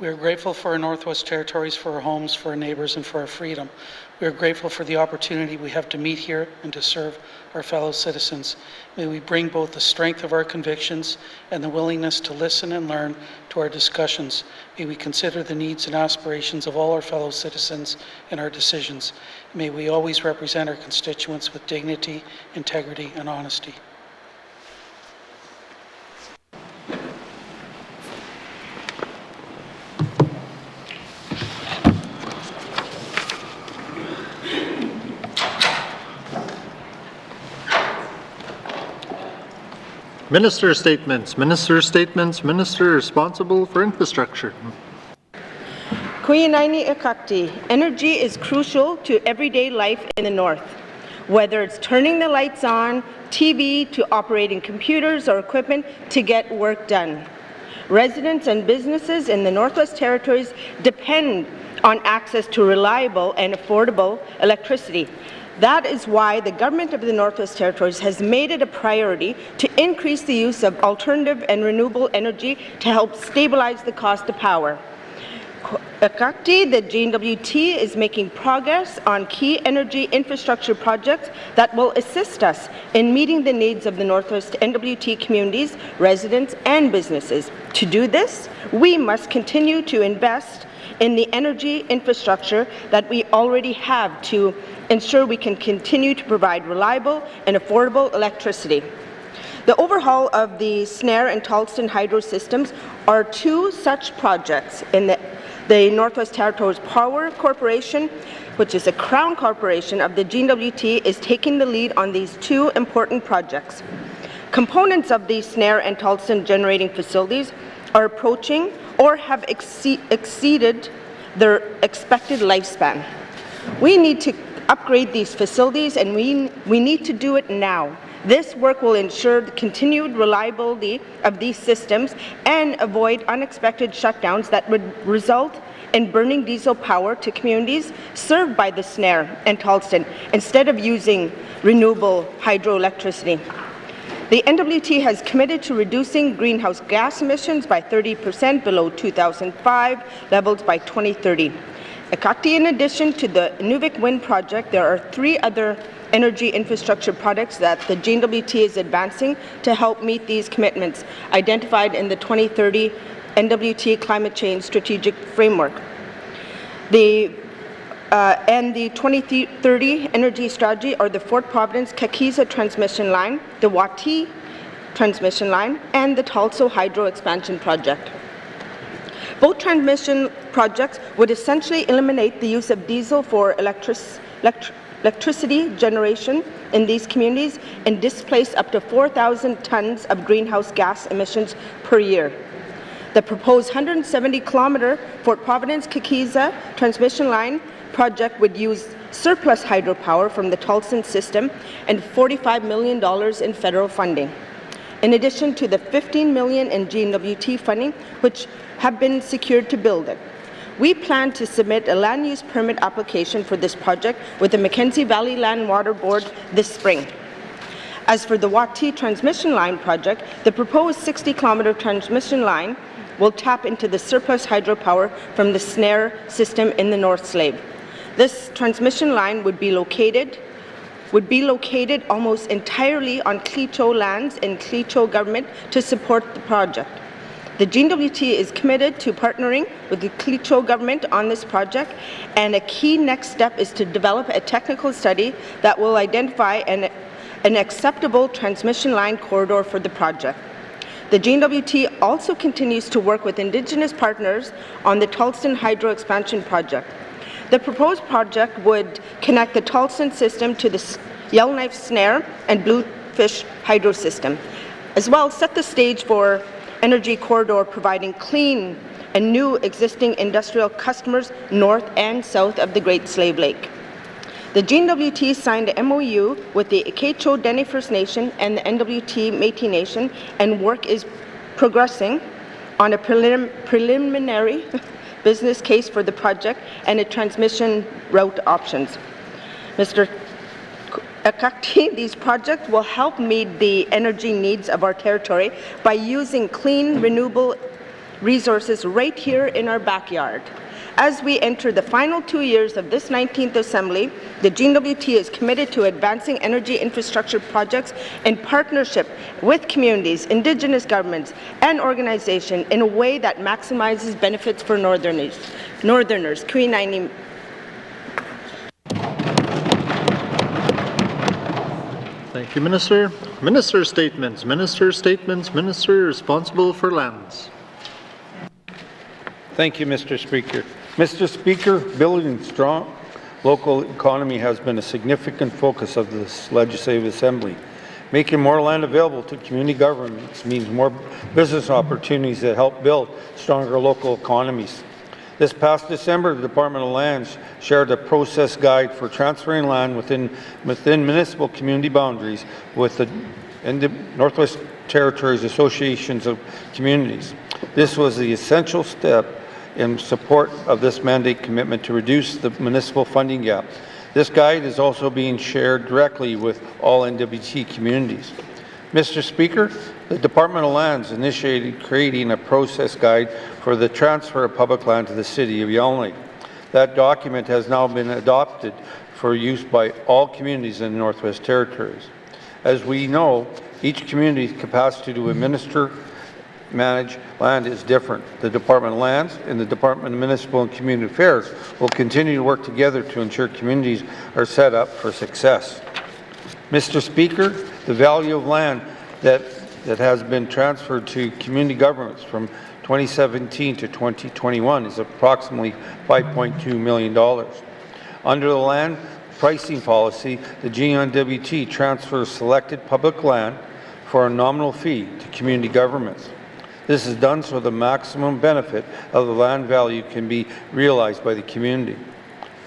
We are grateful for our Northwest Territories, for our homes, for our neighbours, and for our freedom. We are grateful for the opportunity we have to meet here and to serve our fellow citizens. May we bring both the strength of our convictions and the willingness to listen and learn to our discussions. May we consider the needs and aspirations of all our fellow citizens in our decisions. May we always represent our constituents with dignity, integrity, and honesty. Minister statements. Minister statements. Minister responsible for infrastructure. Kuyanini Ikakti, energy is crucial to everyday life in the North. Whether it's turning the lights on, TV, to operating computers or equipment to get work done. Residents and businesses in the Northwest Territories depend on access to reliable and affordable electricity. That is why the Government of the Northwest Territories has made it a priority to increase the use of alternative and renewable energy to help stabilize the cost of power. Akakti, the N.W.T, is making progress on key energy infrastructure projects that will assist us in meeting the needs of the Northwest N.W.T communities, residents, and businesses. To do this, we must continue to invest in the energy infrastructure that we already have to ensure we can continue to provide reliable and affordable electricity. The overhaul of the Snare and Tallston hydro systems are two such projects. In the Northwest Territories Power Corporation, which is a crown corporation of the N.W.T, is taking the lead on these two important projects. Components of the Snare and Tallston generating facilities are approaching or have exceeded their expected lifespan. We need to upgrade these facilities, and we need to do it now. This work will ensure the continued reliability of these systems and avoid unexpected shutdowns that would result in burning diesel power to communities served by the Snare and Tallston instead of using renewable hydroelectricity. The N.W.T has committed to reducing greenhouse gas emissions by 30% below 2005 levels by 2030. Akati, in addition to the Inuvik Wind project, there are three other energy infrastructure projects that the N.W.T is advancing to help meet these commitments identified in the 2030 N.W.T Climate Change Strategic Framework. And the 2030 energy strategy are the Fort Providence-Kakiza transmission line, the N.W.T transmission line, and the Tulso Hydro Expansion Project. Both transmission projects would essentially eliminate the use of diesel for electricity generation in these communities and displace up to 4,000 tons of greenhouse gas emissions per year. The proposed 170-kilometer Fort Providence-Kakiza transmission line project would use surplus hydropower from the Tallston system and $45 million in federal funding, in addition to the $15 million in N.W.T funding, which have been secured to build it. We plan to submit a land use permit application for this project with the Mackenzie Valley Land Water Board this spring. As for the N.W.T transmission line project, the proposed 60-kilometer transmission line will tap into the surplus hydropower from the Snare system in the North Slave. This transmission line would be located almost entirely on Cleacho lands in Cleacho government to support the project. The N.W.T is committed to partnering with the Cleacho government on this project, and a key next step is to develop a technical study that will identify an acceptable transmission line corridor for the project. The N.W.T also continues to work with Indigenous partners on the Tallston Hydro Expansion Project. The proposed project would connect the Tallston system to the Yellowknife Snare and Bluefish hydro system, as well as set the stage for energy corridor providing clean and new existing industrial customers north and south of the Great Slave Lake. The N.W.T signed an MOU with the Ikecho Dene First Nation and the N.W.T Métis Nation, and work is progressing on a preliminary business case for the project and a transmission route options. Mr. Akakti, these projects will help meet the energy needs of our territory by using clean, renewable resources right here in our backyard. As we enter the final 2 years of this 19th Assembly, the N.W.T is committed to advancing energy infrastructure projects in partnership with communities, Indigenous governments, and organizations in a way that maximizes benefits for Northerners. Queen Thank you, Minister. Minister statements. Minister statements. Minister responsible for lands. Thank you, Mr. Speaker. Mr. Speaker, building a strong local economy has been a significant focus of this Legislative Assembly. Making more land available to community governments means more business opportunities that help build stronger local economies. This past December, the Department of Lands shared a process guide for transferring land within municipal community boundaries with the Northwest Territories Associations of Communities. This was the essential step in support of this mandate commitment to reduce the municipal funding gap. This guide is also being shared directly with all N.W.T communities. Mr. Speaker, the Department of Lands initiated creating a process guide for the transfer of public land to the City of Yellowknife. That document has now been adopted for use by all communities in the Northwest Territories. As we know, each community's capacity to administer manage land is different. The Department of Lands and the Department of Municipal and Community Affairs will continue to work together to ensure communities are set up for success. Mr. Speaker, the value of land that has been transferred to community governments from 2017 to 2021 is approximately $5.2 million. Under the land pricing policy, the N.W.T transfers selected public land for a nominal fee to community governments. This is done so the maximum benefit of the land value can be realized by the community.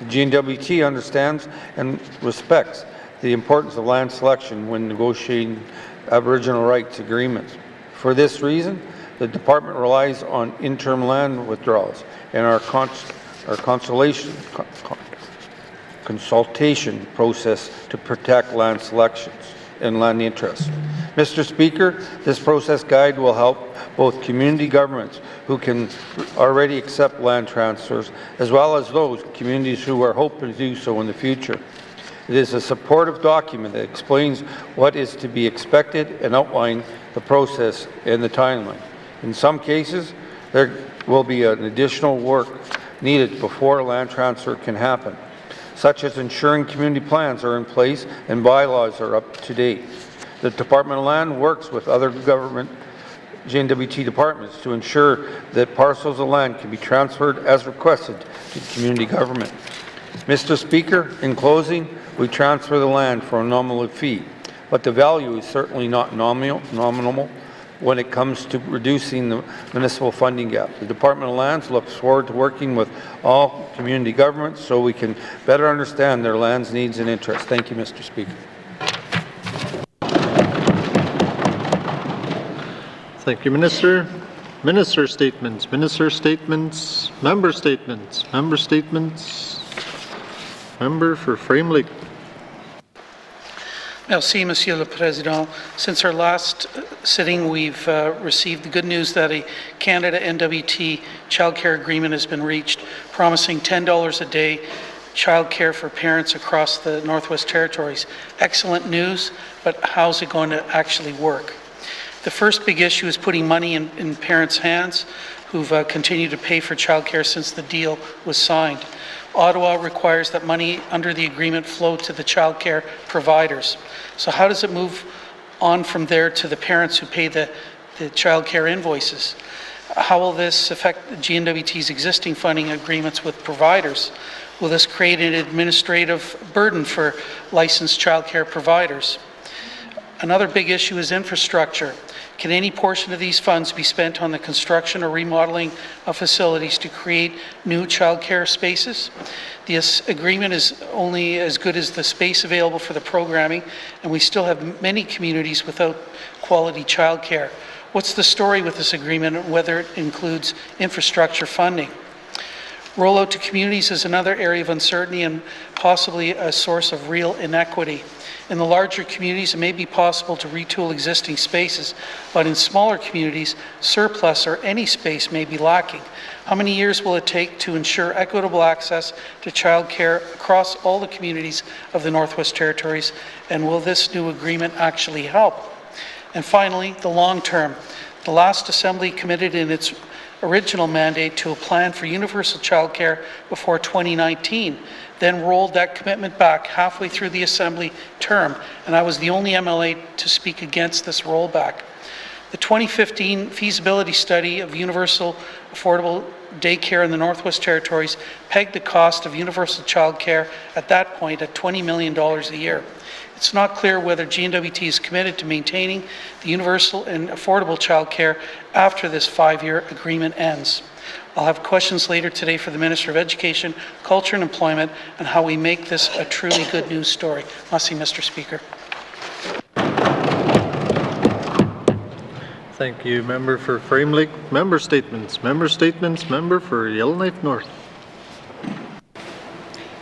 The N.W.T understands and respects the importance of land selection when negotiating Aboriginal rights agreements. For this reason, the Department relies on interim land withdrawals and our consultation process to protect land selections and land interests. Mr. Speaker, this process guide will help both community governments who can already accept land transfers, as well as those communities who are hoping to do so in the future. It is a supportive document that explains what is to be expected and outline the process and the timeline. In some cases, there will be an additional work needed before a land transfer can happen, such as ensuring community plans are in place and bylaws are up to date. The Department of Land works with other government N.W.T departments to ensure that parcels of land can be transferred as requested to community government. Mr. Speaker, in closing, we transfer the land for a nominal fee, but the value is certainly not nominal when it comes to reducing the municipal funding gap. The Department of Lands looks forward to working with all community governments so we can better understand their land's needs and interests. Thank you, Mr. Speaker. Thank you, Minister. Minister statements. Minister statements. Member statements. Member statements. Member for Frame Lake. Merci, Monsieur le Président. Since our last sitting, we've received the good news that a Canada N.W.T childcare agreement has been reached, promising $10 a day childcare for parents across the Northwest Territories. Excellent news, but how's it going to actually work? The first big issue is putting money in parents' hands who've continued to pay for childcare since the deal was signed. Ottawa requires that money under the agreement flow to the childcare providers. So how does it move on from there to the parents who pay the childcare invoices? How will this affect the N.W.T's existing funding agreements with providers? Will this create an administrative burden for licensed childcare providers? Another big issue is infrastructure. Can any portion of these funds be spent on the construction or remodeling of facilities to create new childcare spaces? This agreement is only as good as the space available for the programming, and we still have many communities without quality childcare. What's the story with this agreement and whether it includes infrastructure funding? Rollout to communities is another area of uncertainty and possibly a source of real inequity. In the larger communities, it may be possible to retool existing spaces, but in smaller communities, surplus or any space may be lacking. How many years will it take to ensure equitable access to childcare across all the communities of the Northwest Territories, and will this new agreement actually help? And finally, the long term. The last Assembly committed in its original mandate to a plan for universal childcare before 2019, then rolled that commitment back halfway through the Assembly term, and I was the only MLA to speak against this rollback. The 2015 feasibility study of universal affordable daycare in the Northwest Territories pegged the cost of universal childcare at that point at $20 million a year. It's not clear whether N.W.T is committed to maintaining the universal and affordable childcare after this 5-year agreement ends. I'll have questions later today for the Minister of Education, Culture and Employment on how we make this a truly good news story. Merci, Mr. Speaker. Thank you. Member for Frame Lake. Member statements. Member statements. Member for Yellowknife North.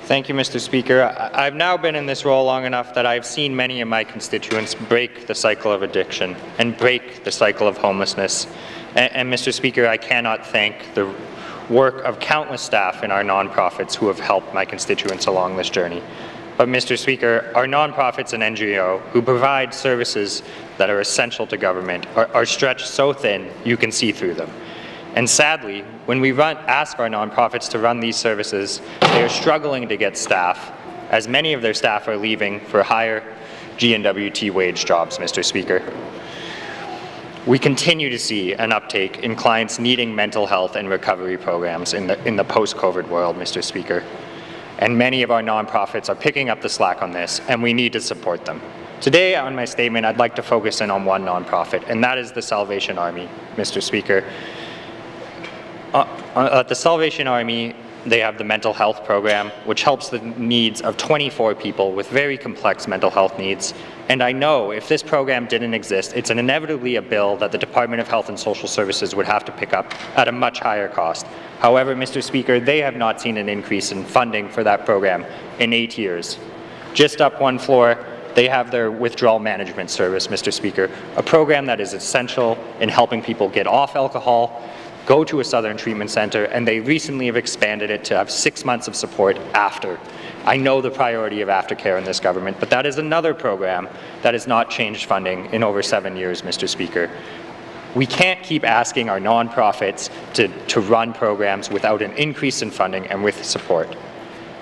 Thank you, Mr. Speaker. I've now been in this role long enough that I've seen many of my constituents break the cycle of addiction and break the cycle of homelessness. And Mr. Speaker, I cannot thank the work of countless staff in our nonprofits who have helped my constituents along this journey. But Mr. Speaker, our nonprofits and NGO who provide services that are essential to government are stretched so thin you can see through them. And sadly, when we ask our nonprofits to run these services, they are struggling to get staff, as many of their staff are leaving for higher N.W.T wage jobs, Mr. Speaker. We continue to see an uptake in clients needing mental health and recovery programs in the post-COVID world, Mr. Speaker. And many of our nonprofits are picking up the slack on this, and we need to support them. Today, on my statement, I'd like to focus in on one nonprofit, and that is the Salvation Army, Mr. Speaker. At the Salvation Army, they have the mental health program, which helps the needs of 24 people with very complex mental health needs. And I know if this program didn't exist, it's inevitably a bill that the Department of Health and Social Services would have to pick up at a much higher cost. However, Mr. Speaker, they have not seen an increase in funding for that program in 8 years. Just up one floor, they have their withdrawal management service, Mr. Speaker, a program that is essential in helping people get off alcohol, go to a Southern Treatment Centre, and they recently have expanded it to have 6 months of support after. I know the priority of aftercare in this government, but that is another program that has not changed funding in over 7 years, Mr. Speaker. We can't keep asking our nonprofits to run programs without an increase in funding and with support.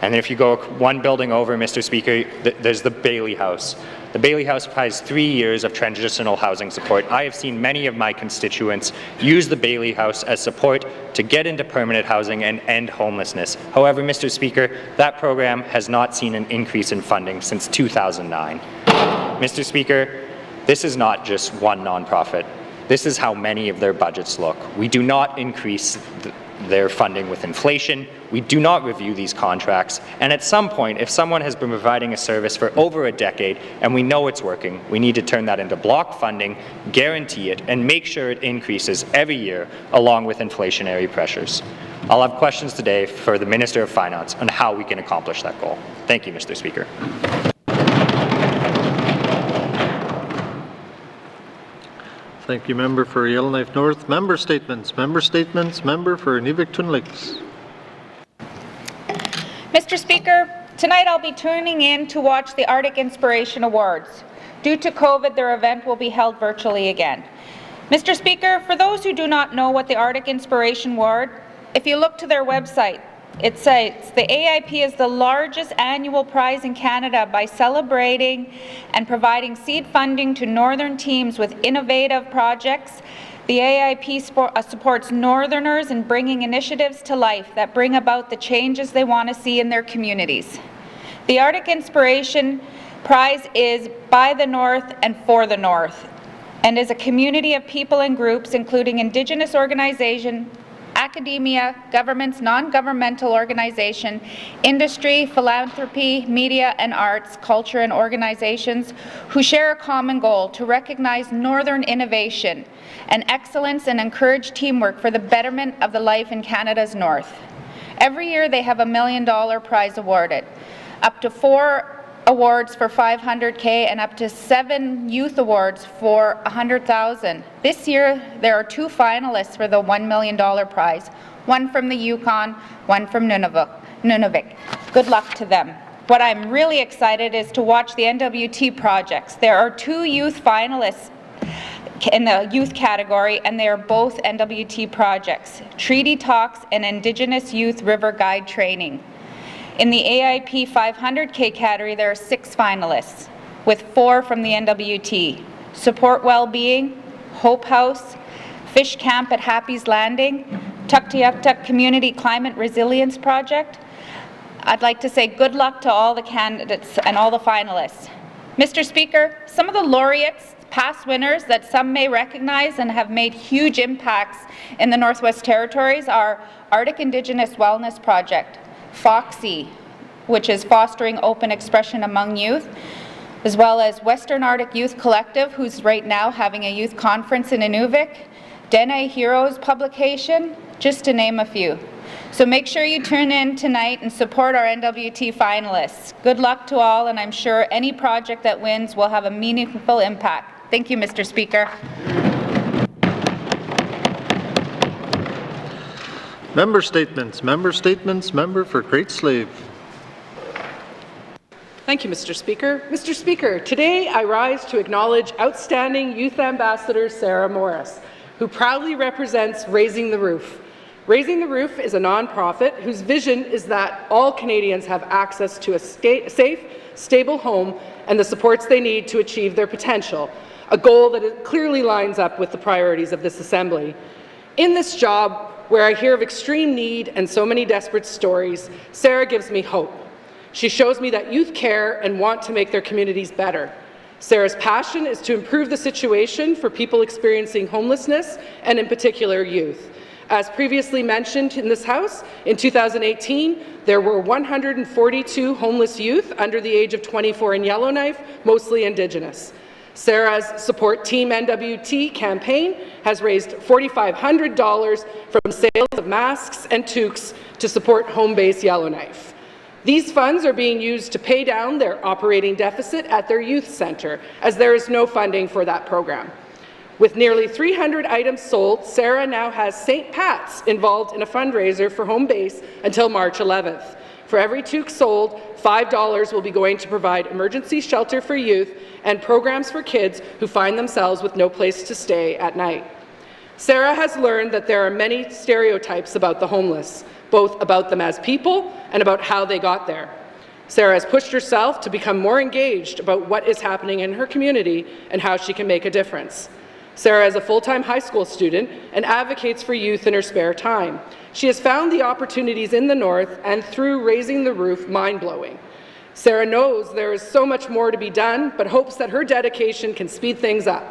And if you go one building over, Mr. Speaker, there's the Bailey House. The Bailey House provides 3 years of transitional housing support. I have seen many of my constituents use the Bailey House as support to get into permanent housing and end homelessness. However, Mr. Speaker, that program has not seen an increase in funding since 2009. Mr. Speaker, this is not just one nonprofit. This is how many of their budgets look. We do not increase their funding with inflation. We do not review these contracts. And at some point, if someone has been providing a service for over a decade and we know it's working, we need to turn that into block funding, guarantee it, and make sure it increases every year along with inflationary pressures. I'll have questions today for the Minister of Finance on how we can accomplish that goal. Thank you, Mr. Speaker. Thank you, Member for Yellowknife North. Member statements. Member statements. Member for Inuvik Twin Lakes. Mr. Speaker, tonight I'll be tuning in to watch the Arctic Inspiration Awards. Due to COVID, their event will be held virtually again. Mr. Speaker, for those who do not know what the Arctic Inspiration Award, if you look to their website, it says the AIP is the largest annual prize in Canada by celebrating and providing seed funding to northern teams with innovative projects. The AIP supports Northerners in bringing initiatives to life that bring about the changes they want to see in their communities. The Arctic Inspiration Prize is by the North and for the North, and is a community of people and groups including Indigenous organizations, academia, governments, non-governmental organization, industry, philanthropy, media and arts, culture and organizations who share a common goal to recognize Northern innovation and excellence and encourage teamwork for the betterment of the life in Canada's North. Every year they have a $1 million prize awarded, up to 4 awards for $500K and up to 7 youth awards for $100,000. This year there are 2 finalists for the $1 million prize, one from the Yukon, one from Nunavut. Good luck to them. What I'm really excited is to watch the N.W.T projects. There are 2 youth finalists in the youth category, and they are both N.W.T projects, Treaty Talks and Indigenous Youth River Guide Training. In the AIP 500K category, there are 6 finalists, with 4 from the N.W.T. Support Wellbeing, Hope House, Fish Camp at Happy's Landing, Tuktoyaktuk Community Climate Resilience Project. I'd like to say good luck to all the candidates and all the finalists. Mr. Speaker, some of the laureates, past winners that some may recognize and have made huge impacts in the Northwest Territories are Arctic Indigenous Wellness Project, FOXY, which is Fostering Open Expression Among Youth, as well as Western Arctic Youth Collective, who's right now having a youth conference in Inuvik, Dene Heroes publication, just to name a few. So make sure you tune in tonight and support our N.W.T finalists. Good luck to all, and I'm sure any project that wins will have a meaningful impact. Thank you, Mr. Speaker. Member statements, member for Great Slave. Thank you, Mr. Speaker. Mr. Speaker, today I rise to acknowledge outstanding Youth Ambassador Sarah Morris, who proudly represents Raising the Roof. Raising the Roof is a nonprofit whose vision is that all Canadians have access to a safe, stable home and the supports they need to achieve their potential, a goal that clearly lines up with the priorities of this Assembly. In this job, where I hear of extreme need and so many desperate stories, Sarah gives me hope. She shows me that youth care and want to make their communities better. Sarah's passion is to improve the situation for people experiencing homelessness, and in particular youth. As previously mentioned in this House, in 2018, there were 142 homeless youth under the age of 24 in Yellowknife, mostly Indigenous. Sarah's Support Team N.W.T campaign has raised $4,500 from sales of masks and toques to support home-based Yellowknife. These funds are being used to pay down their operating deficit at their youth centre, as there is no funding for that program. With nearly 300 items sold, Sarah now has St. Pat's involved in a fundraiser for home base until March 11th. For every toque sold, $5 will be going to provide emergency shelter for youth and programs for kids who find themselves with no place to stay at night. Sarah has learned that there are many stereotypes about the homeless, both about them as people and about how they got there. Sarah has pushed herself to become more engaged about what is happening in her community and how she can make a difference. Sarah is a full-time high school student and advocates for youth in her spare time. She has found the opportunities in the North and through Raising the Roof mind-blowing. Sarah knows there is so much more to be done, but hopes that her dedication can speed things up.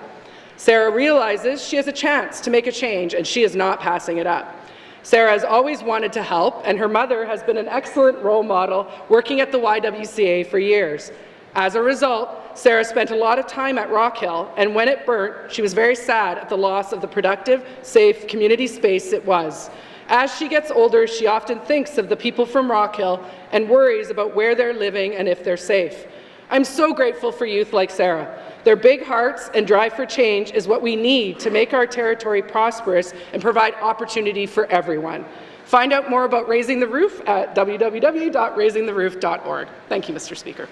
Sarah realizes she has a chance to make a change, and she is not passing it up. Sarah has always wanted to help, and her mother has been an excellent role model working at the YWCA for years. As a result, Sarah spent a lot of time at Rockhill, and when it burnt, she was very sad at the loss of the productive, safe community space it was. As she gets older, she often thinks of the people from Rockhill and worries about where they're living and if they're safe. I'm so grateful for youth like Sarah. Their big hearts and drive for change is what we need to make our territory prosperous and provide opportunity for everyone. Find out more about Raising the Roof at www.raisingtheroof.org. Thank you, Mr. Speaker.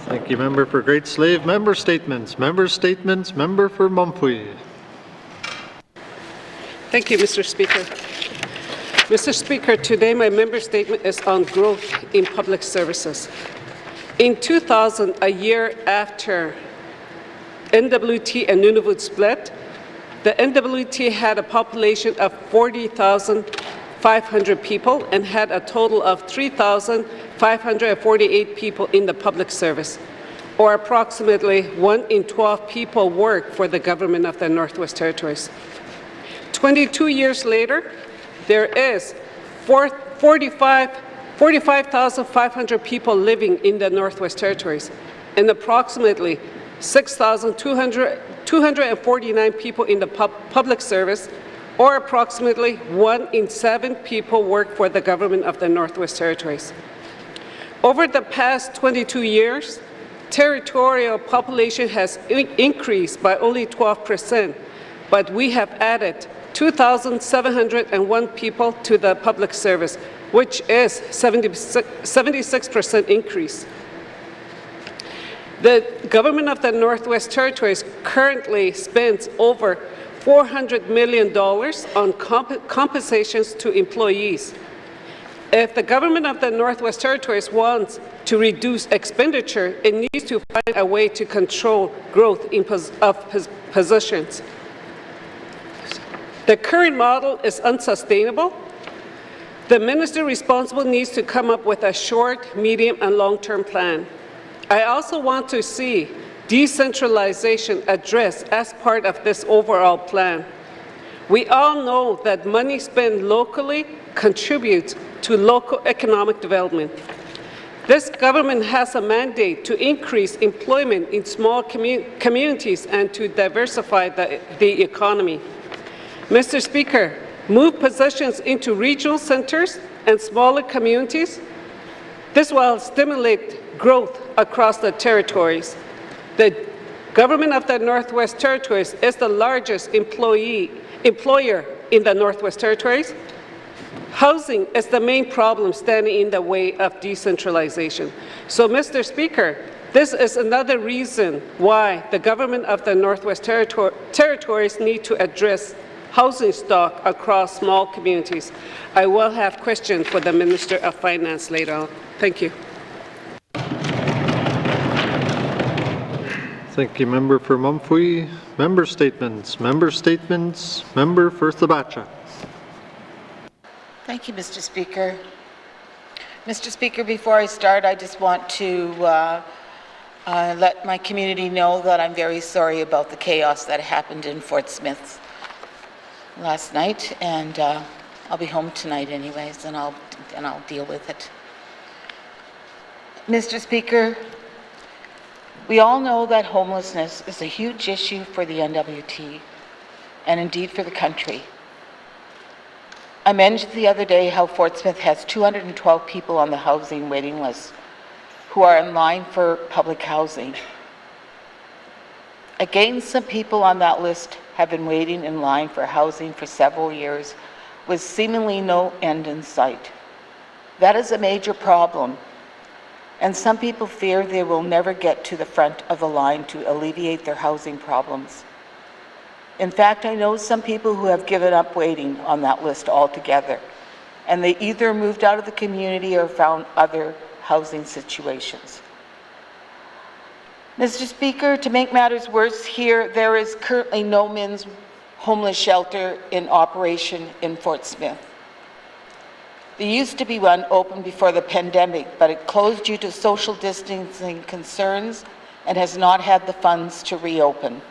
Thank you, member for Great Slave. Member statements, member for Mumfui. Thank you, Mr. Speaker. Mr. Speaker, today my member statement is on growth in public services. In 2000, a year after N.W.T and Nunavut split, the N.W.T had a population of 40,500 people and had a total of 3,548 people in the public service, or approximately 1 in 12 people work for the government of the Northwest Territories. 22 years later, there is 45,500 people living in the Northwest Territories and approximately 6,249 people in the public service, or approximately 1 in 7 people work for the government of the Northwest Territories. Over the past 22 years, territorial population has increased by only 12%, but we have added 2,701 people to the public service, which is 76% increase. The government of the Northwest Territories currently spends over $400 million on compensations to employees. If the government of the Northwest Territories wants to reduce expenditure, it needs to find a way to control growth of positions. The current model is unsustainable. The minister responsible needs to come up with a short, medium, and long-term plan. I also want to see decentralization addressed as part of this overall plan. We all know that money spent locally contributes to local economic development. This government has a mandate to increase employment in small communities and to diversify the economy. Mr. Speaker, move positions into regional centers and smaller communities. This will stimulate growth across the territories. The government of the Northwest Territories is the largest employer in the Northwest Territories. Housing is the main problem standing in the way of decentralization. So, Mr. Speaker, this is another reason why the government of the Northwest Territories need to address housing stock across small communities. I will have questions for the Minister of Finance later on. Thank you. Thank you, Member for Mumfui. Member statements. Member statements. Member for Thabacha. Thank you, Mr. Speaker. Mr. Speaker, before I start, I just want to let my community know that I'm very sorry about the chaos that happened in Fort Smith last night, and I'll be home tonight anyways, and I'll deal with it. Mr. Speaker, we all know that homelessness is a huge issue for the N.W.T. and indeed for the country. I mentioned the other day how Fort Smith has 212 people on the housing waiting list who are in line for public housing. Again, some people on that list have been waiting in line for housing for several years with seemingly no end in sight. That is a major problem, and some people fear they will never get to the front of the line to alleviate their housing problems. In fact, I know some people who have given up waiting on that list altogether, and they either moved out of the community or found other housing situations. Mr. Speaker, to make matters worse here, there is currently no men's homeless shelter in operation in Fort Smith. There used to be one open before the pandemic, but it closed due to social distancing concerns and has not had the funds to reopen.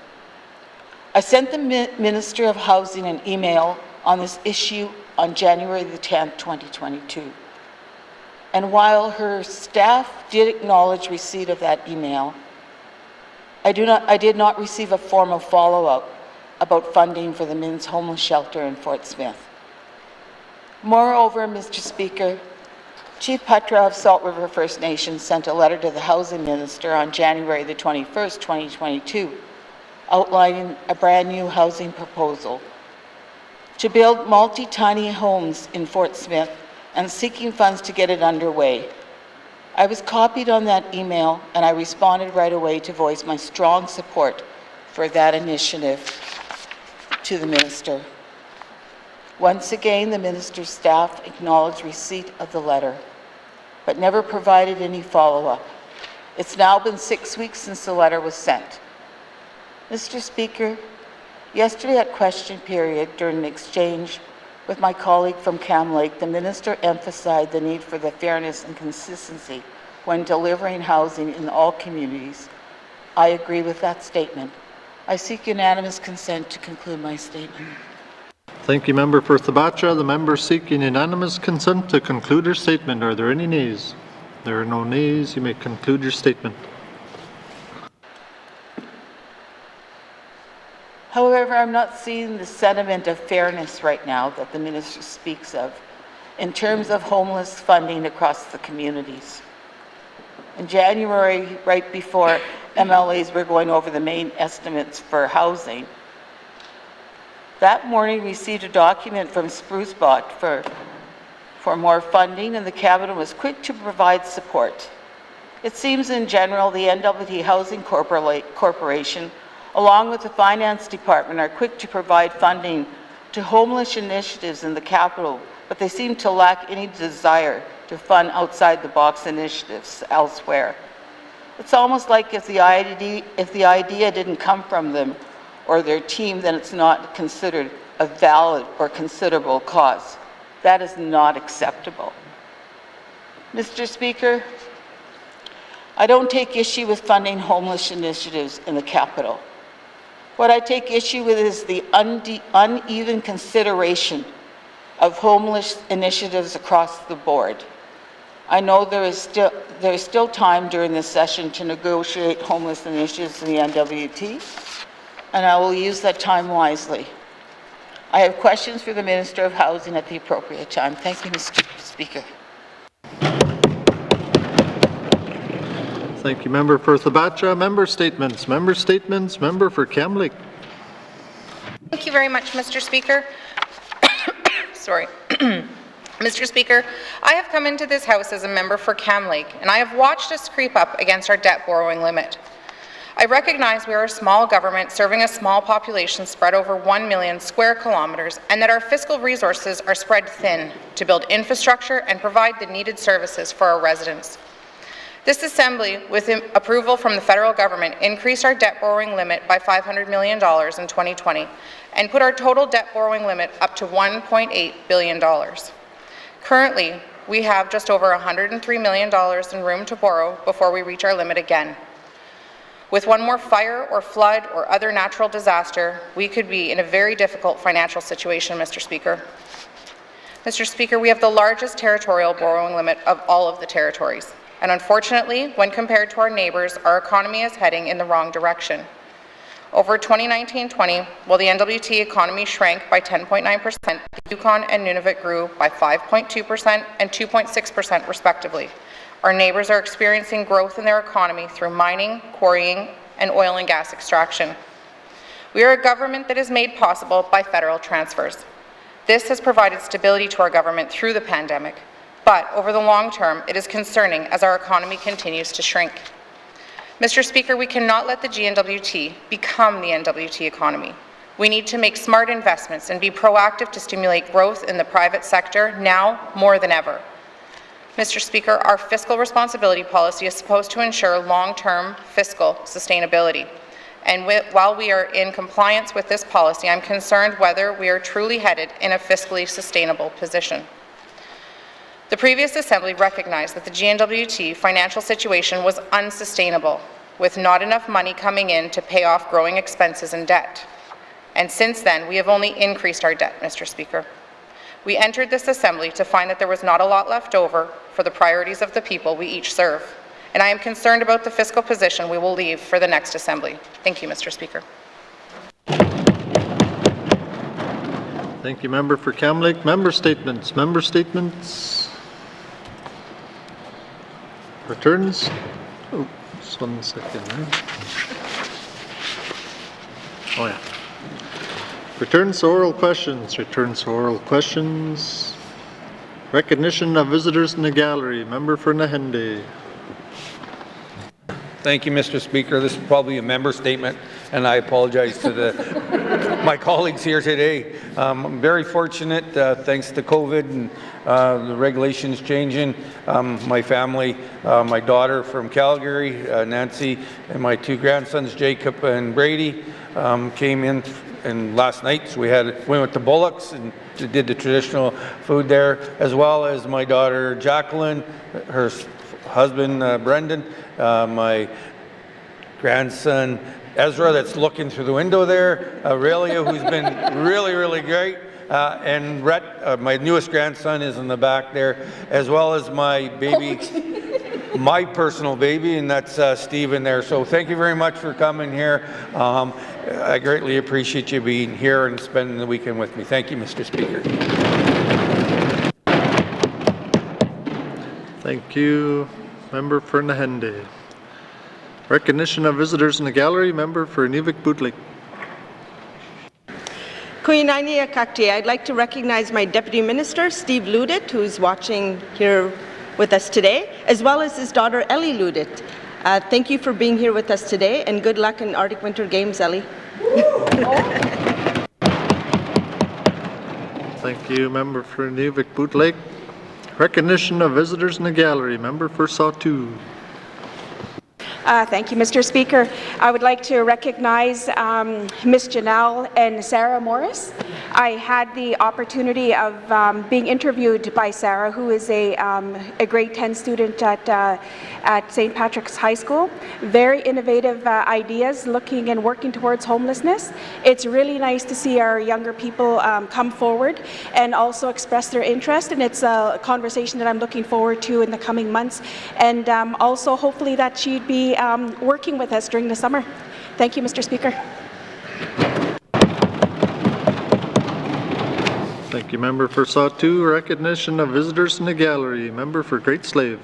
I sent the Minister of Housing an email on this issue on January the 10th, 2022. And while her staff did acknowledge receipt of that email, I did not receive a formal follow-up about funding for the men's homeless shelter in Fort Smith. Moreover, Mr. Speaker, Chief Patra of Salt River First Nation sent a letter to the Housing Minister on January the 21st, 2022, outlining a brand new housing proposal to build multi-tiny homes in Fort Smith and seeking funds to get it underway. I was copied on that email, and I responded right away to voice my strong support for that initiative to the Minister. Once again, the Minister's staff acknowledged receipt of the letter, but never provided any follow-up. It's now been 6 weeks since the letter was sent. Mr. Speaker, yesterday at question period during an exchange with my colleague from Cam Lake, the Minister emphasized the need for the fairness and consistency when delivering housing in all communities. I agree with that statement. I seek unanimous consent to conclude my statement. Thank you, Member for Thabacha. The member seeking unanimous consent to conclude her statement. Are there any nays? There are no nays. You may conclude your statement. However, I'm not seeing the sentiment of fairness right now that the minister speaks of in terms of homeless funding across the communities. In January, right before MLAs were going over the main estimates for housing, that morning received a document from Sprucebot for more funding, and the Cabinet was quick to provide support. It seems in general the N.W.T. Housing Corporation, along with the Finance Department, are quick to provide funding to homeless initiatives in the capital, but they seem to lack any desire to fund outside-the-box initiatives elsewhere. It's almost like if the idea didn't come from them or their team, then it's not considered a valid or considerable cause. That is not acceptable. Mr. Speaker, I don't take issue with funding homeless initiatives in the capital. What I take issue with is the uneven consideration of homeless initiatives across the board. I know there is still time during this session to negotiate homeless initiatives in the N.W.T, and I will use that time wisely. I have questions for the Minister of Housing at the appropriate time. Thank you, Mr. Speaker. Thank you, Member for Thabacha. Member statements. Member statements. Member for Kamlik. Thank you very much, Mr. Speaker. Sorry. Mr. Speaker, I have come into this House as a member for Cam Lake, and I have watched us creep up against our debt borrowing limit. I recognize we are a small government serving a small population spread over 1 million square kilometres, and that our fiscal resources are spread thin to build infrastructure and provide the needed services for our residents. This Assembly, with approval from the federal government, increased our debt borrowing limit by $500 million in 2020 and put our total debt borrowing limit up to $1.8 billion. Currently, we have just over $103 million in room to borrow before we reach our limit again. With one more fire or flood or other natural disaster, we could be in a very difficult financial situation, Mr. Speaker. Mr. Speaker, we have the largest territorial borrowing limit of all of the territories. And unfortunately, when compared to our neighbours, our economy is heading in the wrong direction. Over 2019-20, while the N.W.T. economy shrank by 10.9%, the Yukon and Nunavut grew by 5.2% and 2.6% respectively. Our neighbours are experiencing growth in their economy through mining, quarrying, and oil and gas extraction. We are a government that is made possible by federal transfers. This has provided stability to our government through the pandemic, but over the long term, it is concerning as our economy continues to shrink. Mr. Speaker, we cannot let the N.W.T. become the N.W.T. economy. We need to make smart investments and be proactive to stimulate growth in the private sector now more than ever. Mr. Speaker, our fiscal responsibility policy is supposed to ensure long-term fiscal sustainability. And while we are in compliance with this policy, I'm concerned whether we are truly headed in a fiscally sustainable position. The previous Assembly recognized that the N.W.T. financial situation was unsustainable, with not enough money coming in to pay off growing expenses and debt. And since then, we have only increased our debt, Mr. Speaker. We entered this Assembly to find that there was not a lot left over for the priorities of the people we each serve. And I am concerned about the fiscal position we will leave for the next Assembly. Thank you, Mr. Speaker. Thank you, Member for Kamlik. Member statements. Member statements. Returns. Oh, just 1 second. Oh, yeah. Returns to oral questions. Returns to oral questions. Recognition of visitors in the gallery. Member for Nahende. Thank you, Mr. Speaker. This is probably a member statement, and I apologize to my colleagues here today. I'm very fortunate, thanks to COVID and the regulations changing. My family, my daughter from Calgary, Nancy, and my 2 grandsons, Jacob and Brady, came in and last night. So we went to Bullock's and did the traditional food there, as well as my daughter Jacqueline, her husband Brendan, my grandson Ezra that's looking through the window there, Aurelia, who's been really great, and Rhett, my newest grandson, is in the back there, as well as my baby my personal baby, and that's Steve in there. So thank you very much for coming here. I greatly appreciate you being here and spending the weekend with me. Thank you, Mr. Speaker. Thank you. Member for Nahende. Recognition of visitors in the gallery. Member for N.W.T. Kuinani Akakti, I'd like to recognize my Deputy Minister, Steve Ludit, who's watching here with us today, as well as his daughter, Ellie Ludit. Thank you for being here with us today, and good luck in Arctic Winter Games, Ellie. Thank you, Member for N.W.T. Recognition of visitors in the gallery. Member for Statute. Thank you, Mr. Speaker. I would like to recognize Ms. Janelle and Sarah Morris. I had the opportunity of being interviewed by Sarah, who is a grade 10 student at St. Patrick's High School. Very innovative ideas looking and working towards homelessness. It's really nice to see our younger people come forward and also express their interest, and it's a conversation that I'm looking forward to in the coming months, and also hopefully that she'd be working with us during the summer. Thank you, Mr. Speaker. Thank you, Member for Statute. Recognition of visitors in the gallery. Member for Great Slave.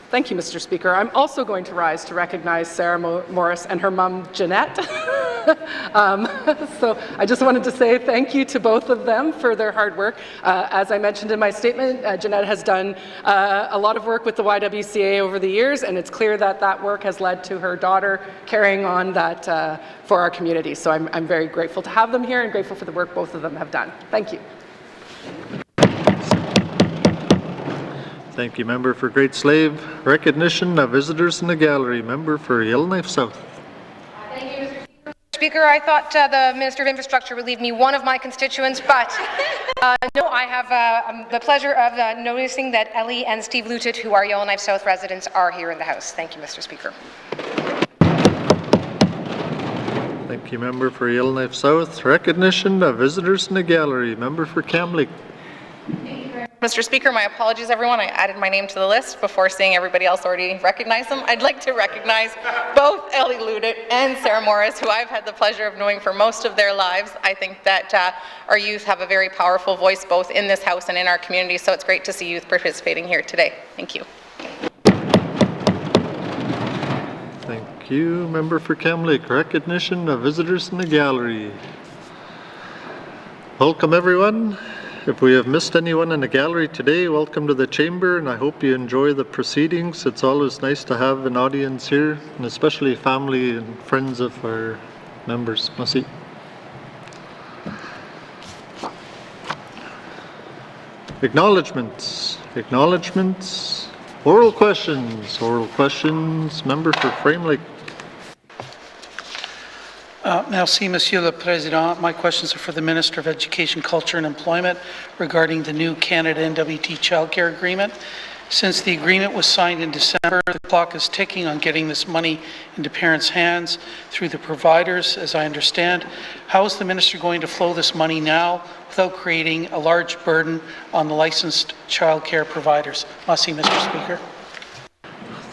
Thank you, Mr. Speaker. I'm also going to rise to recognize Sarah Morris and her mom, Jeanette. So I just wanted to say thank you to both of them for their hard work. As I mentioned in my statement, Jeanette has done a lot of work with the YWCA over the years, and it's clear that that work has led to her daughter carrying on that for our community. So I'm very grateful to have them here and grateful for the work both of them have done. Thank you. Thank you, Member for Great Slave. Recognition of visitors in the gallery. Member for Yellowknife South. Thank you, Mr. Speaker. I thought the Minister of Infrastructure would leave me one of my constituents, but no, I have the pleasure of noticing that Ellie and Steve Lutit, who are Yellowknife South residents, are here in the House. Thank you, Mr. Speaker. Thank you, Member for Yellowknife South. Recognition of visitors in the gallery. Member for Kamloops. Mr. Speaker, my apologies, everyone. I added my name to the list before seeing everybody else already recognize them. I'd like to recognize both Ellie Ludit and Sarah Morris, who I've had the pleasure of knowing for most of their lives. I think that our youth have a very powerful voice both in this House and in our community, so it's great to see youth participating here today. Thank you. Thank you, Member for Kamloops. Recognition of visitors in the gallery. Welcome, everyone. If we have missed anyone in the gallery today, welcome to the chamber, and I hope you enjoy the proceedings. It's always nice to have an audience here, and especially family and friends of our members. Merci. Acknowledgements. Acknowledgements. Oral questions. Oral questions. Member for Frame Lake. Merci, Monsieur le Président. My questions are for the Minister of Education, Culture and Employment regarding the new Canada N.W.T childcare agreement. Since the agreement was signed in December, the clock is ticking on getting this money into parents' hands through the providers, as I understand. How is the Minister going to flow this money now without creating a large burden on the licensed childcare providers? Merci, Mr. Speaker.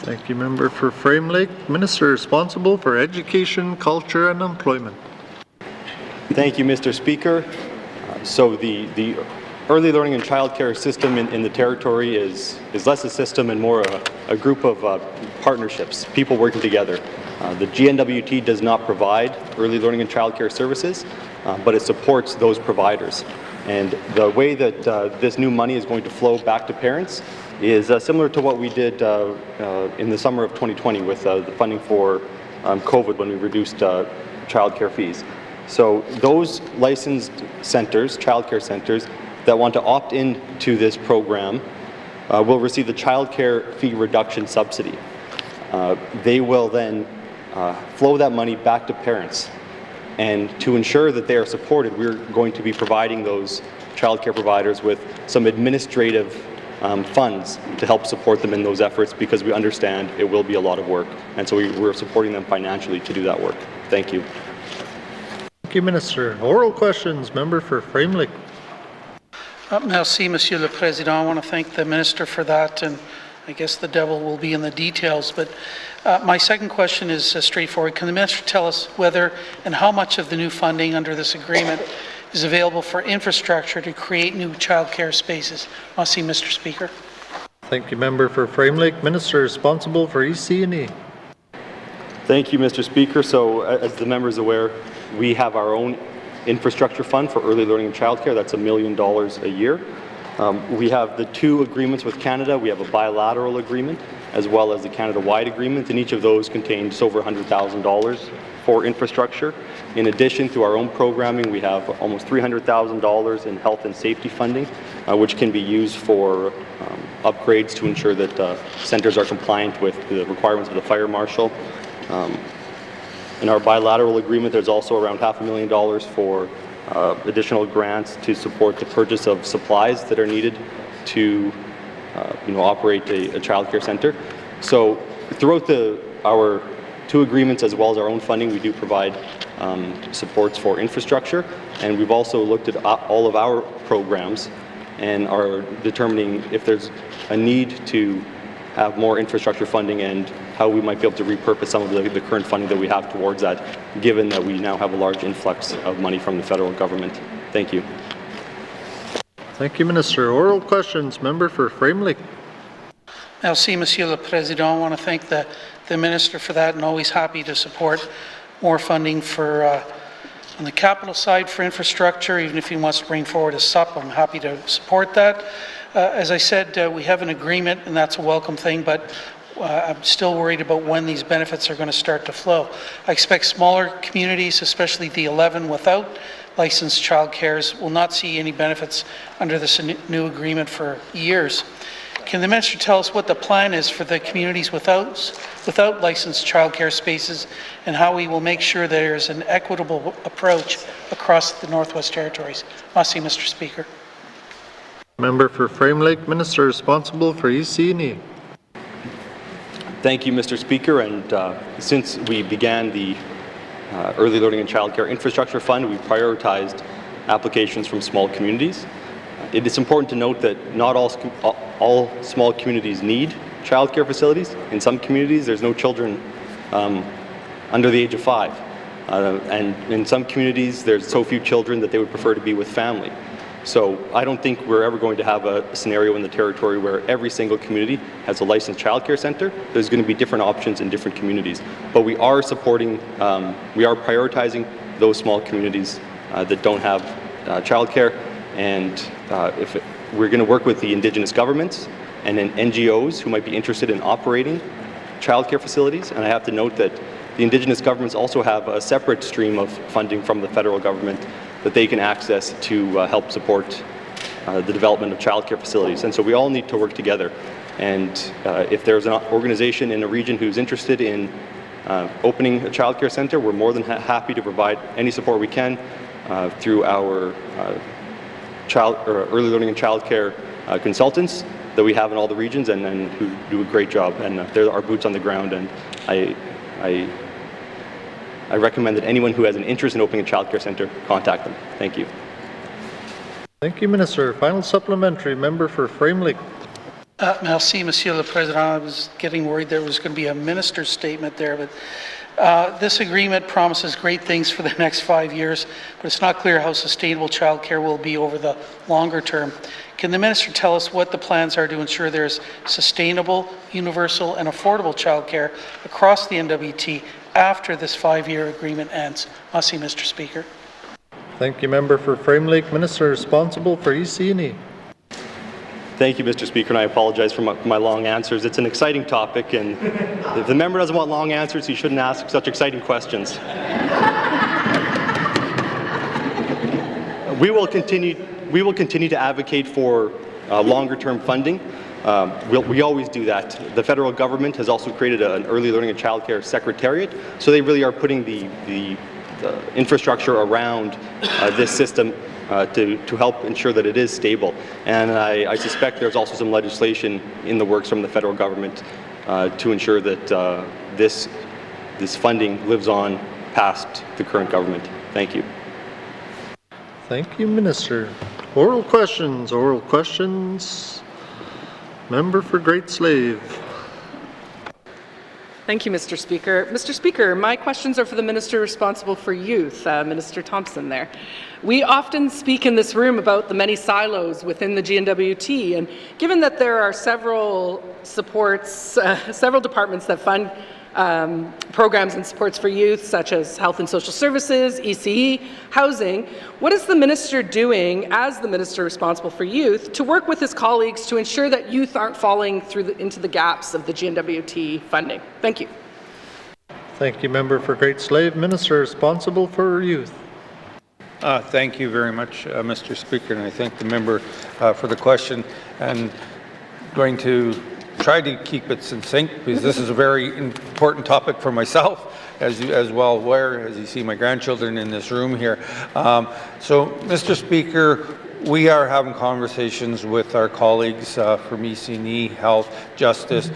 Thank you, Member for Frame Lake. Minister responsible for Education, Culture and Employment. Thank you, Mr. Speaker. So the early learning and childcare system in the territory is less a system and more a group of partnerships, people working together. The GNWT does not provide early learning and childcare services, but it supports those providers. And the way that this new money is going to flow back to parents is similar to what we did in the summer of 2020 with the funding for COVID when we reduced childcare fees. So those licensed centers, childcare centers, that want to opt in to this program will receive the childcare fee reduction subsidy. They will then flow that money back to parents. And to ensure that they are supported, we're going to be providing those childcare providers with some administrative funds to help support them in those efforts, because we understand it will be a lot of work. And so we're supporting them financially to do that work. Thank you. Thank you, Minister. Oral questions. Member for Frame Lake. Merci, Monsieur le Président. I want to thank the Minister for that, and I guess the devil will be in the details, but my second question is straightforward. Can the minister tell us whether and how much of the new funding under this agreement is available for infrastructure to create new childcare spaces? I'll see, Mr. Speaker. Thank you, member for Frame Lake. Minister responsible for EC&E. Thank you, Mr. Speaker. So as the member is aware, we have our own infrastructure fund for early learning and childcare. That's $1 million a year. We have the 2 agreements with Canada. We have a bilateral agreement as well as the Canada-wide agreement, and each of those contains just over $100,000 for infrastructure. In addition to our own programming, we have almost $300,000 in health and safety funding, which can be used for upgrades to ensure that centres are compliant with the requirements of the fire marshal. In our bilateral agreement, there's also around $500,000 for additional grants to support the purchase of supplies that are needed to operate a child care centre. So throughout our 2 agreements as well as our own funding, we do provide supports for infrastructure, and we've also looked at all of our programs and are determining if there's a need to have more infrastructure funding and how we might be able to repurpose some of the current funding that we have towards that, given that we now have a large influx of money from the federal government. Thank you. Thank you, Minister. Oral questions. Member for Frame Lake. Merci, Monsieur le Président. I want to thank the Minister for that, and always happy to support more funding for on the capital side for infrastructure. Even if he wants to bring forward a SUP, I'm happy to support that. As I said, we have an agreement, and that's a welcome thing, but I'm still worried about when these benefits are going to start to flow. I expect smaller communities, especially the 11 without licensed childcares, will not see any benefits under this new agreement for years. Can the minister tell us what the plan is for the communities without licensed childcare spaces, and how we will make sure there's an equitable approach across the Northwest Territories? Merci, Mr. Speaker. Member for Frame Lake. Minister responsible for EC&E. Thank you, Mr. Speaker. And since we began the Early Learning and Childcare Infrastructure Fund, we prioritized applications from small communities. It is important to note that not all small communities need childcare facilities. In some communities, there's no children under the age of 5. And in some communities, there's so few children that they would prefer to be with family. So I don't think we're ever going to have a scenario in the territory where every single community has a licensed childcare centre. There's going to be different options in different communities. But we are supporting, we are prioritizing those small communities that don't have childcare. And we're going to work with the Indigenous governments and then NGOs who might be interested in operating childcare facilities. And I have to note that the Indigenous governments also have a separate stream of funding from the federal government that they can access to help support the development of childcare facilities. And so we all need to work together. And if there's an organization in a region who's interested in opening a childcare center, we're more than happy to provide any support we can through our early learning and childcare consultants that we have in all the regions, and who do a great job. And they're our boots on the ground. And I recommend that anyone who has an interest in opening a childcare centre contact them. Thank you. Thank you, Minister. Final supplementary. Member for Frame Lake. Merci, Monsieur le Président. I was getting worried there was going to be a minister's statement there, but this agreement promises great things for the next 5 years, but it's not clear how sustainable childcare will be over the longer term. Can the minister tell us what the plans are to ensure there's sustainable, universal, and affordable childcare across the N.W.T. after this 5-year agreement ends? Merci, Mr. Speaker. Thank you, Member for Frame Lake. Minister responsible for EC&E. Thank you, Mr. Speaker, and I apologize for my long answers. It's an exciting topic, and if the member doesn't want long answers, he shouldn't ask such exciting questions. We will continue to advocate for longer-term funding. We always do that. The federal government has also created an early learning and childcare secretariat, so they really are putting the infrastructure around this system to help ensure that it is stable. And I suspect there's also some legislation in the works from the federal government to ensure that this funding lives on past the current government. Thank you. Thank you, Minister. Oral questions. Oral questions. Member for Great Slave. Thank you, Mr. Speaker. Mr. Speaker, my questions are for the Minister responsible for youth, Minister Thompson there. We often speak in this room about the many silos within the N.W.T, and given that there are several departments that fund programs and supports for youth, such as Health and Social Services, ECE, Housing, what is the Minister doing, as the Minister responsible for youth, to work with his colleagues to ensure that youth aren't falling into the gaps of the N.W.T funding? Thank you. Thank you, Member for Great Slave. Minister responsible for youth. Thank you very much, Mr. Speaker, and I thank the member for the question. And going to try to keep it succinct because this is a very important topic for myself, as well aware, as you see my grandchildren in this room here. So, Mr. Speaker, we are having conversations with our colleagues from ECE, Health, Justice,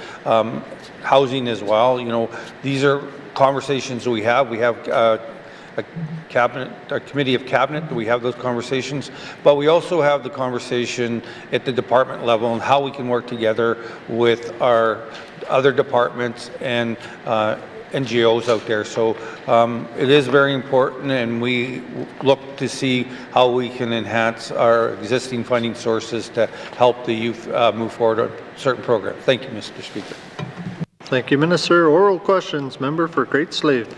Housing as well. You know, these are conversations we have. We have a committee of cabinet, we have those conversations, but we also have the conversation at the department level on how we can work together with our other departments and NGOs out there. So it is very important, and we look to see how we can enhance our existing funding sources to help the youth move forward on certain programs. Thank you, Mr. Speaker. Thank you, Minister. Oral questions. Member for Great Slave.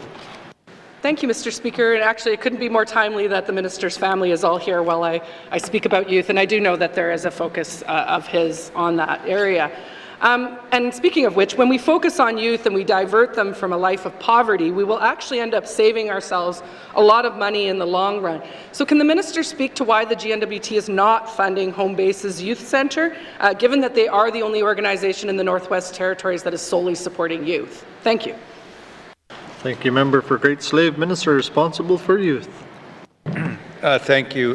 Thank you, Mr. Speaker. And actually, it couldn't be more timely that the Minister's family is all here while I speak about youth, and I do know that there is a focus of his on that area. And speaking of which, when we focus on youth and we divert them from a life of poverty, we will actually end up saving ourselves a lot of money in the long run. So can the Minister speak to why the N.W.T is not funding Home Base's Youth Centre, given that they are the only organization in the Northwest Territories that is solely supporting youth? Thank you. Thank you, Member for Great Slave. Minister responsible for youth. Thank you.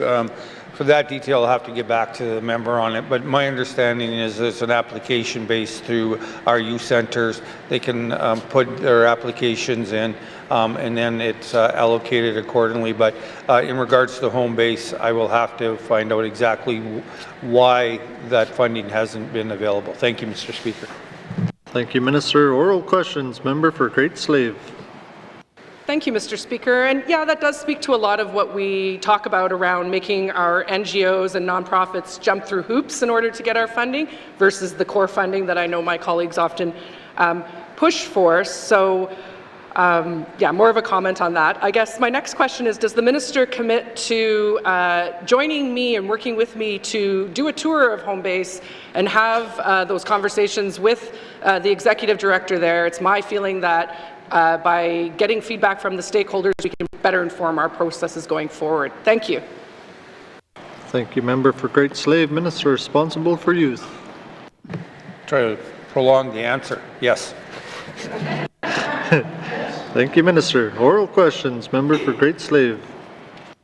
For that detail, I'll have to get back to the member on it, but my understanding is it's an application based through our youth centers. They can put their applications in, and then it's allocated accordingly. But in regards to Home Base, I will have to find out exactly why that funding hasn't been available. Thank you, Mr. Speaker. Thank you, Minister. Oral questions. Member for Great Slave. Thank you, Mr. Speaker. And yeah, that does speak to a lot of what we talk about around making our NGOs and nonprofits jump through hoops in order to get our funding versus the core funding that I know my colleagues often push for. So yeah, more of a comment on that. I guess my next question is, does the Minister commit to joining me and working with me to do a tour of Home Base and have those conversations with the Executive Director there? It's my feeling that by getting feedback from the stakeholders, we can better inform our processes going forward. Thank you. Thank you, Member for Great Slave. Minister responsible for youth. Try to prolong the answer. Yes. Thank you, Minister. Oral questions. Member for Great Slave.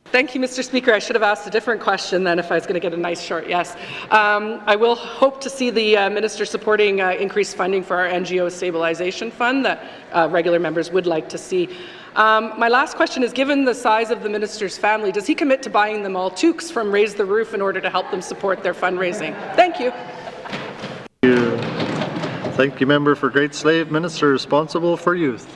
Thank you, Mr. Speaker. I should have asked a different question then if I was going to get a nice short yes. I will hope to see the Minister supporting increased funding for our NGO Stabilization Fund that regular members would like to see. My last question is, given the size of the Minister's family, does he commit to buying them all toques from Raise the Roof in order to help them support their fundraising? Thank you. Thank you, Member for Great Slave. Minister responsible for youth.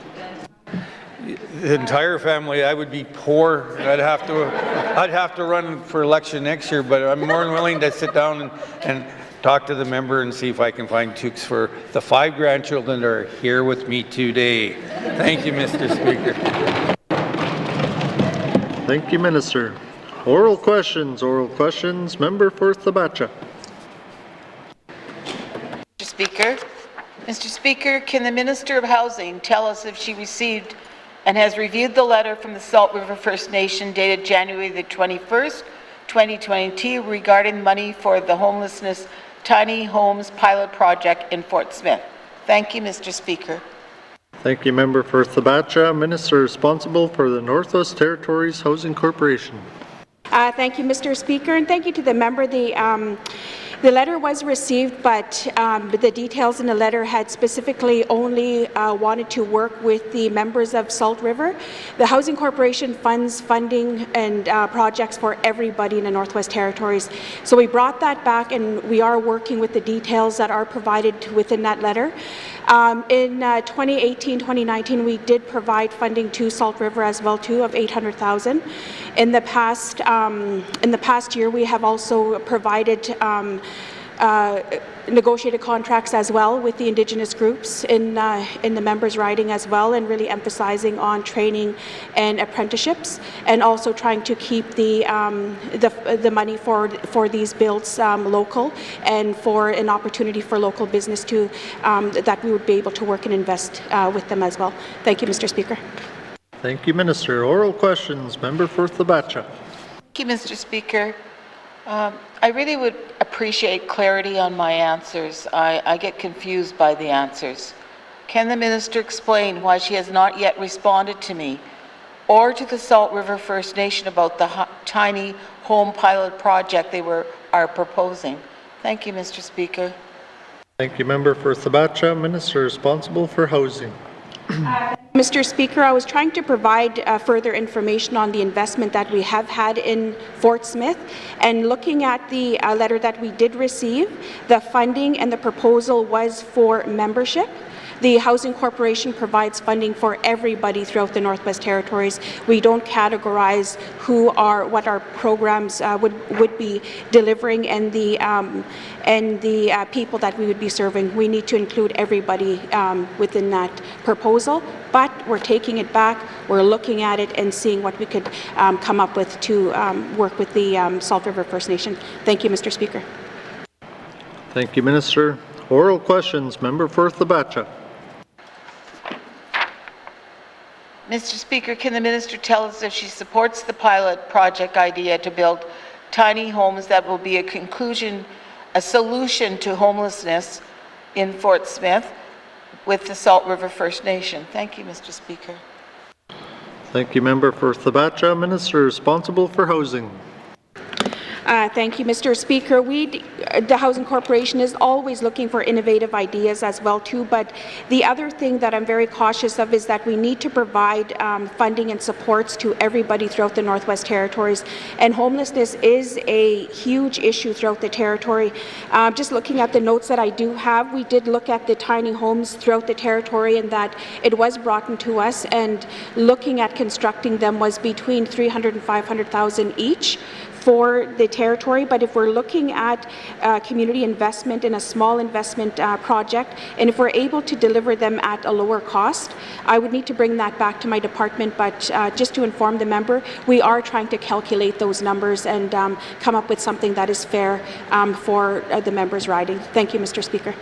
The entire family, I would be poor. I'd have to run for election next year, but I'm more than willing to sit down and talk to the member and see if I can find toques for the 5 grandchildren that are here with me today. Thank you, Mr. Speaker. Thank you, Minister. Oral questions. Oral questions. Member for Thabacha. Mr. Speaker, can the Minister of Housing tell us if she received and has reviewed the letter from the Salt River First Nation dated January the 21st, 2022 regarding money for the homelessness tiny homes pilot project in Fort Smith? Thank you, Mr. Speaker. Thank you, Member for Thabacha. Minister responsible for the Northwest Territories Housing Corporation. Thank you, Mr. Speaker, and thank you to the member. The letter was received, but the details in the letter had specifically only wanted to work with the members of Salt River. The Housing Corporation funds funding and projects for everybody in the Northwest Territories. So we brought that back, and we are working with the details that are provided within that letter. In 2018-2019, we did provide funding to Salt River as well too of $800,000. In the past year, we have also provided negotiated contracts as well with the Indigenous groups in the members' riding as well, and really emphasizing on training and apprenticeships, and also trying to keep the money for these builds local, and for an opportunity for local business to that we would be able to work and invest with them as well. Thank you, Mr. Speaker. Thank you, Minister. Oral questions. Member for Thabacha. Thank you, Mr. Speaker. I really would appreciate clarity on my answers. I get confused by the answers. Can the minister explain why she has not yet responded to me or to the Salt River First Nation about the tiny home pilot project they are proposing? Thank you, Mr. Speaker. Thank you, Member for Thabacha. Minister responsible for housing. Mr. Speaker, I was trying to provide further information on the investment that we have had in Fort Smith, and looking at the letter that we did receive, the funding and the proposal was for membership. The Housing Corporation provides funding for everybody throughout the Northwest Territories. We don't categorize what our programs would be delivering and the people that we would be serving. We need to include everybody within that proposal, but we're taking it back, we're looking at it and seeing what we could come up with to work with the Salt River First Nation. Thank you, Mr. Speaker. Thank you, Minister. Oral questions. Member for Thabacha. Mr. Speaker, can the minister tell us if she supports the pilot project idea to build tiny homes that will be a solution to homelessness in Fort Smith with the Salt River First Nation? Thank you, Mr. Speaker. Thank you, Member for Thabacha. Minister responsible for housing. Thank you, Mr. Speaker. The Housing Corporation is always looking for innovative ideas as well too, but the other thing that I'm very cautious of is that we need to provide funding and supports to everybody throughout the Northwest Territories, and homelessness is a huge issue throughout the territory. Just looking at the notes that I do have, we did look at the tiny homes throughout the territory, and that it was brought into us, and looking at constructing them was between $300,000 and $500,000 each for the territory. But if we're looking at community investment in a small investment project, and if we're able to deliver them at a lower cost, I would need to bring that back to my department. But just to inform the member, we are trying to calculate those numbers and come up with something that is fair for the members' riding. Thank you, Mr. Speaker.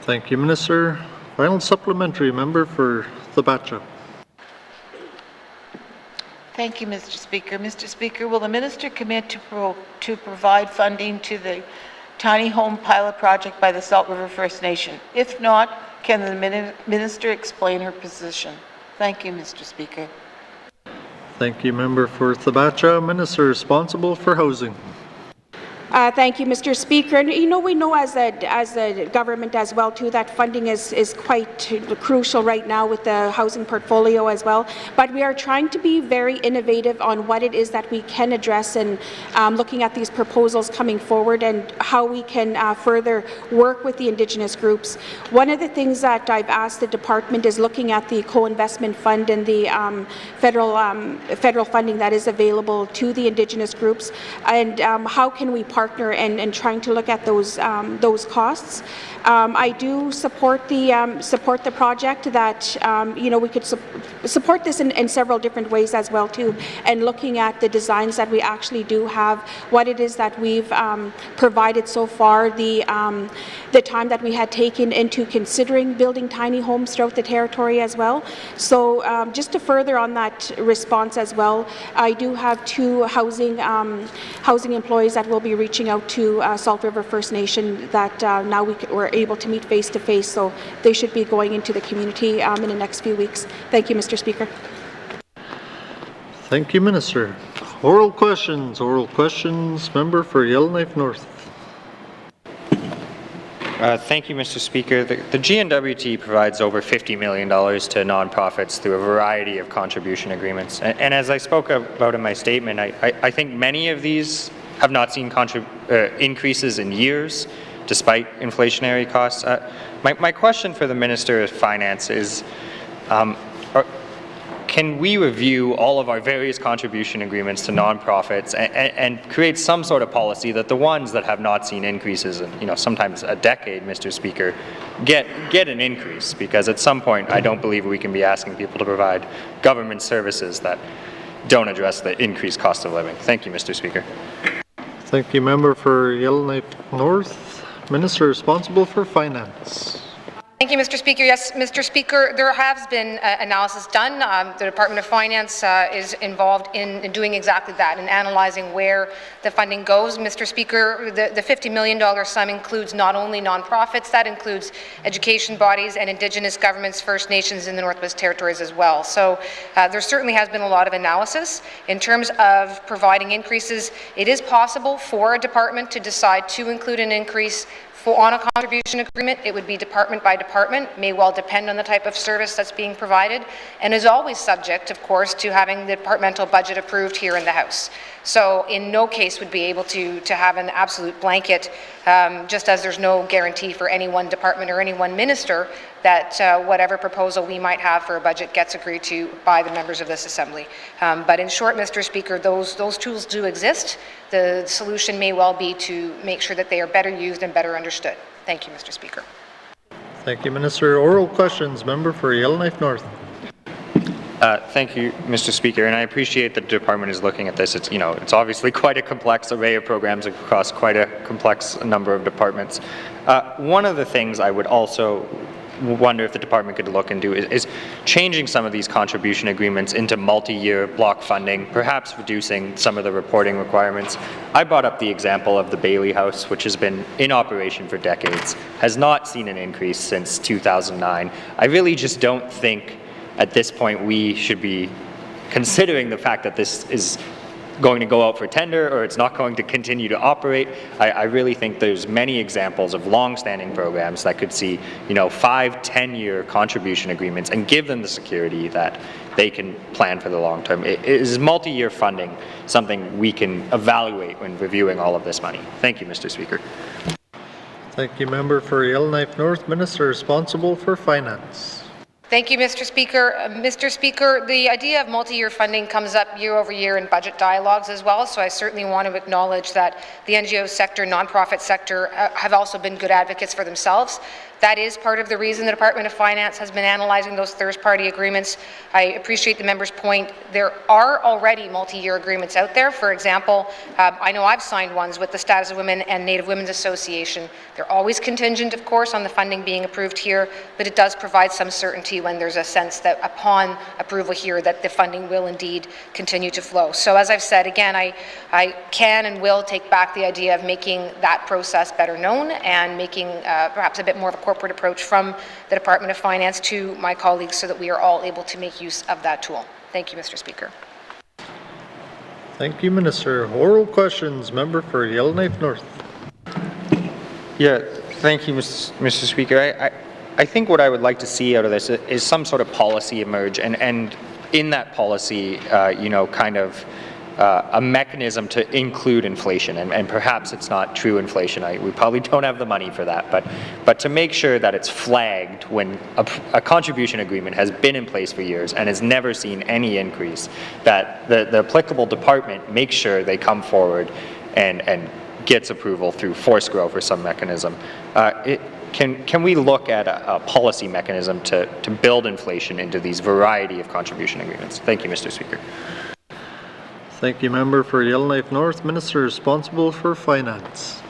Thank you, Minister. Final supplementary. Member for Thabacha. Thank you, Mr. Speaker. Mr. Speaker, will the minister commit to provide funding to the tiny home pilot project by the Salt River First Nation? If not, can the minister explain her position? Thank you, Mr. Speaker. Thank you, Member for Thabacha. Minister responsible for housing. Thank you, Mr. Speaker. And we know as a government as well too that funding is quite crucial right now with the housing portfolio as well. But we are trying to be very innovative on what it is that we can address, and looking at these proposals coming forward and how we can further work with the Indigenous groups. One of the things that I've asked the department is looking at the co-investment fund and the federal funding that is available to the Indigenous groups, and how can we partner and trying to look at those costs. I do support the project that we could support this in several different ways as well too, and looking at the designs that we actually do have, what it is that we've provided so far, the time that we had taken into considering building tiny homes throughout the territory as well. So just to further on that response as well, I do have two housing employees that will be reaching out to Salt River First Nation that now we're able to meet face to face, so they should be going into the community in the next few weeks. Thank you, Mr. Speaker. Thank you, Minister. Oral questions. Member for Yellowknife North. Thank you, Mr. Speaker. The N.W.T provides over $50 million to nonprofits through a variety of contribution agreements. And as I spoke about in my statement, I think many of these have not seen increases in years, despite inflationary costs. My question for the Minister of Finance is, can we review all of our various contribution agreements to nonprofits and create some sort of policy that the ones that have not seen increases in, sometimes a decade, Mr. Speaker, get an increase? Because at some point, I don't believe we can be asking people to provide government services that don't address the increased cost of living. Thank you, Mr. Speaker. Thank you, member for Yellowknife North. Minister responsible for Finance. Thank you, Mr. Speaker. Yes, Mr. Speaker, there has been analysis done. The Department of Finance is involved in doing exactly that, in analyzing where the funding goes. Mr. Speaker, the $50 million sum includes not only nonprofits, that includes education bodies and Indigenous governments, First Nations in the Northwest Territories as well. So there certainly has been a lot of analysis. In terms of providing increases, it is possible for a department to decide to include an increase on a contribution agreement. It would be department by department, may well depend on the type of service that's being provided, and is always subject, of course, to having the departmental budget approved here in the House. So in no case would be able to have an absolute blanket, just as there's no guarantee for any one department or any one minister that whatever proposal we might have for a budget gets agreed to by the members of this Assembly. But in short, Mr. Speaker, those tools do exist. The solution may well be to make sure that they are better used and better understood. Thank you, Mr. Speaker. Thank you, Minister. Oral questions. Member for Yellowknife North. Thank you, Mr. Speaker, and I appreciate that the department is looking at this. It's obviously quite a complex array of programs across quite a complex number of departments. One of the things I would also wonder if the department could look into is changing some of these contribution agreements into multi-year block funding, perhaps reducing some of the reporting requirements. I brought up the example of the Bailey House, which has been in operation for decades, has not seen an increase since 2009. I really just don't think at this point we should be considering the fact that this is going to go out for tender or it's not going to continue to operate. I really think there's many examples of long-standing programs that could see 5-10-year contribution agreements and give them the security that they can plan for the long term. Is multi-year funding something we can evaluate when reviewing all of this money? Thank you, Mr. Speaker. Thank you, member for Yellowknife North. Minister responsible for Finance. Thank you, Mr. Speaker. Mr. Speaker, the idea of multi-year funding comes up year over year in budget dialogues as well, so I certainly want to acknowledge that the NGO sector, nonprofit sector, have also been good advocates for themselves. That is part of the reason the Department of Finance has been analyzing those third-party agreements. I appreciate the member's point. There are already multi-year agreements out there. For example, I know I've signed ones with the Status of Women and Native Women's Association. They're always contingent, of course, on the funding being approved here, but it does provide some certainty when there's a sense that upon approval here that the funding will indeed continue to flow. So as I've said, again, I can and will take back the idea of making that process better known and making perhaps a bit more of a corporate approach from the Department of Finance to my colleagues so that we are all able to make use of that tool. Thank you, Mr. Speaker. Thank you, Minister. Oral questions. Member for Yellowknife North. Yeah, thank you, Mr. Speaker. I think what I would like to see out of this is some sort of policy emerge, and in that policy, kind of a mechanism to include inflation, and perhaps it's not true inflation. We probably don't have the money for that, but to make sure that it's flagged when a contribution agreement has been in place for years and has never seen any increase, that the applicable department makes sure they come forward and gets approval through forced growth or some mechanism. Can we look at a policy mechanism to build inflation into these variety of contribution agreements? Thank you, Mr. Speaker. Thank you, member for Yellowknife North. Minister responsible for Finance.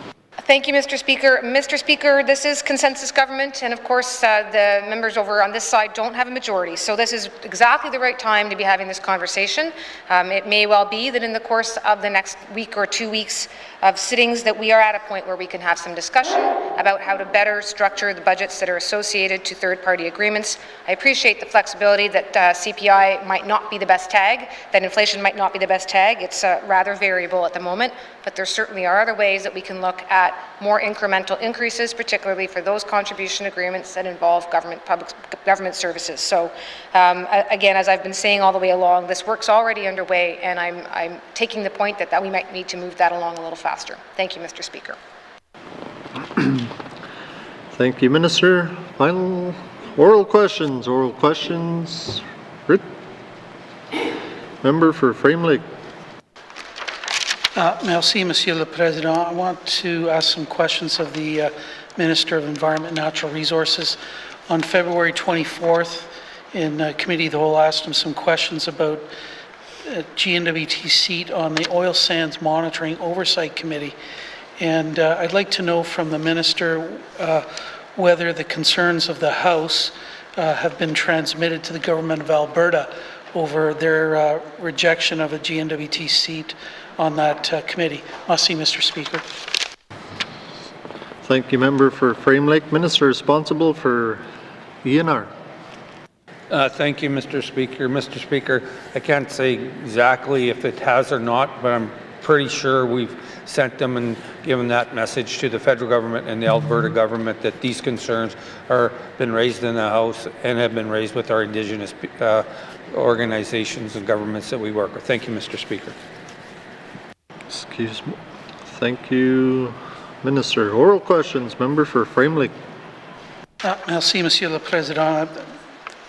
Thank you, Mr. Speaker. Mr. Speaker, this is consensus government, and of course the members over on this side don't have a majority, so this is exactly the right time to be having this conversation. It may well be that in the course of the next week or 2 weeks sittings that we are at a point where we can have some discussion about how to better structure the budgets that are associated to third-party agreements. I appreciate the flexibility that CPI might not be the best tag, that inflation might not be the best tag. It's rather variable at the moment, but there certainly are other ways that we can look at more incremental increases, particularly for those contribution agreements that involve government services. So again, as I've been saying all the way along, this work's already underway, and I'm taking the point that we might need to move that along a little faster. Thank you, Mr. Speaker. Thank you, Minister. Final oral questions. Oral questions. Member for Frame Lake. Merci, Monsieur le Président. I want to ask some questions of the Minister of Environment and Natural Resources. On February 24th, in Committee of the Whole, I asked him some questions about N.W.T seat on the Oil Sands Monitoring Oversight Committee. And I'd like to know from the Minister whether the concerns of the House have been transmitted to the Government of Alberta over their rejection of a N.W.T seat on that committee. Merci, Mr. Speaker. Thank you, Member for Frame Lake. Minister responsible for ENR. Thank you, Mr. Speaker. Mr. Speaker, I can't say exactly if it has or not, but I'm pretty sure we've sent them and given that message to the federal government and the Alberta government that these concerns are been raised in the House and have been raised with our Indigenous organizations and governments that we work with. Thank you, Mr. Speaker. Excuse me. Thank you, Minister. Oral questions. Member for Frame Lake. Merci, Monsieur le Président.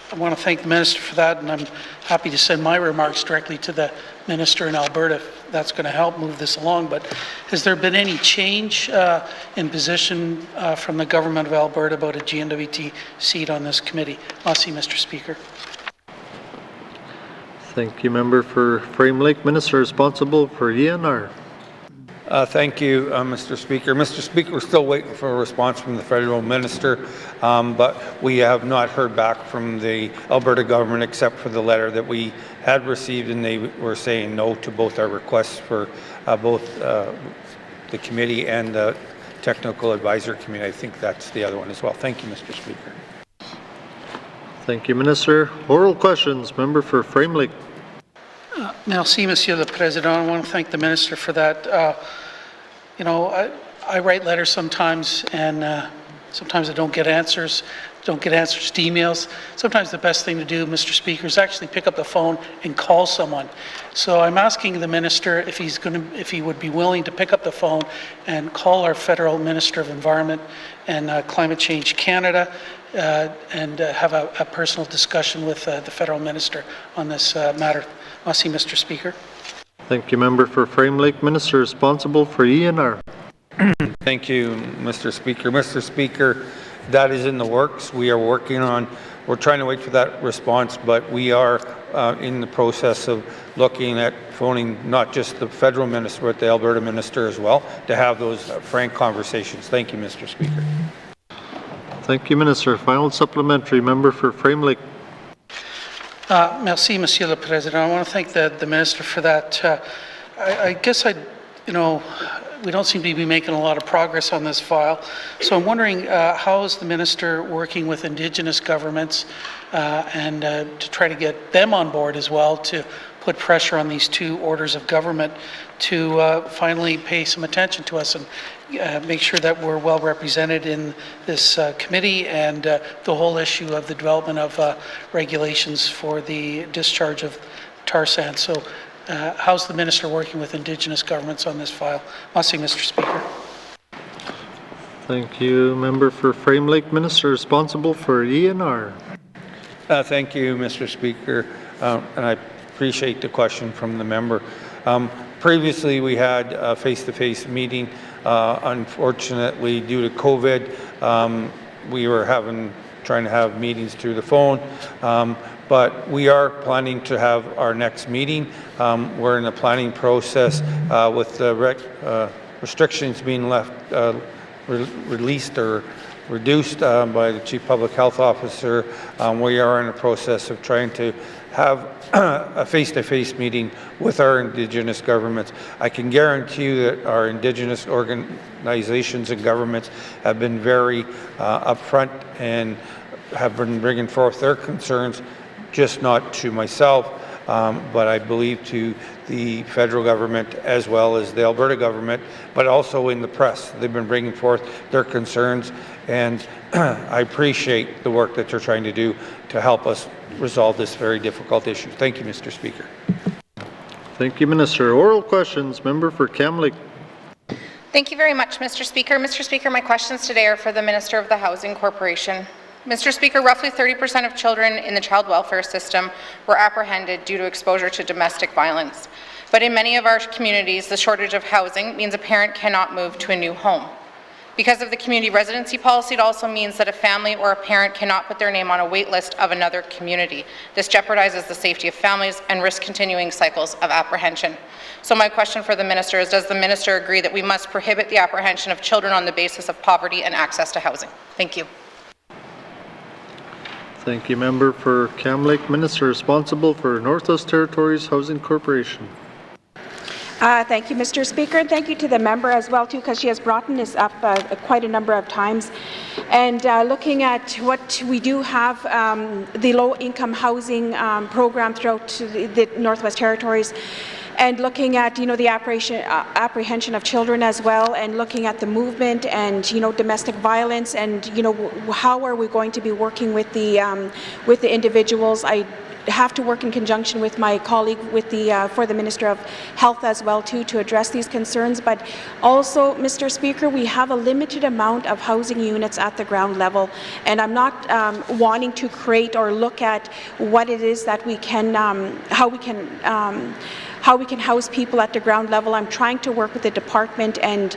I want to thank the Minister for that, and I'm happy to send my remarks directly to the Minister in Alberta if that's going to help move this along. But has there been any change in position from the Government of Alberta about a N.W.T seat on this committee? Merci, Mr. Speaker. Thank you, Member for Frame Lake. Minister responsible for ENR. Thank you, Mr. Speaker. Mr. Speaker, we're still waiting for a response from the federal minister, but we have not heard back from the Alberta government except for the letter that we had received, and they were saying no to both our requests for both the committee and the technical advisor committee. I think that's the other one as well. Thank you, Mr. Speaker. Thank you, Minister. Oral questions. Member for Frame Lake. Merci, Monsieur le Président. I want to thank the Minister for that. You know, I write letters sometimes, and sometimes I don't get answers to emails. Sometimes the best thing to do, Mr. Speaker, is actually pick up the phone and call someone. So I'm asking the Minister if he would be willing to pick up the phone and call our Federal Minister of Environment and Climate Change Canada and have a personal discussion with the Federal Minister on this matter. Merci, Mr. Speaker. Thank you, Member for Frame Lake. Minister responsible for ENR. Thank you, Mr. Speaker. Mr. Speaker, that is in the works. We are working on, we're trying to wait for that response, but we are in the process of looking at phoning not just the federal minister, but the Alberta minister as well, to have those frank conversations. Thank you, Mr. Speaker. Thank you, Minister. Final supplementary. Member for Frame Lake. Merci, Monsieur le Président. I want to thank the Minister for that. I guess we don't seem to be making a lot of progress on this file. So I'm wondering how is the Minister working with Indigenous governments and to try to get them on board as well to put pressure on these two orders of government to finally pay some attention to us and make sure that we're well represented in this committee and the whole issue of the development of regulations for the discharge of tar sands. So how's the Minister working with Indigenous governments on this file? Merci, Mr. Speaker. Thank you, Member for Frame Lake. Minister responsible for ENR. Thank you, Mr. Speaker, and I appreciate the question from the member. Previously, we had a face-to-face meeting. Unfortunately, due to COVID, we were trying to have meetings through the phone, but we are planning to have our next meeting. We're in the planning process with the restrictions being released or reduced by the Chief Public Health Officer. We are in the process of trying to have a face-to-face meeting with our Indigenous governments. I can guarantee you that our Indigenous organizations and governments have been very upfront and have been bringing forth their concerns, just not to myself, but I believe to the federal government as well as the Alberta government, but also in the press. They've been bringing forth their concerns, and I appreciate the work that they're trying to do to help us resolve this very difficult issue. Thank you, Mr. Speaker. Thank you, Minister. Oral questions. Member for Kamloops. Thank you very much, Mr. Speaker. Mr. Speaker, my questions today are for the Minister of the Housing Corporation. Mr. Speaker, roughly 30% of children in the child welfare system were apprehended due to exposure to domestic violence. But in many of our communities, the shortage of housing means a parent cannot move to a new home. Because of the community residency policy, it also means that a family or a parent cannot put their name on a wait list of another community. This jeopardizes the safety of families and risks continuing cycles of apprehension. So my question for the Minister is, does the Minister agree that we must prohibit the apprehension of children on the basis of poverty and access to housing? Thank you. Thank you, Member for Kamloops. Minister responsible for Northwest Territories Housing Corporation. Thank you, Mr. Speaker, and thank you to the member as well, too, because she has brought this up quite a number of times. And looking at what we do have, the low-income housing program throughout the Northwest Territories, and looking at, the apprehension of children as well, and looking at the movement and, domestic violence, and, how are we going to be working with the individuals. I have to work in conjunction with my colleague for the Minister of Health as well, too, to address these concerns. But also, Mr. Speaker, we have a limited amount of housing units at the ground level, and I'm not wanting to create or look at what it is that we can, how we can house people at the ground level. I'm trying to work with the department and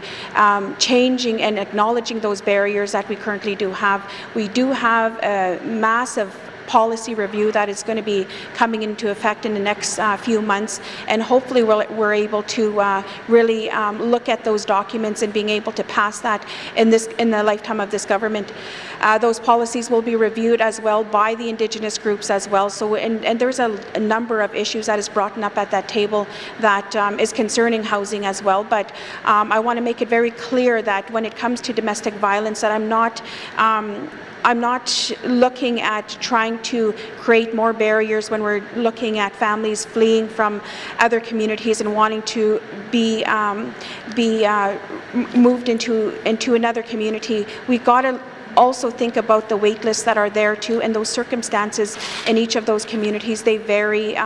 changing and acknowledging those barriers that we currently do have. We do have a massive policy review that is going to be coming into effect in the next few months, and hopefully we're able to really look at those documents and being able to pass that in the lifetime of this government. Those policies will be reviewed as well by the Indigenous groups as well. So, and there's a number of issues that is brought up at that table that is concerning housing as well. But I want to make it very clear that when it comes to domestic violence, that I'm not looking at trying to create more barriers when we're looking at families fleeing from other communities and wanting to be moved into another community. We've got to also think about the wait lists that are there too, and those circumstances in each of those communities, they vary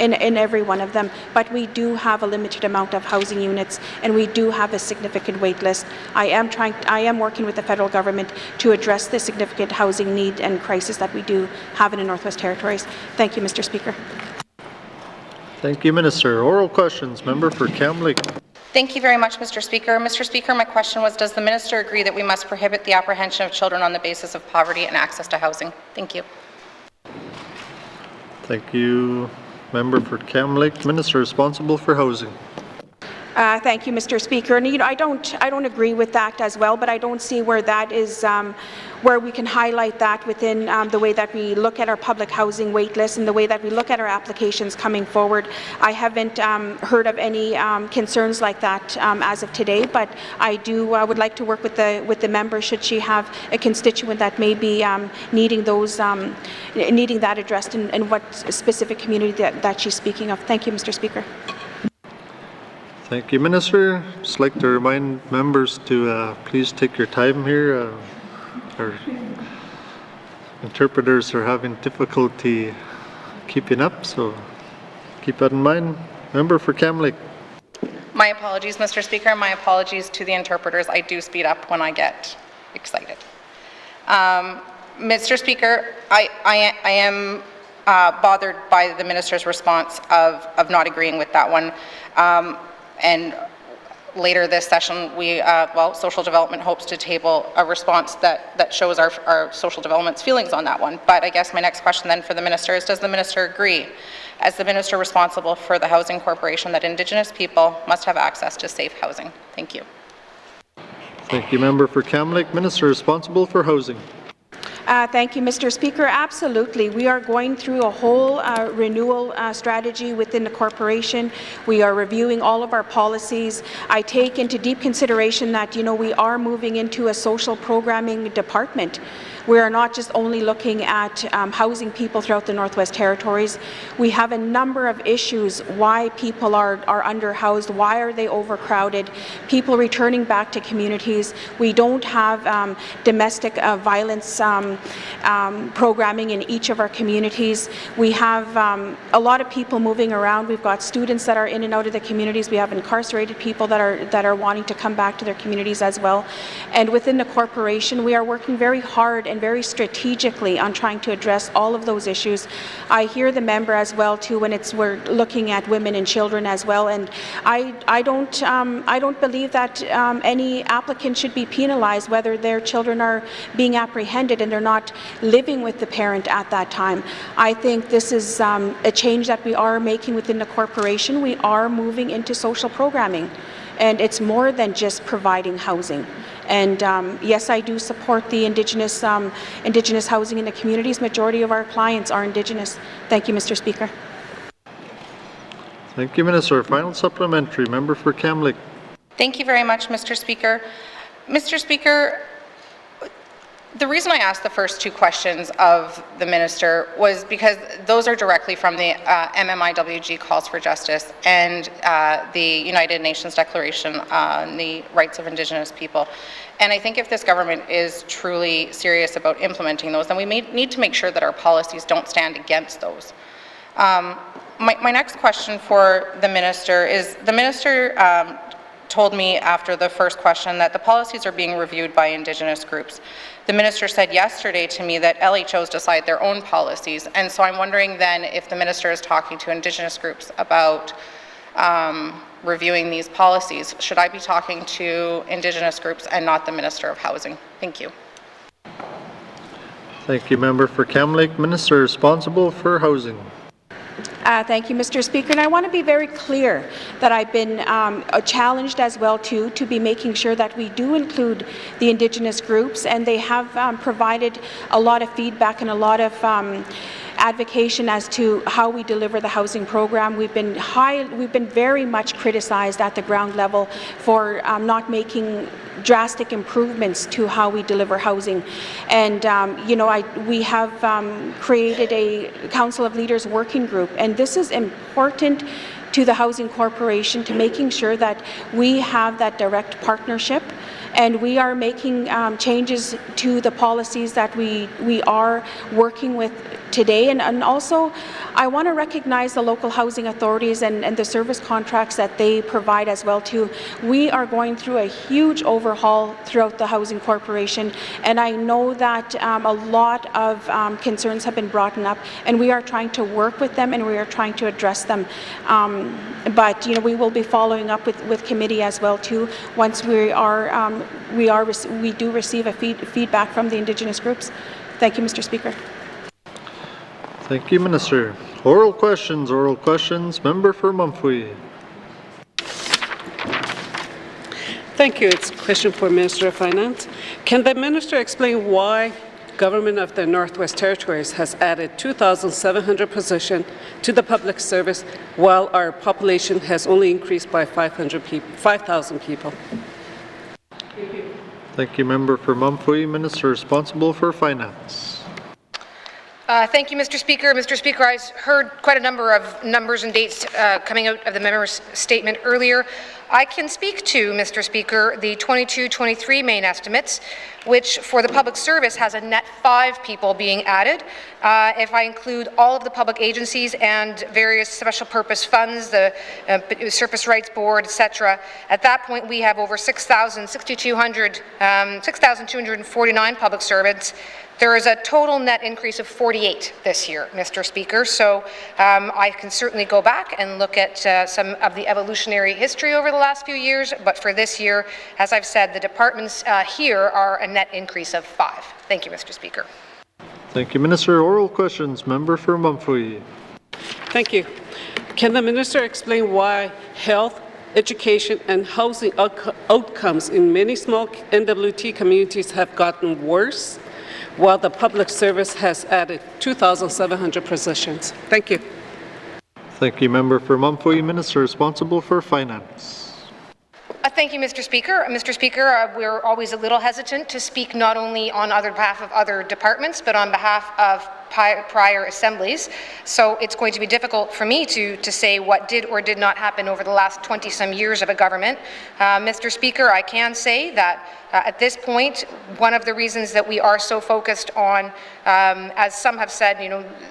in every one of them. But we do have a limited amount of housing units, and we do have a significant wait list. I am working with the federal government to address the significant housing need and crisis that we do have in the Northwest Territories. Thank you, Mr. Speaker. Thank you, Minister. Oral questions. Member for Kamloops. Thank you very much, Mr. Speaker. Mr. Speaker, my question was, does the Minister agree that we must prohibit the apprehension of children on the basis of poverty and access to housing? Thank you. Thank you, Member for Kamloops. Minister responsible for housing. Thank you, Mr. Speaker. And I don't agree with that as well, but I don't see where that is, where we can highlight that within the way that we look at our public housing wait lists and the way that we look at our applications coming forward. I haven't heard of any concerns like that as of today, but I would like to work with the member should she have a constituent that may be needing that addressed in what specific community that she's speaking of. Thank you, Mr. Speaker. Thank you, Minister. Just like to remind members to please take your time here. Our interpreters are having difficulty keeping up, so keep that in mind. Member for Kamloops. My apologies, Mr. Speaker, and my apologies to the interpreters. I do speed up when I get excited. Mr. Speaker, I am bothered by the Minister's response of not agreeing with that one. And later this session, Social Development hopes to table a response that shows our Social Development's feelings on that one. But I guess my next question then for the Minister is, does the Minister agree, as the Minister responsible for the Housing Corporation, that Indigenous people must have access to safe housing? Thank you. Thank you, Member for Kamloops. Minister responsible for housing. Thank you, Mr. Speaker. Absolutely. We are going through a whole renewal strategy within the corporation. We are reviewing all of our policies. I take into deep consideration that, we are moving into a social programming department. We are not just only looking at housing people throughout the Northwest Territories. We have a number of issues why people are underhoused, why are they overcrowded, people returning back to communities. We don't have domestic violence programming in each of our communities. We have a lot of people moving around. We've got students that are in and out of the communities. We have incarcerated people that are wanting to come back to their communities as well. And within the corporation, we are working very hard and very strategically on trying to address all of those issues. I hear the member as well too when we're looking at women and children as well. And I don't believe that any applicant should be penalized whether their children are being apprehended and they're not living with the parent at that time. I think this is a change that we are making within the corporation. We are moving into social programming, and it's more than just providing housing. And yes, I do support the Indigenous housing in the communities. Majority of our clients are Indigenous. Thank you, Mr. Speaker. Thank you, Minister. Final supplementary, Member for Kamloops. Thank you very much, Mr. Speaker. Mr. Speaker, the reason I asked the first two questions of the Minister was because those are directly from the MMIWG Calls for Justice and the United Nations Declaration on the Rights of Indigenous People. And I think if this government is truly serious about implementing those, then we need to make sure that our policies don't stand against those. My next question for the Minister is, the Minister told me after the first question that the policies are being reviewed by Indigenous groups. The Minister said yesterday to me that LHOs decide their own policies, and so I'm wondering then if the Minister is talking to Indigenous groups about reviewing these policies. Should I be talking to Indigenous groups and not the Minister of Housing? Thank you. Thank you, Member for Kamloops. Minister responsible for housing. Thank you, Mr. Speaker. And I want to be very clear that I've been challenged as well to be making sure that we do include the Indigenous groups, and they have provided a lot of feedback and a lot of advocation as to how we deliver the housing program. We've been very much criticized at the ground level for not making drastic improvements to how we deliver housing. And we have created a Council of Leaders working group, and this is important to the Housing Corporation, to making sure that we have that direct partnership, and we are making changes to the policies that we are working with today. And also, I want to recognize the local housing authorities and the service contracts that they provide as well too. We are going through a huge overhaul throughout the Housing Corporation, and I know that a lot of concerns have been brought up, and we are trying to work with them and we are trying to address them. But we will be following up with committee as well too once we do receive a feedback from the Indigenous groups. Thank you, Mr. Speaker. Thank you, Minister. Oral questions. Member for Mumfwee. Thank you. It's a question for Minister of Finance. Can the Minister explain why Government of the Northwest Territories has added 2,700 positions to the public service while our population has only increased by 5,000 people? Thank you, Member for Mumfwee. Minister responsible for Finance. Thank you, Mr. Speaker. Mr. Speaker, I heard quite a number of numbers and dates coming out of the member's statement earlier. I can speak to, Mr. Speaker, the 22-23 main estimates, which for the public service has a net 5 people being added. If I include all of the public agencies and various special purpose funds, the Surface Rights Board, etc., at that point we have over 6,249 public servants. There is a total net increase of 48 this year, Mr. Speaker, so I can certainly go back and look at some of the evolutionary history over the last few years, but for this year, as I've said, the departments here are a net increase of 5. Thank you, Mr. Speaker. Thank you, Minister. Oral questions. Member for Mumfwee. Thank you. Can the Minister explain why health, education, and housing outcomes in many small N.W.T communities have gotten worse, while the public service has added 2,700 positions. Thank you. Thank you, Member for Mumfwee. Minister responsible for Finance. Thank you, Mr. Speaker. Mr. Speaker, we're always a little hesitant to speak not only on behalf of other departments, but on behalf of prior assemblies. So it's going to be difficult for me to say what did or did not happen over the last 20-some years of a government. Mr. Speaker, I can say that at this point, one of the reasons that we are so focused on, as some have said,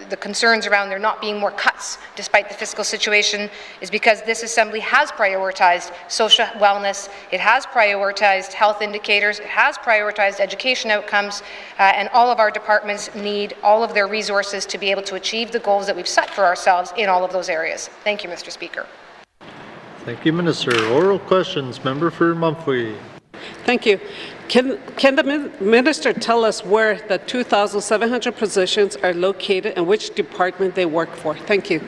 the concerns around there not being more cuts despite the fiscal situation, is because this Assembly has prioritized social wellness, it has prioritized health indicators, it has prioritized education outcomes, and all of our departments need all of their resources to be able to achieve the goals that we've set for ourselves in all of those areas. Thank you, Mr. Speaker. Thank you, Minister. Oral questions. Member for Mumfwee. Thank you. Can the minister tell us where the 2,700 positions are located and which department they work for? Thank you.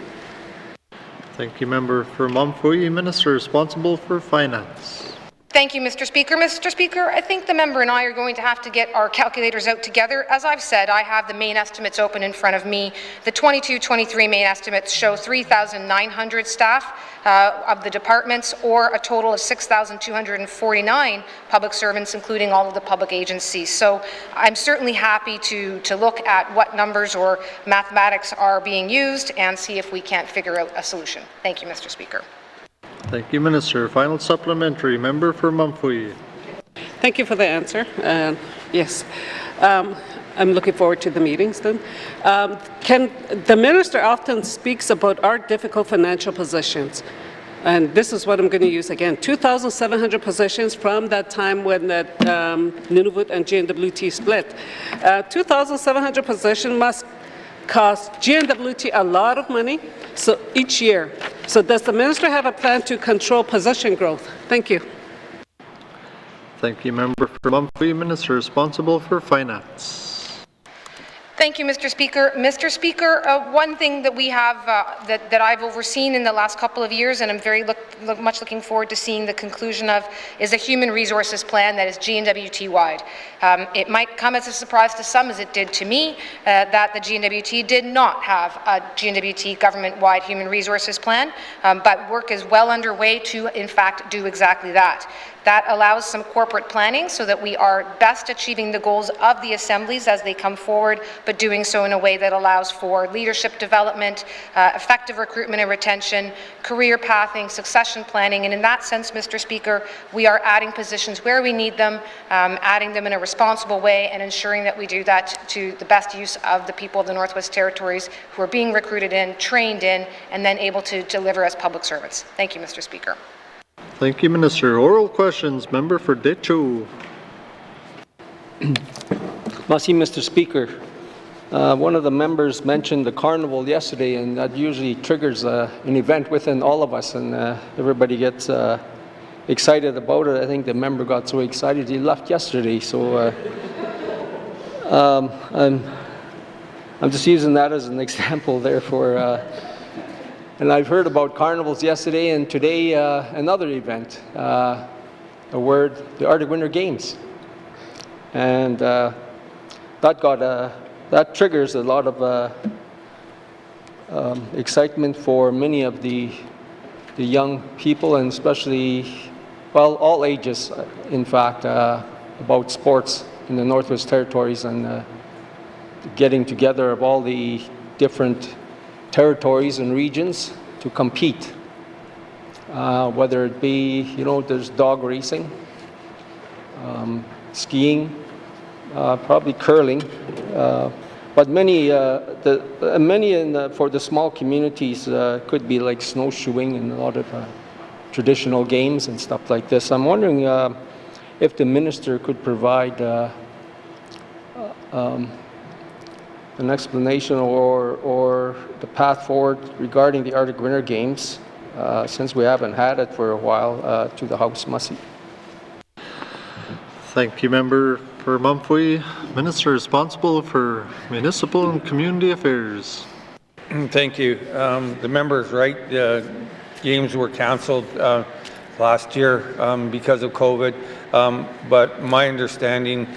Thank you, Member for Mumfwee. Minister responsible for Finance. Thank you, Mr. Speaker. Mr. Speaker, I think the member and I are going to have to get our calculators out together. As I've said, I have the main estimates open in front of me. The 22-23 main estimates show 3,900 staff of the departments, or a total of 6,249 public servants, including all of the public agencies. So I'm certainly happy to look at what numbers or mathematics are being used and see if we can't figure out a solution. Thank you, Mr. Speaker. Thank you, Minister. Final supplementary. Member for Mumfwee. Thank you for the answer. Yes, I'm looking forward to the meetings then. The minister often speaks about our difficult financial positions. And this is what I'm going to use again. 2,700 positions from that time when that Nunavut and N.W.T split. 2,700 positions must cost N.W.T a lot of money each year. So does the minister have a plan to control position growth? Thank you. Thank you, Member for Mumfwee. Minister responsible for Finance. Thank you, Mr. Speaker. Mr. Speaker, one thing that we have that I've overseen in the last couple of years, and I'm very much looking forward to seeing the conclusion of, is a human resources plan that is N.W.T wide. It might come as a surprise to some, as it did to me, that the N.W.T did not have a N.W.T government-wide human resources plan, but work is well underway to, in fact, do exactly that. That allows some corporate planning so that we are best achieving the goals of the assemblies as they come forward, but doing so in a way that allows for leadership development, effective recruitment and retention, career pathing, succession planning, and in that sense, Mr. Speaker, we are adding positions where we need them, adding them in a responsible way, and ensuring that we do that to the best use of the people of the Northwest Territories who are being recruited in, trained in, and then able to deliver as public servants. Thank you, Mr. Speaker. Thank you, Minister. Oral questions. Member for Decho. Merci, Mr. Speaker. One of the members mentioned the carnival yesterday, and that usually triggers an event within all of us, and everybody gets excited about it. I think the member got so excited he left yesterday, so I'm just using that as an example there for. And I've heard about carnivals yesterday and today another event, the Arctic Winter Games, and that triggers a lot of excitement for many of the young people, and especially, well, all ages, in fact, about sports in the Northwest Territories, and getting together of all the different territories and regions to compete, whether it be, there's dog racing, skiing, probably curling, but many for the small communities could be like snowshoeing and a lot of traditional games and stuff like this. I'm wondering if the minister could provide an explanation or the path forward regarding the Arctic Winter Games, since we haven't had it for a while, to the House. Merci. Thank you, Member for Mumfwee. Minister responsible for Municipal and Community Affairs. Thank you. The member is right. Games were cancelled. last year because of COVID, but my understanding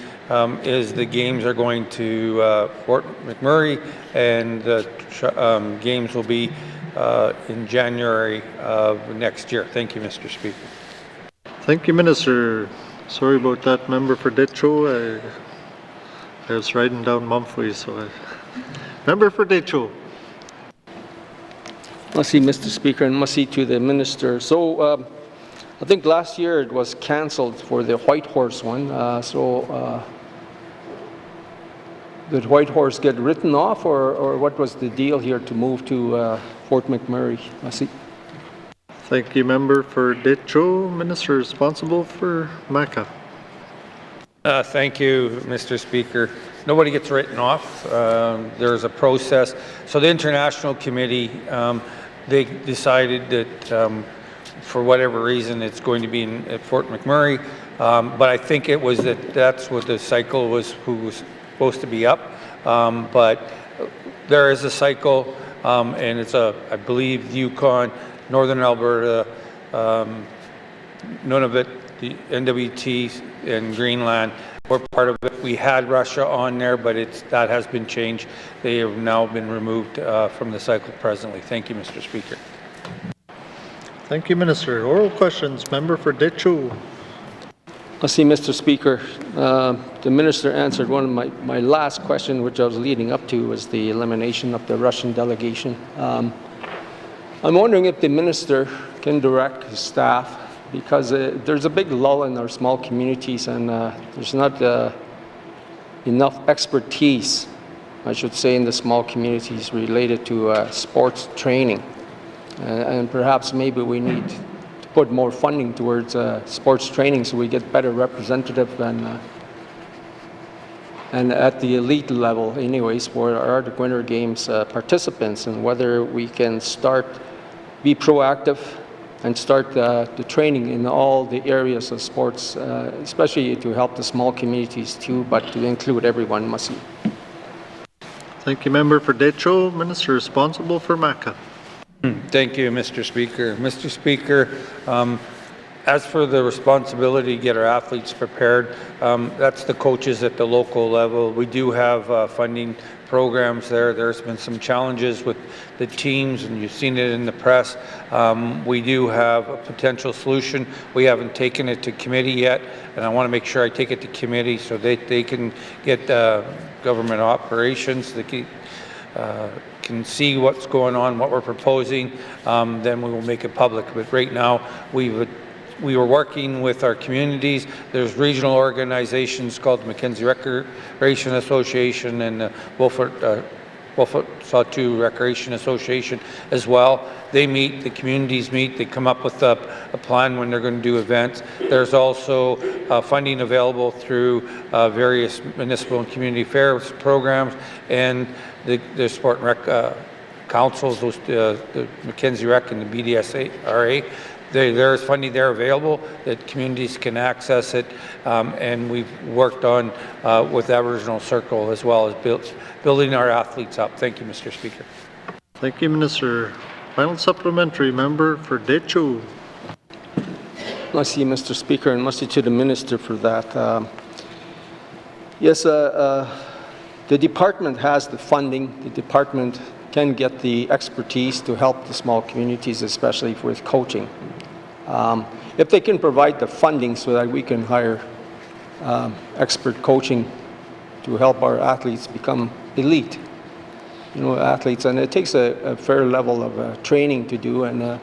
is the games are going to Fort McMurray, and the games will be in January of next year. Thank you, Mr. Speaker. Thank you, Minister. Sorry about that, member for Decho. I was riding down Mumphrey, so member for Decho. Must see, Mr. Speaker, and must see to the minister. So I think last year it was cancelled for the White Horse one. Did White Horse get written off, or what was the deal here to move to Fort McMurray? Must see. Thank you, member for Decho. Minister responsible for MACA. Thank you, Mr. Speaker. Nobody gets written off. There's a process. So the International Committee, they decided that for whatever reason it's going to be at Fort McMurray, but I think it was that's what the cycle was, who was supposed to be up. But there is a cycle, and it's I believe, Yukon, Northern Alberta, Nunavut, the N.W.T, and Greenland were part of it. We had Russia on there, but that has been changed. They have now been removed from the cycle presently. Thank you, Mr. Speaker. Thank you, Minister. Oral questions, member for Decho. Let's see, Mr. Speaker. The minister answered one of my last question, which I was leading up to, was the elimination of the Russian delegation. I'm wondering if the minister can direct his staff, because there's a big lull in our small communities, and there's not enough expertise, I should say, in the small communities related to sports training. And perhaps maybe we need to put more funding towards sports training so we get better representative and at the elite level anyways for our Arctic Winter Games participants, and whether we can be proactive and start the training in all the areas of sports, especially to help the small communities too, but to include everyone, must see. Thank you, member for Decho. Minister responsible for MACA. Thank you, Mr. Speaker. Mr. Speaker, as for the responsibility to get our athletes prepared, that's the coaches at the local level. We do have funding programs there. There's been some challenges with the teams, and you've seen it in the press. We do have a potential solution. We haven't taken it to committee yet, and I want to make sure I take it to committee so they can get government operations. They can see what's going on, what we're proposing, then we will make it public. But right now, we were working with our communities. There's regional organizations called the Mackenzie Recreation Association and the Wolffoot Sawtoo Recreation Association as well. They meet, the communities meet, they come up with a plan when they're going to do events. There's also funding available through various municipal and community affairs programs, and the sport and rec councils, the Mackenzie Rec and the BDSRA. There's funding there available that communities can access it, and we've worked on with Aboriginal Circle as well as building our athletes up. Thank you, Mr. Speaker. Thank you, Minister. Final supplementary, member for Decho. Must see, Mr. Speaker, and must see to the minister for that. Yes, the department has the funding. The department can get the expertise to help the small communities, especially with coaching. If they can provide the funding so that we can hire expert coaching to help our athletes become elite, athletes, and it takes a fair level of training to do, and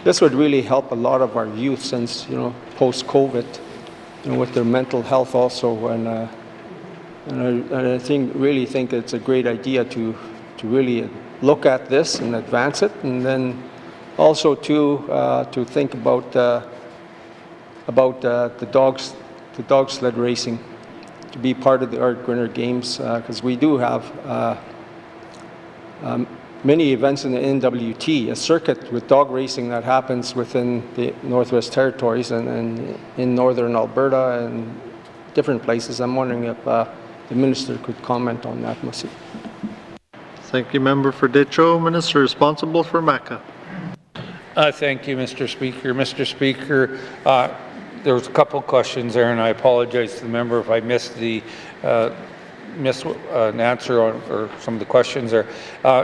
this would really help a lot of our youth since, post-COVID, with their mental health also, and I really think it's a great idea to really look at this and advance it, and then also to think about the dog sled racing to be part of the Arctic Winter Games, because we do have many events in the N.W.T, a circuit with dog racing that happens within the Northwest Territories and in Northern Alberta and different places. I'm wondering if the minister could comment on that, Masi. Thank you, member for Decho. Minister responsible for MACA. Thank you, Mr. Speaker. Mr. Speaker, there was a couple questions there, and I apologize to the member if I missed an answer on or some of the questions there.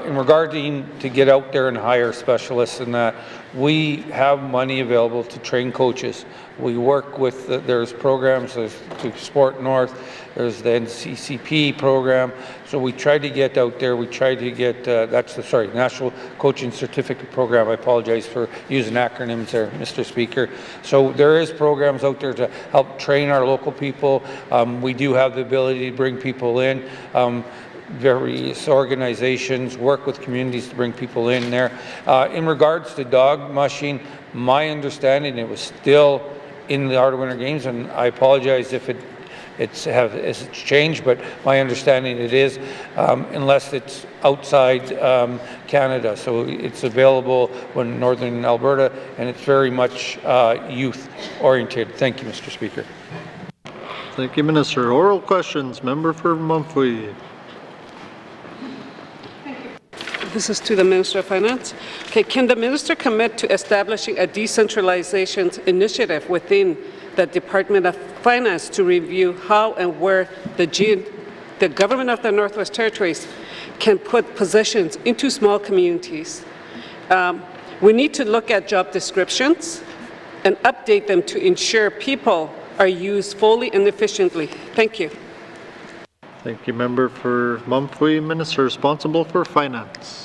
In regarding to get out there and hire specialists and that, we have money available to train coaches. We work with, there's programs, there's to Sport North, there's the NCCP program. So we try to get out there, we try to get, that's the, sorry, National Coaching Certificate Program. I apologize for using acronyms there, Mr. Speaker. So there is programs out there to help train our local people. We do have the ability to bring people in. Various organizations work with communities to bring people in there. In regards to dog mushing, my understanding it was still in the Art of Winter Games, and I apologize if it's changed, but my understanding it is, unless it's outside Canada. So it's available in Northern Alberta, and it's very much youth oriented. Thank you, Mr. Speaker. Thank you, Minister. Oral questions. Member for Mumfree. This is to the Minister of Finance. Okay, can the Minister commit to establishing a decentralization initiative within the Department of Finance to review how and where the government of the Northwest Territories can put positions into small communities? We need to look at job descriptions and update them to ensure people are used fully and efficiently. Thank you. Thank you, Member for Mumfree. Minister responsible for Finance.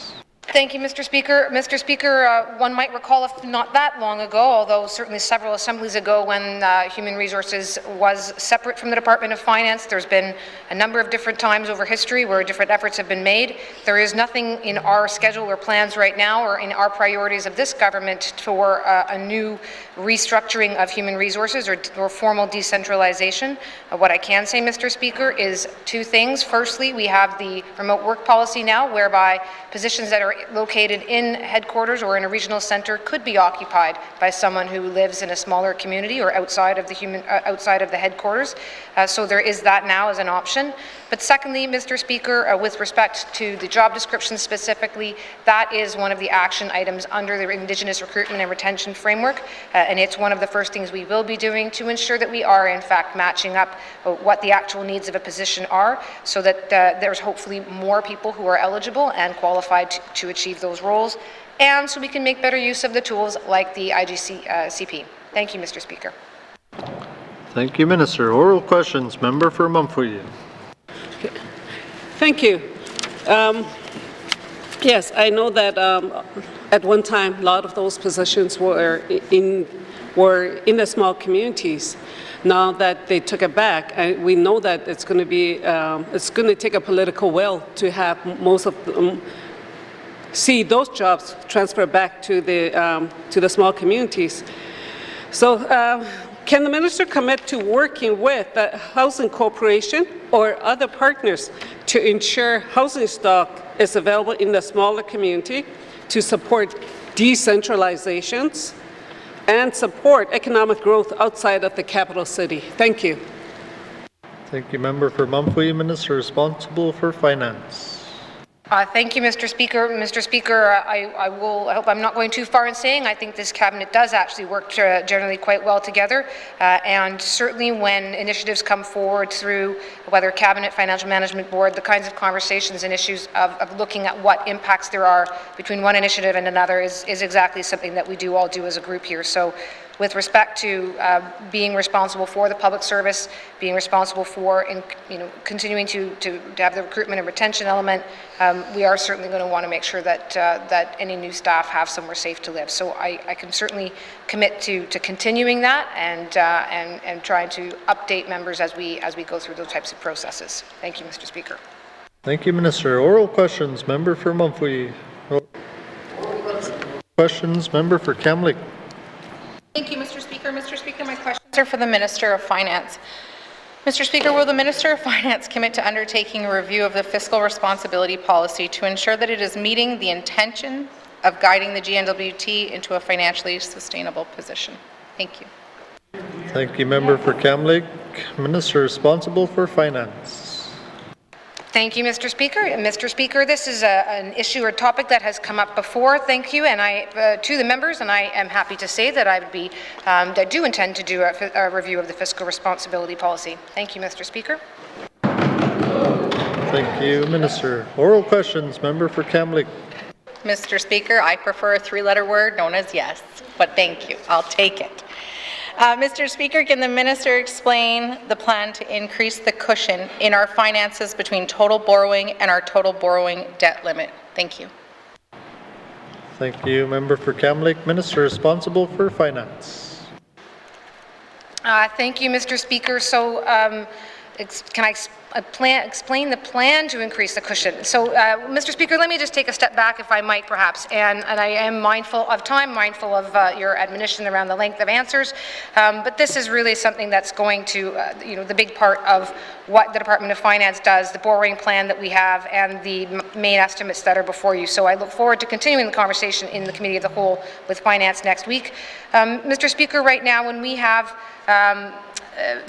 Thank you, Mr. Speaker. Mr. Speaker, one might recall, if not that long ago, although certainly several assemblies ago, when Human Resources was separate from the Department of Finance. There's been a number of different times over history where different efforts have been made. There is nothing in our schedule or plans right now or in our priorities of this government for a new restructuring of Human Resources or formal decentralization. What I can say, Mr. Speaker, is two things. Firstly, we have the remote work policy now, whereby positions that are located in headquarters or in a regional centre could be occupied by someone who lives in a smaller community or outside of the headquarters. So there is that now as an option. But secondly, Mr. Speaker, with respect to the job description specifically, that is one of the action items under the Indigenous Recruitment and Retention Framework, and it's one of the first things we will be doing to ensure that we are in fact matching up what the actual needs of a position are, so that there's hopefully more people who are eligible and qualified to achieve those roles, and so we can make better use of the tools like the IGCP. Thank you, Mr. Speaker. Thank you, Minister. Oral questions. Member for Mumfree. Thank you. Yes, I know that at one time a lot of those positions were in the small communities. Now that they took it back, we know that it's going to take a political will to have most of them see those jobs transfer back to the small communities. So can the Minister commit to working with the Housing Corporation or other partners to ensure housing stock is available in the smaller community to support decentralizations and support economic growth outside of the capital city? Thank you. Thank you, Member for Mumfree. Minister responsible for Finance. Thank you, Mr. Speaker. Mr. Speaker, I hope I'm not going too far in saying I think this cabinet does actually work generally quite well together, and certainly when initiatives come forward through whether Cabinet, Financial Management Board, the kinds of conversations and issues of looking at what impacts there are between one initiative and another is exactly something that we do all do as a group here. So with respect to being responsible for the public service, being responsible for continuing to have the recruitment and retention element, we are certainly going to want to make sure that that any new staff have somewhere safe to live. So I can certainly commit to continuing that and trying to update members as we go through those types of processes. Thank you, Mr. Speaker. Thank you, Minister. Oral questions. Member for Mumfree. Questions. Member for Kamloops. Thank you, Mr. Speaker. Mr. Speaker, my questions are for the Minister of Finance. Mr. Speaker, will the Minister of Finance commit to undertaking a review of the fiscal responsibility policy to ensure that it is meeting the intention of guiding the N.W.T into a financially sustainable position? Thank you. Thank you, Member for Kamloops. Minister responsible for Finance. Thank you, Mr. Speaker. Mr. Speaker, this is an issue or topic that has come up before. Thank you, and to the members, and I am happy to say that I do intend to do a review of the fiscal responsibility policy. Thank you, Mr. Speaker. Thank you, Minister. Oral questions, member for Kamloops. Mr. Speaker, I prefer a three-letter word known as yes, but thank you. I'll take it. Mr. Speaker, can the minister explain the plan to increase the cushion in our finances between total borrowing and our total borrowing debt limit? Thank you. Thank you, member for Kamloops. Minister responsible for finance. Thank you, Mr. Speaker. So, can I explain the plan to increase the cushion? So, Mr. Speaker, let me just take a step back, if I might, perhaps. And I am mindful of time, mindful of your admonition around the length of answers. But this is really something that's going to, the big part of what the Department of Finance does, the borrowing plan that we have, and the main estimates that are before you. So I look forward to continuing the conversation in the Committee of the Whole with Finance next week. Mr. Speaker, right now, when we have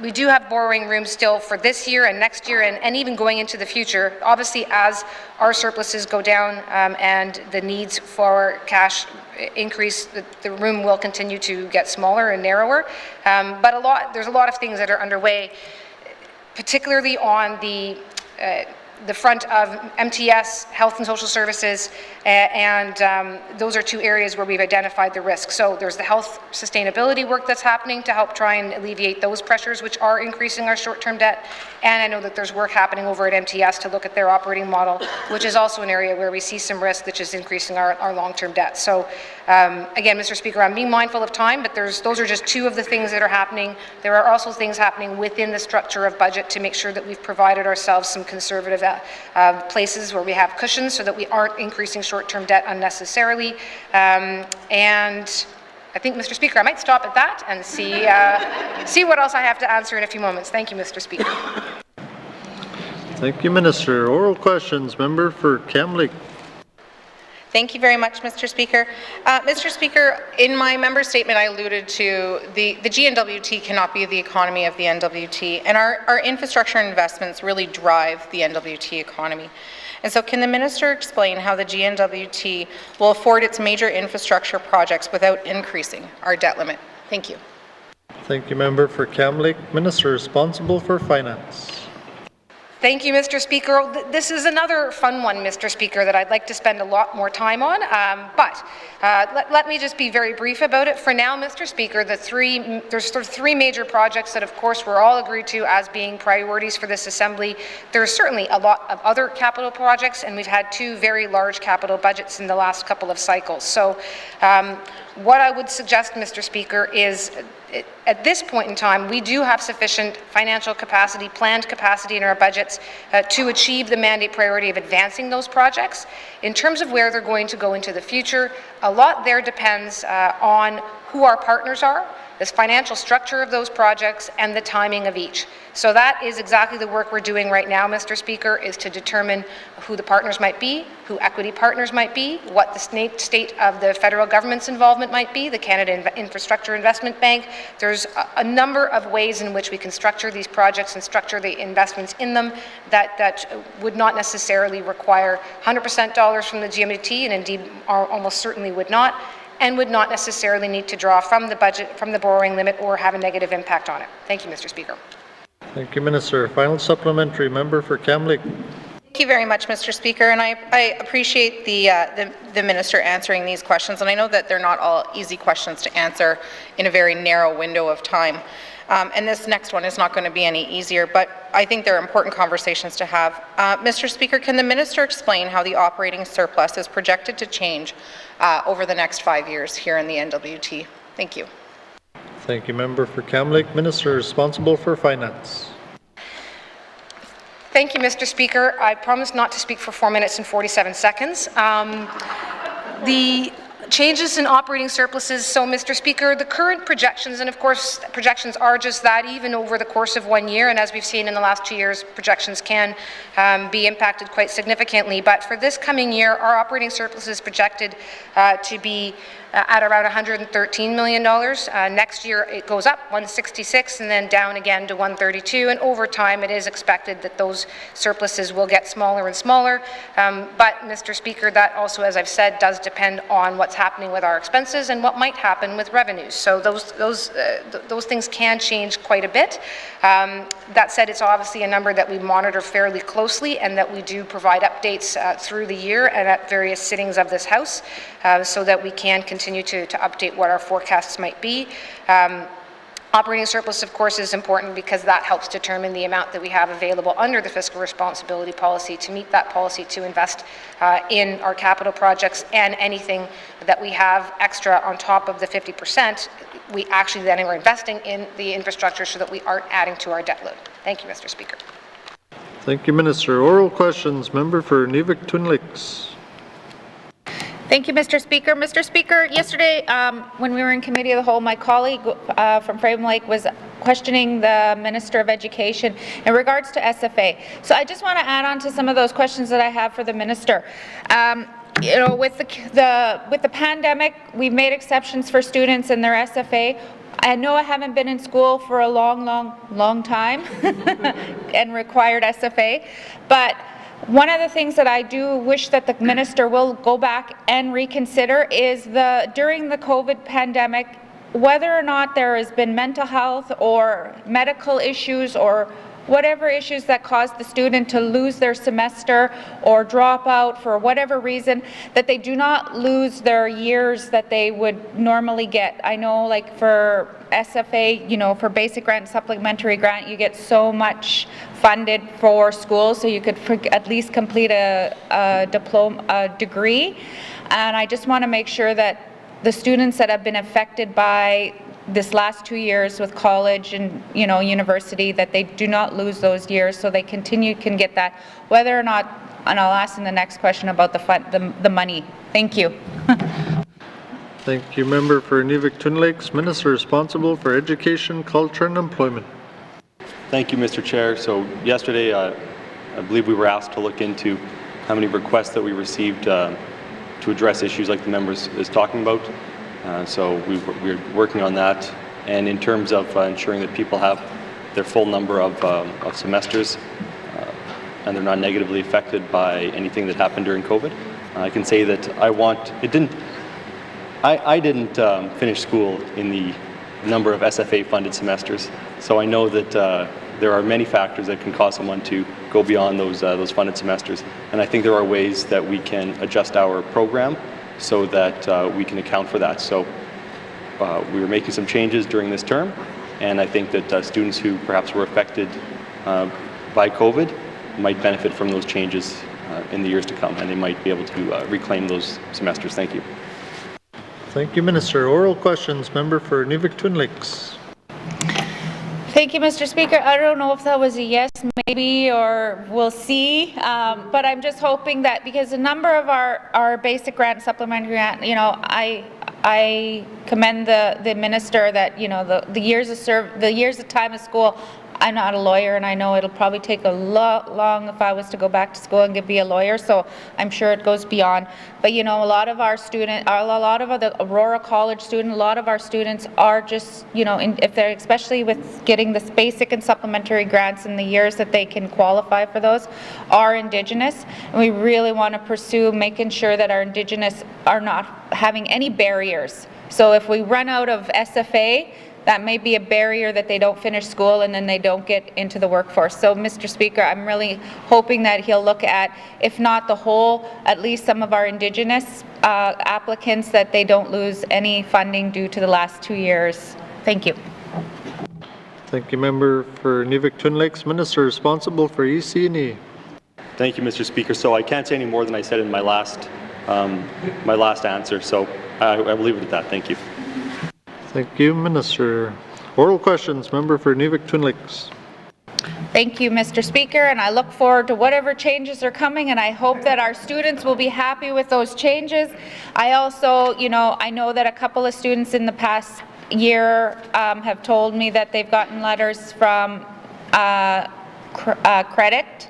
we do have borrowing room still for this year and next year and even going into the future. Obviously, as our surpluses go down and the needs for cash increase, the room will continue to get smaller and narrower. But there's a lot of things that are underway, particularly on the front of MTS, Health and Social Services, and those are two areas where we've identified the risk. So there's the health sustainability work that's happening to help try and alleviate those pressures which are increasing our short-term debt. And I know that there's work happening over at MTS to look at their operating model, which is also an area where we see some risk, which is increasing our long-term debt. So again, Mr. Speaker, I'm being mindful of time, but those are just two of the things that are happening. There are also things happening within the structure of budget to make sure that we've provided ourselves some conservative places where we have cushions so that we aren't increasing short-term debt unnecessarily. And I think, Mr. Speaker, I might stop at that and see what else I have to answer in a few moments. Thank you, Mr. Speaker. Thank you, Minister. Oral questions, member for Kamloops. Thank you very much, Mr. Speaker. Mr. Speaker, in my member statement, I alluded to the N.W.T cannot be the economy of the N.W.T, and our infrastructure investments really drive the N.W.T economy. And so can the minister explain how the N.W.T will afford its major infrastructure projects without increasing our debt limit? Thank you. Thank you, member for Kamloops. Minister responsible for finance. Thank you, Mr. Speaker. This is another fun one, Mr. Speaker, that I'd like to spend a lot more time on, but let me just be very brief about it. For now, Mr. Speaker, there's sort of three major projects that, of course, we're all agreed to as being priorities for this Assembly. There's certainly a lot of other capital projects, and we've had two very large capital budgets in the last couple of cycles. So what I would suggest, Mr. Speaker, is at this point in time, we do have sufficient financial capacity, planned capacity in our budgets to achieve the mandate priority of advancing those projects. In terms of where they're going to go into the future, a lot there depends on who our partners are, the financial structure of those projects, and the timing of each. So that is exactly the work we're doing right now, Mr. Speaker, is to determine who the partners might be, who equity partners might be, what the state of the federal government's involvement might be, the Canada Infrastructure Investment Bank. There's a number of ways in which we can structure these projects and structure the investments in them that would not necessarily require 100% dollars from the N.W.T, and indeed almost certainly would not, and would not necessarily need to draw from the budget, from the borrowing limit, or have a negative impact on it. Thank you, Mr. Speaker. Thank you, Minister. Final supplementary, member for Kamloops. Thank you very much, Mr. Speaker, and I appreciate the minister answering these questions, and I know that they're not all easy questions to answer in a very narrow window of time. And this next one is not going to be any easier, but I think they're important conversations to have. Mr. Speaker, can the minister explain how the operating surplus is projected to change over the next 5 years here in the N.W.T? Thank you. Thank you, member for Kamloops. Minister responsible for finance. Thank you, Mr. Speaker. I promise not to speak for 4 minutes and 47 seconds. The changes in operating surpluses. So, Mr. Speaker, the current projections, and of course projections are just that, even over the course of 1 year, and as we've seen in the last 2 years, projections can be impacted quite significantly. But for this coming year, our operating surplus is projected to be at around $113 million. Next year it goes up 166 and then down again to 132, and over time it is expected that those surpluses will get smaller and smaller. But Mr. Speaker, that also, as I've said, does depend on what's happening with our expenses and what might happen with revenues. So those things can change quite a bit. That said, it's obviously a number that we monitor fairly closely and that we do provide updates through the year and at various sittings of this House so that we can continue to update what our forecasts might be. Operating surplus, of course, is important because that helps determine the amount that we have available under the fiscal responsibility policy to meet that policy to invest in our capital projects, and anything that we have extra on top of the 50%, we actually then are investing in the infrastructure so that we aren't adding to our debt load. Thank you, Mr. Speaker. Thank you, Minister. Oral questions. Member for Twin Lakes. Thank you, Mr. Speaker. Mr. Speaker, yesterday when we were in Committee of the Whole, my colleague from Fraven Lake was questioning the Minister of Education in regards to SFA. So I just want to add on to some of those questions that I have for the Minister. You know, with the pandemic, we've made exceptions for students and their SFA. I know I haven't been in school for a long time and required SFA, but one of the things that I do wish that the Minister will go back and reconsider is during the COVID pandemic, whether or not there has been mental health or medical issues or whatever issues that caused the student to lose their semester or drop out for whatever reason, that they do not lose their years that they would normally get. I know, like for SFA, you know, for basic grant and supplementary grant, you get so much funded for school, so you could at least complete a degree. And I just want to make sure that the students that have been affected by this last 2 years with college and, you know, university, that they do not lose those years, so they can get that, whether or not, and I'll ask in the next question about the money. Thank you. Thank you, Member for Twin Lakes. Minister responsible for Education, Culture and Employment. Thank you, Mr. Chair. So yesterday, I believe we were asked to look into how many requests that we received to address issues like the member is talking about. So we're working on that. And in terms of ensuring that people have their full number of semesters and they're not negatively affected by anything that happened during COVID, I can say that I didn't finish school in the number of SFA funded semesters. So I know that there are many factors that can cause someone to go beyond those funded semesters. And I think there are ways that we can adjust our program so that we can account for that. So we were making some changes during this term, and I think that students who perhaps were affected by COVID might benefit from those changes in the years to come, and they might be able to reclaim those semesters. Thank you. Thank you, Minister. Oral questions. Member for Twin Lakes. Thank you, Mr. Speaker. I don't know if that was a yes, maybe, or we'll see, but I'm just hoping that, because a number of our basic grant and supplementary grant, you know, I commend the minister that, you know, the years of time of school. I'm not a lawyer, and I know it'll probably take a long if I was to go back to school and be a lawyer, so I'm sure it goes beyond. But, you know, a lot of the Aurora College students, a lot of our students are just, you know, if they're, especially with getting this basic and supplementary grants in the years that they can qualify for those, are Indigenous. And we really want to pursue making sure that our Indigenous are not having any barriers. So if we run out of SFA, that may be a barrier that they don't finish school and then they don't get into the workforce. So, Mr. Speaker, I'm really hoping that he'll look at, if not the whole, at least some of our Indigenous applicants, that they don't lose any funding due to the last 2 years. Thank you. Thank you, Member for Twin Lakes. Minister responsible for EC&E. Thank you, Mr. Speaker. So I can't say any more than I said in my last answer. So I will leave it at that. Thank you. Thank you, Minister. Oral questions. Member for Twin Lakes. Thank you, Mr. Speaker, and I look forward to whatever changes are coming, and I hope that our students will be happy with those changes. I also, you know, I know that a couple of students in the past year have told me that they've gotten letters from credit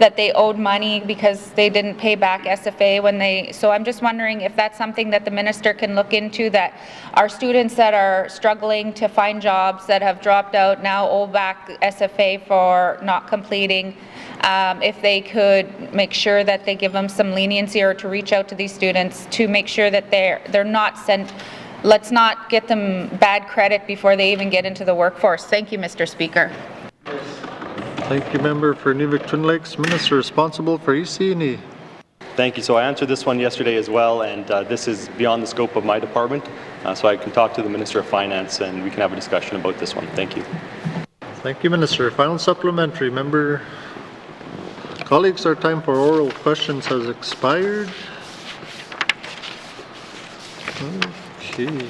that they owed money because they didn't pay back SFA when they, so I'm just wondering if that's something that the minister can look into, that our students that are struggling to find jobs that have dropped out now owe back SFA for not completing. If they could make sure that they give them some leniency, or to reach out to these students to make sure that they're not sent, let's not get them bad credit before they even get into the workforce. Thank you, Mr. Speaker. Thank you, member for Nunavut-Twin Lakes. Minister responsible for EC&E. Thank you. So I answered this one yesterday as well, and this is beyond the scope of my department, so I can talk to the Minister of Finance and we can have a discussion about this one. Thank you. Thank you, Minister. Final supplementary. Member, colleagues, our time for oral questions has expired. Okay.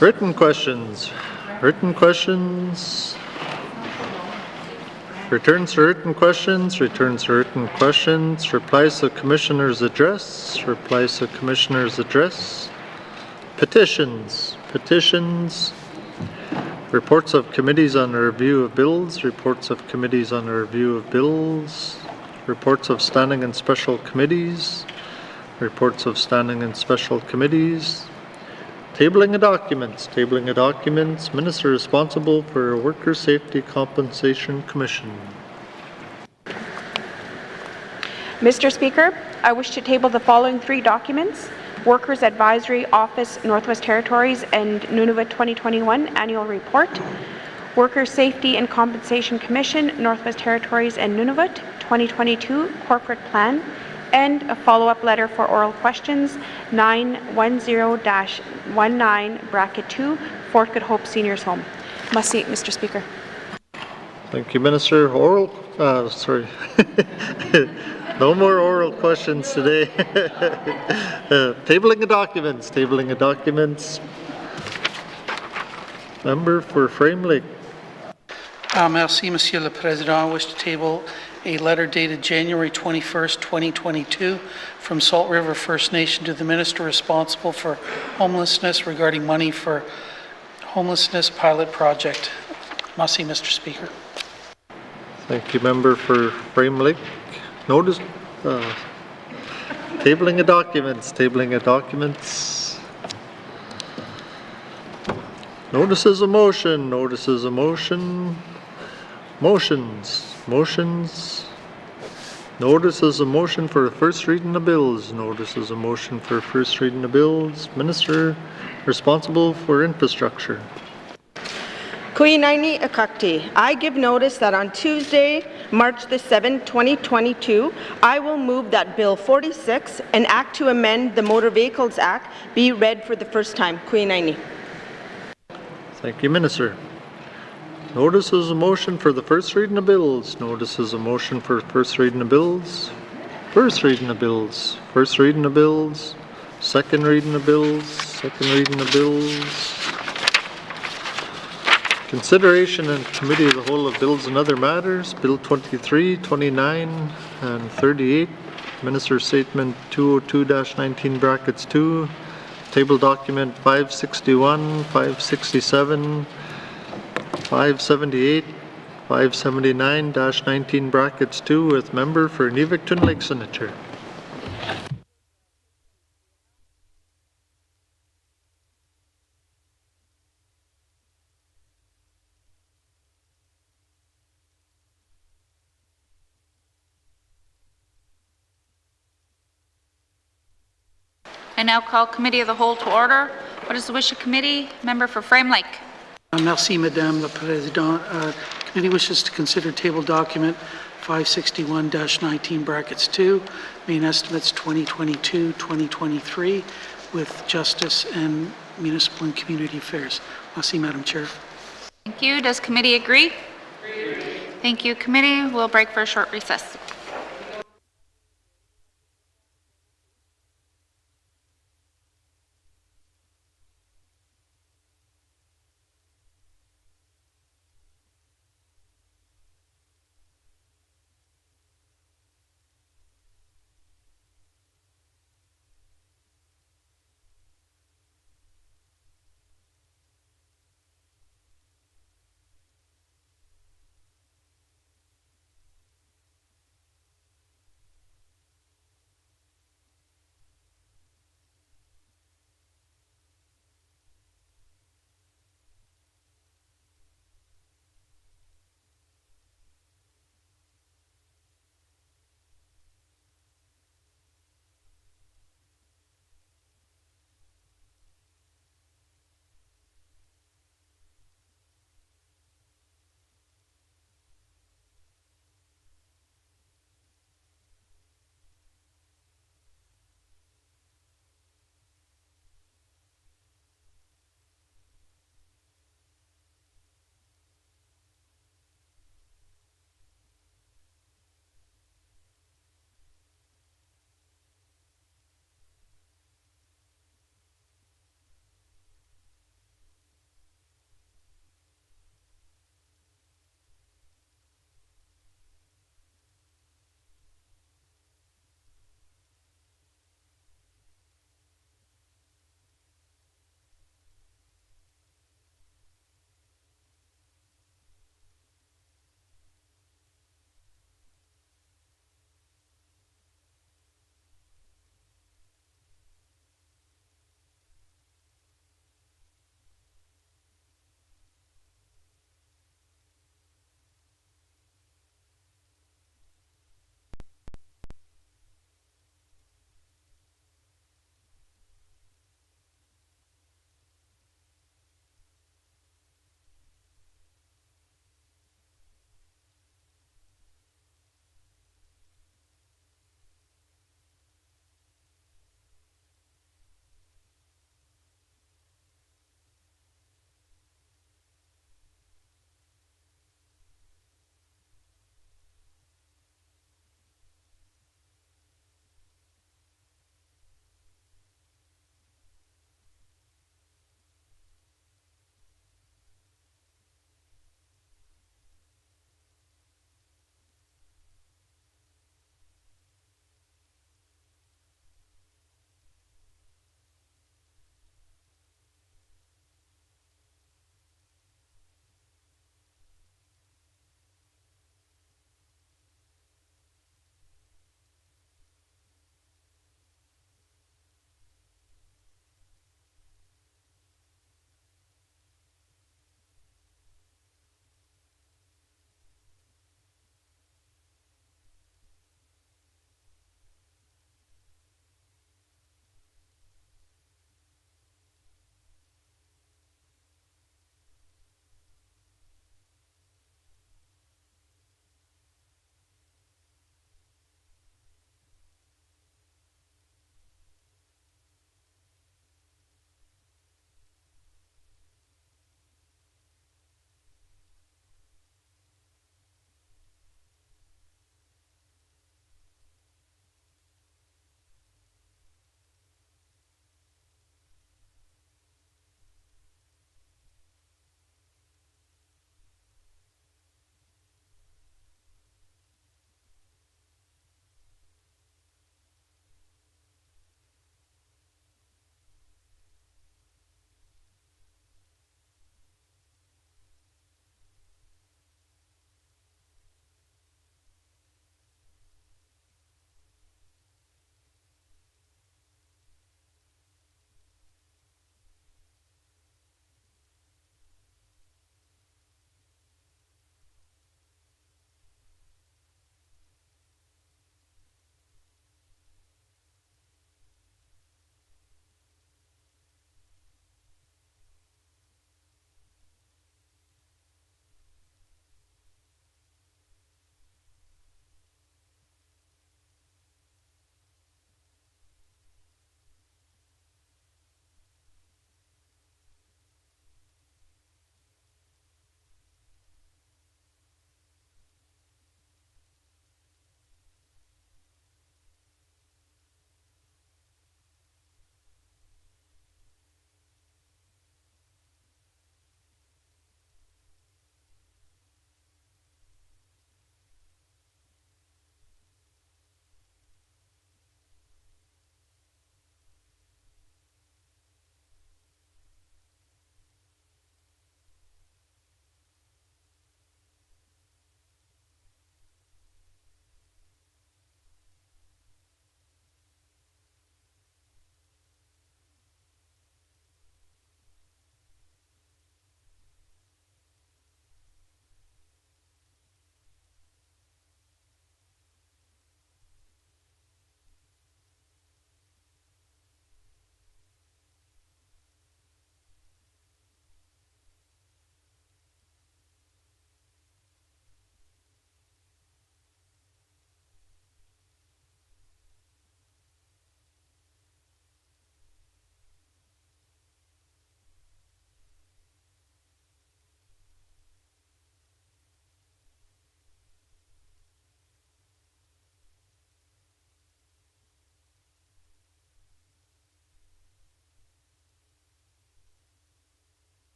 Written questions. Written questions. Returns to written questions. Returns to written questions. Replies to Commissioner's address. Replies to Commissioner's address. Petitions. Petitions. Reports of committees on a review of bills. Reports of committees on a review of bills. Reports of standing and special committees. Reports of standing and special committees. Tabling of documents. Tabling of documents. Minister responsible for Worker Safety Compensation Commission. Mr. Speaker, I wish to table the following 3 documents: Workers Advisory Office, Northwest Territories and Nunavut 2021 Annual Report, Worker Safety and Compensation Commission, Northwest Territories and Nunavut 2022 Corporate Plan, and a follow-up letter for oral questions 910-19-2 Fort Good Hope Seniors Home. Must see, Mr. Speaker. Thank you, Minister. Sorry. No more oral questions today. Tabling of documents. Tabling of documents. Member for Frame Lake. Merci, Monsieur le Président. I wish to table a letter dated January 21st, 2022 from Salt River First Nation to the Minister responsible for homelessness regarding money for homelessness pilot project. Merci, Mr. Speaker. Thank you, member for Frame Lake. Notice tabling of documents. Tabling of documents. Notices of motion. Notices of motion. Motions. Motions. Notices of motion for first reading of bills. Notices of motion for first reading of bills. Minister responsible for infrastructure. Kuinaini Akakti, I give notice that on Tuesday, March the 7th, 2022, I will move that Bill 46, an act to amend the Motor Vehicles Act, be read for the first time. Kuinaini. Thank you, Minister. Notices of motion for the first reading of bills. Notices of motion for first reading of bills. First reading of bills. First reading of bills. Second reading of bills. Second reading of bills. Consideration and committee of the whole of bills and other matters. Bill 23, 29, and 38. Minister's Statement 202-19 brackets 2. Table document 561, 567, 578, 579-19 brackets 2 with member for Nunavut-Twin Lakes signature. I now call Committee of the Whole to order. What is the wish of committee? Member for Frame Lake. Merci, Madame la Présidente. Committee wishes to consider table document 561-19 brackets 2, main estimates 2022-2023 with Justice and Municipal and Community Affairs. Merci, Madam Chair. Thank you. Does committee agree? Thank you, committee. We'll break for a short recess.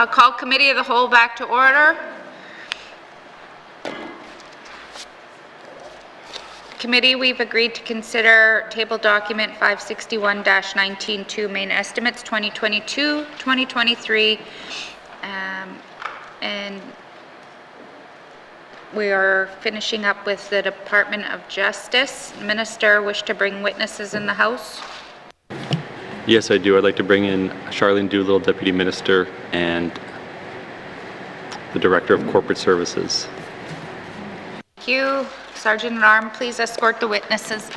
I'll call Committee of the Whole back to order. Committee, we've agreed to consider table document 561-19-2 main estimates 2022, 2023, and we are finishing up with the Department of Justice. Minister, wish to bring witnesses in the House? Yes, I do. I'd like to bring in Charlene Doolittle, Deputy Minister, and the Director of Corporate Services. Thank you. Sergeant at Arms, please escort the witnesses.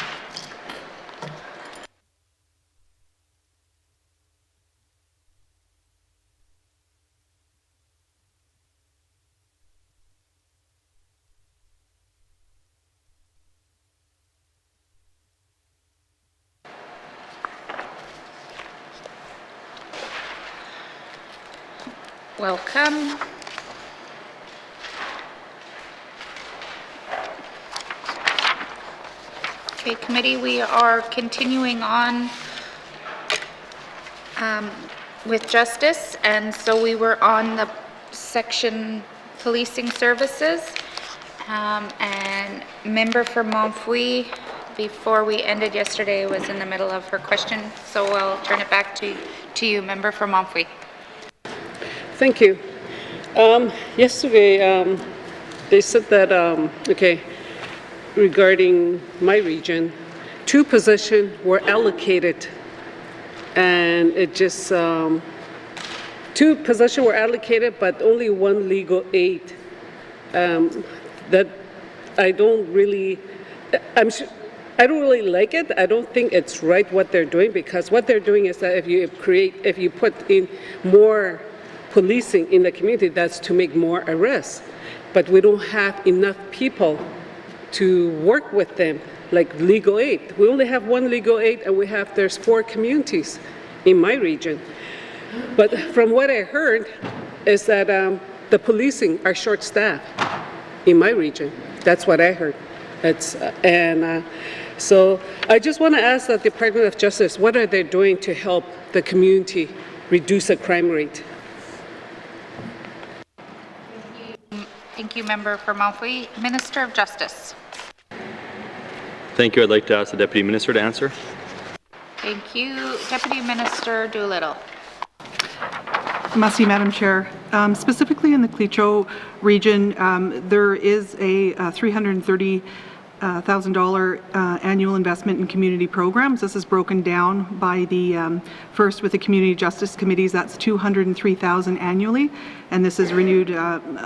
Welcome. Okay, committee, we are continuing on with justice, and so we were on the section policing services, and member for Montfouille, before we ended yesterday, was in the middle of her question, so I'll turn it back to you, member for Montfouille. Thank you. Yesterday, they said that, regarding my region, 2 positions were allocated, and it just, 2 positions were allocated, but only 1 legal aid. That I don't really, I don't really like it. I don't think it's right what they're doing, because what they're doing is that if you put in more policing in the community, that's to make more arrests. But we don't have enough people to work with them, like legal aid. We only have 1 legal aid, and there's 4 communities in my region. But from what I heard is that the policing are short-staffed in my region. That's what I heard. So I just want to ask the Department of Justice, what are they doing to help the community reduce the crime rate? Thank you, member for Montfouille. Minister of Justice. Thank you. I'd like to ask the Deputy Minister to answer. Thank you. Deputy Minister Doolittle. Merci, Madam Chair. Specifically in the Cliccio region, there is a $330,000 annual investment in community programs. This is broken down by the first with the community justice committees. That's $203,000 annually, and this is renewed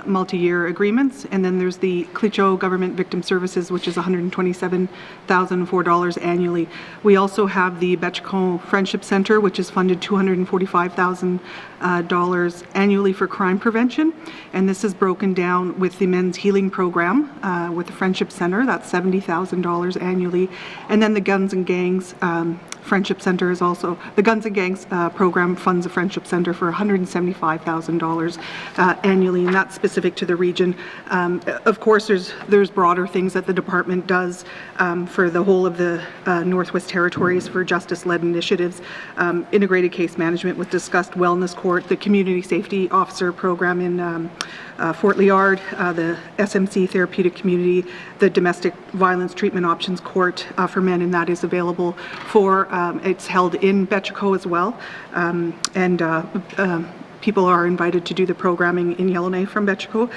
multi-year agreements. And then there's the Cliccio Government Victim Services, which is $127,004 annually. We also have the Betchcon Friendship Center, which is funded $245,000 annually for crime prevention, and this is broken down with the Men's Healing Program with the Friendship Center. That's $70,000 annually, and then the Guns and Gangs Friendship Center is also, the Guns and Gangs program funds a Friendship Center for $175,000 annually, and that's specific to the region. Of course, there's broader things that the department does for the whole of the Northwest Territories for justice-led initiatives. Integrated case management was discussed, wellness court, the community safety officer program in Fort Liard, the SMC therapeutic community, the domestic violence treatment options court for men, and that is available for, it's held in Betchco as well, people are invited to do the programming in Yellowknife from Betchco.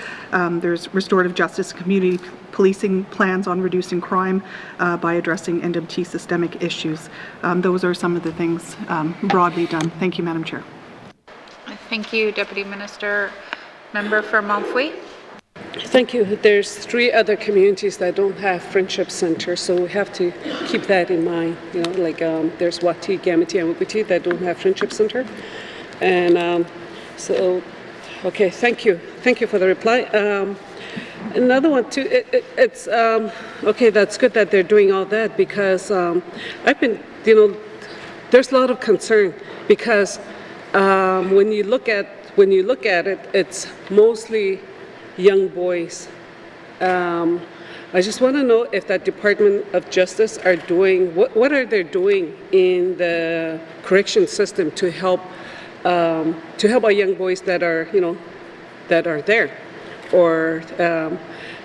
There's restorative justice, community policing plans on reducing crime by addressing N.W.T systemic issues. Those are some of the things broadly done. Thank you, Madam Chair. Thank you, Deputy Minister. Member for Montfouille. Thank you. There's 3 other communities that don't have friendship centers, so we have to keep that in mind. You know, like there's N.W.T, N.W.T, and Y-E-LLOW-KNIFE that don't have friendship center, and okay. Thank you. Thank you for the reply. Another one too. It's okay. That's good that they're doing all that, because I've been, there's a lot of concern, because when you look at it, it's mostly young boys. I just want to know if that Department of Justice are doing, what are they doing in the correction system to help to help our young boys that are, that are there, or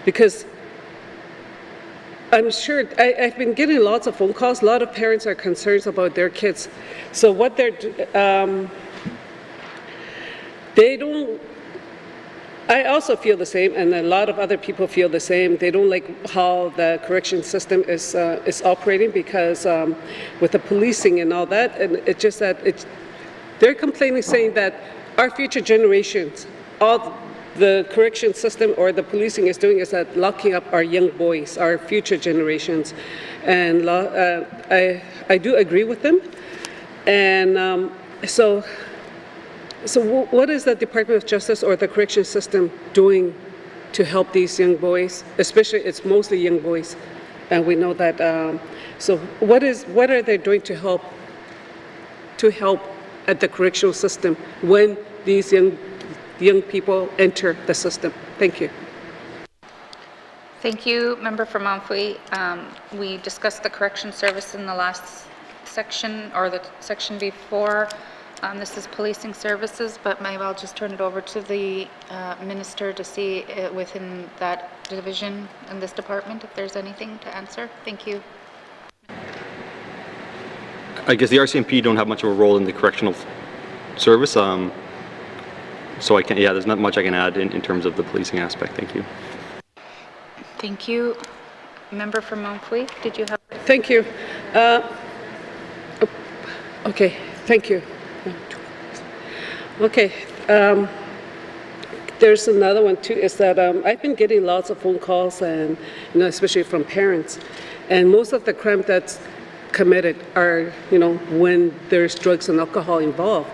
because I'm sure I've been getting lots of phone calls. A lot of parents are concerned about their kids. So what they don't. I also feel the same, and a lot of other people feel the same. They don't like how the correction system is operating because with the policing and all that, and it's just that they're complaining, saying that our future generations, all the correction system or the policing is doing is that locking up our young boys, our future generations, and I do agree with them, and so what is the Department of Justice or the correction system doing to help these young boys? Especially, it's mostly young boys, and we know that. So what are they doing to help at the correctional system when these young people enter the system? Thank you. Thank you, Member for Montfouille. We discussed the correction service in the last section, or the section before. This is policing services, but maybe I'll just turn it over to the minister to see within that division in this department if there's anything to answer. Thank you. I guess the RCMP don't have much of a role in the correctional service, so there's not much I can add in terms of the policing aspect. Thank you. Thank you. Member from Montfouille, did you have? Thank you. Okay, thank you. Okay, there's another one too, is that I've been getting lots of phone calls, and especially from parents, and most of the crime that's committed are when there's drugs and alcohol involved.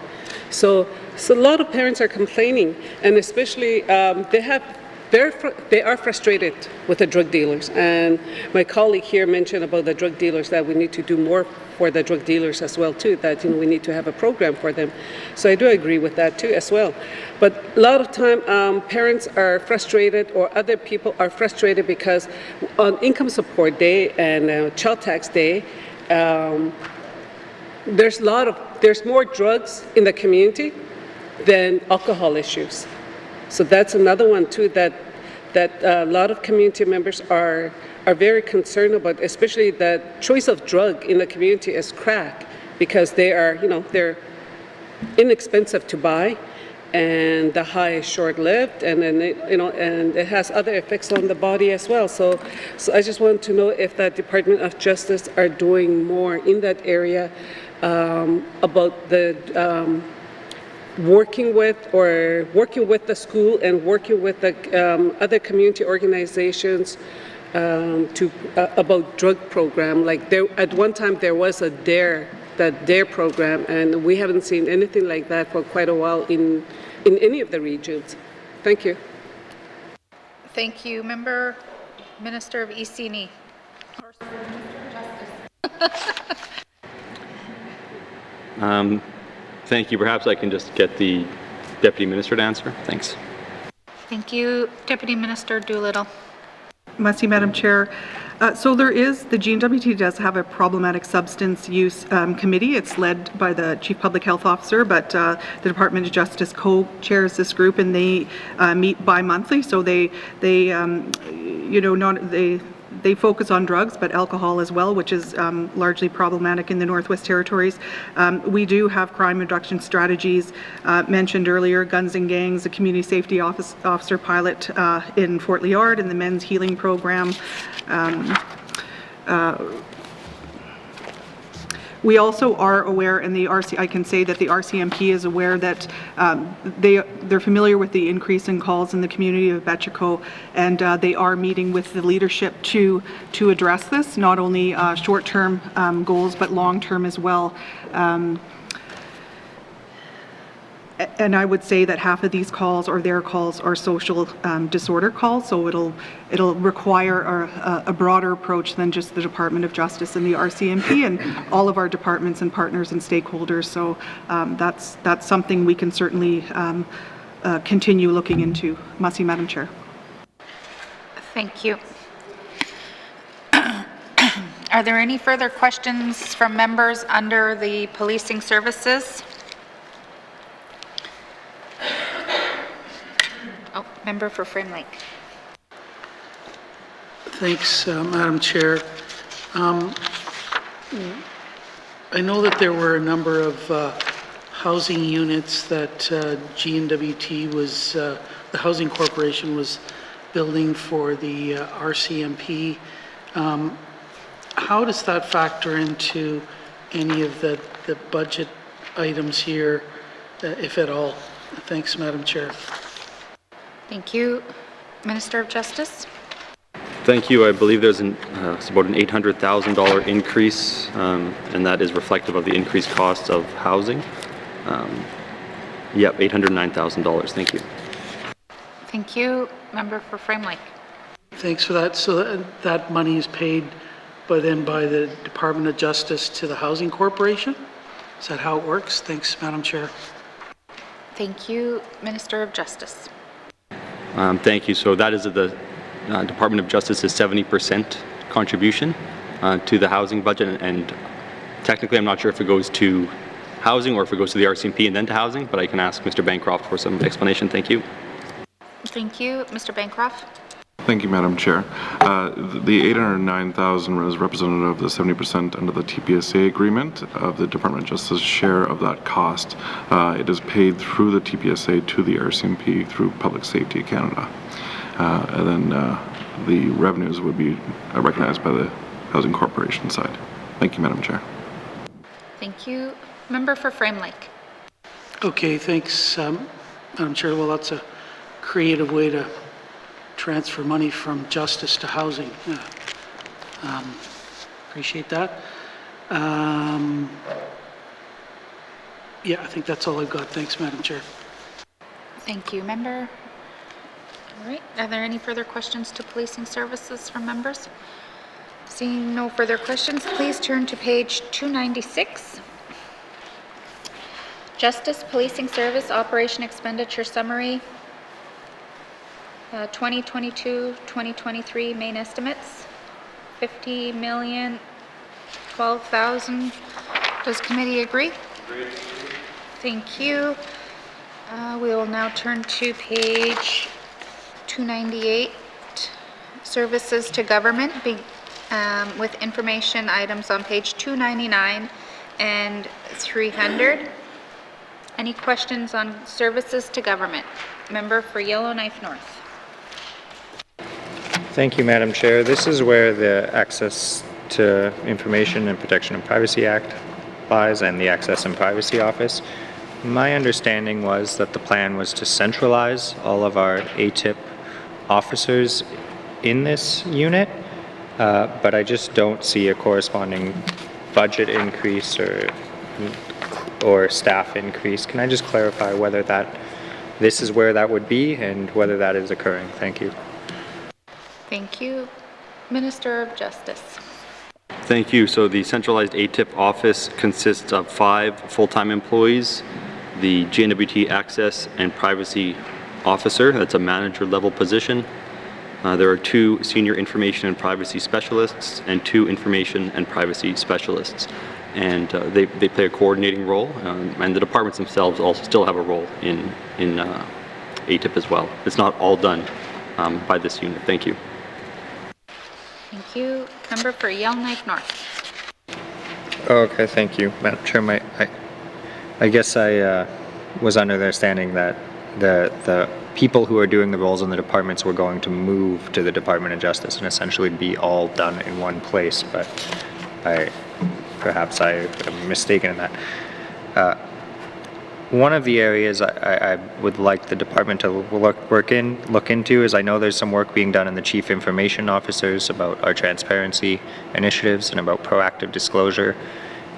So a lot of parents are complaining, and especially they are frustrated with the drug dealers. And my colleague here mentioned about the drug dealers, that we need to do more for the drug dealers as well too, that we need to have a program for them. So I do agree with that too as well. But a lot of time parents are frustrated, or other people are frustrated, because on income support day and child tax day, there's more drugs in the community than alcohol issues. So that's another one too, that a lot of community members are very concerned about, especially the choice of drug in the community is crack, because they are, they're inexpensive to buy, and the high is short-lived, and then and it has other effects on the body as well. So I just want to know if the Department of Justice are doing more in that area about the working with the school and working with the other community organizations about drug program. Like at one time there was a DARE program, and we haven't seen anything like that for quite a while in any of the regions. Thank you. Thank you. Minister of ECNE. Thank you. Perhaps I can just get the Deputy Minister to answer. Thanks. Thank you. Deputy Minister Doolittle. Merci, Madam Chair. So the N.W.T does have a problematic substance use committee. It's led by the Chief Public Health Officer, but the Department of Justice co-chairs this group, and they meet bi-monthly. So they focus on drugs, but alcohol as well, which is largely problematic in the Northwest Territories. We do have crime reduction strategies mentioned earlier, guns and gangs, the community safety officer pilot in Fort Liard, and the men's healing program. We also are aware, and I can say that the RCMP is aware that they're familiar with the increase in calls in the community of Betchico, and they are meeting with the leadership to address this, not only short-term goals, but long-term as well. And I would say that half of these calls, or their calls, are social disorder calls, so it'll require a broader approach than just the Department of Justice and the RCMP, and all of our departments and partners and stakeholders. So that's something we can certainly continue looking into. Merci, Madam Chair. Thank you. Are there any further questions from members under the policing services? Oh, member for Frame Lake. Thanks, Madam Chair. I know that there were a number of housing units that N.W.T was, the Housing Corporation was building for the RCMP. How does that factor into any of the budget items here, if at all? Thanks, Madam Chair. Thank you. Minister of Justice. Thank you. I believe there's it's about an $800,000 increase, and that is reflective of the increased costs of housing. Yep, $809,000. Thank you. Thank you. Member for Frame Lake. Thanks for that. So that money is paid by the Department of Justice to the Housing Corporation? Is that how it works? Thanks, Madam Chair. Thank you. Minister of Justice. Thank you. So that is the Department of Justice's 70% contribution to the housing budget, and technically I'm not sure if it goes to housing or if it goes to the RCMP and then to housing, but I can ask Mr. Bancroft for some explanation. Thank you. Thank you. Mr. Bancroft. Thank you, Madam Chair. The $809,000 is representative of the 70% under the TPSA agreement of the Department of Justice share of that cost. It is paid through the TPSA to the RCMP through Public Safety Canada. And then the revenues would be recognized by the Housing Corporation side. Thank you, Madam Chair. Thank you. Member for Frame Lake. Okay, thanks, Madam Chair. Well, that's a creative way to transfer money from justice to housing. Appreciate that. Yeah, I think that's all I've got. Thanks, Madam Chair. Thank you, member. All right. Are there any further questions to policing services from members? Seeing no further questions, please turn to page 296. Justice Policing Service Operation Expenditure Summary. 2022-2023 main estimates, $50,012,000. Does committee agree? Agreed. Thank you. We will now turn to page 298, Services to Government, with information items on page 299 and 300. Any questions on Services to Government? Member for Yellowknife North. Thank you, Madam Chair. This is where the Access to Information and Protection of Privacy Act lies and the Access and Privacy Office. My understanding was that the plan was to centralize all of our ATIP officers in this unit, but I just don't see a corresponding budget increase or staff increase. Can I just clarify whether this is where that would be and whether that is occurring? Thank you. Thank you. Minister of Justice. Thank you. So the centralized ATIP office consists of 5 full-time employees, the N.W.T Access and Privacy Officer, that's a manager level position. There are 2 senior information and privacy specialists and 2 information and privacy specialists. And they play a coordinating role, and the departments themselves also still have a role in ATIP as well. It's not all done by this unit. Thank you. Thank you. Member for Yellowknife North. Okay, thank you, Madam Chair. I guess I was under the understanding that the people who are doing the roles in the departments were going to move to the Department of Justice and essentially be all done in one place, but perhaps I am mistaken in that. One of the areas I would like the department to look into is, I know there's some work being done in the chief information officers about our transparency initiatives and about proactive disclosure.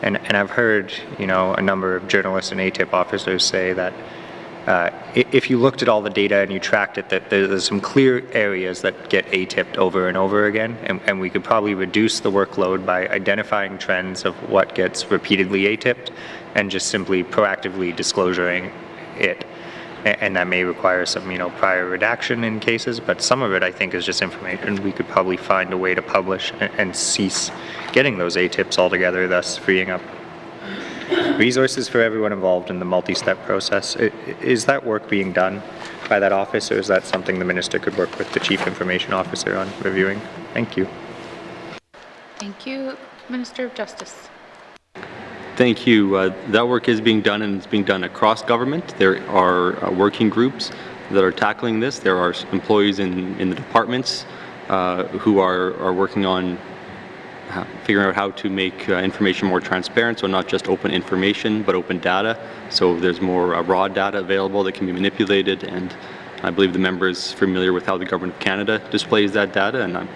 And I've heard, a number of journalists and ATIP officers say that if you looked at all the data and you tracked it, that there's some clear areas that get ATIP'd over and over again, and we could probably reduce the workload by identifying trends of what gets repeatedly ATIP'd and just simply proactively disclosing it. And that may require some, prior redaction in cases, but some of it I think is just information we could probably find a way to publish and cease getting those ATIPs altogether, thus freeing up resources for everyone involved in the multi-step process. Is that work being done? by that office, or is that something the minister could work with the Chief Information Officer on reviewing? Thank you. Thank you. Minister of Justice. Thank you. That work is being done, and it's being done across government. There are working groups that are tackling this. There are employees in the departments who are working on figuring out how to make information more transparent, so not just open information, but open data. So there's more raw data available that can be manipulated, and I believe the member is familiar with how the Government of Canada displays that data, and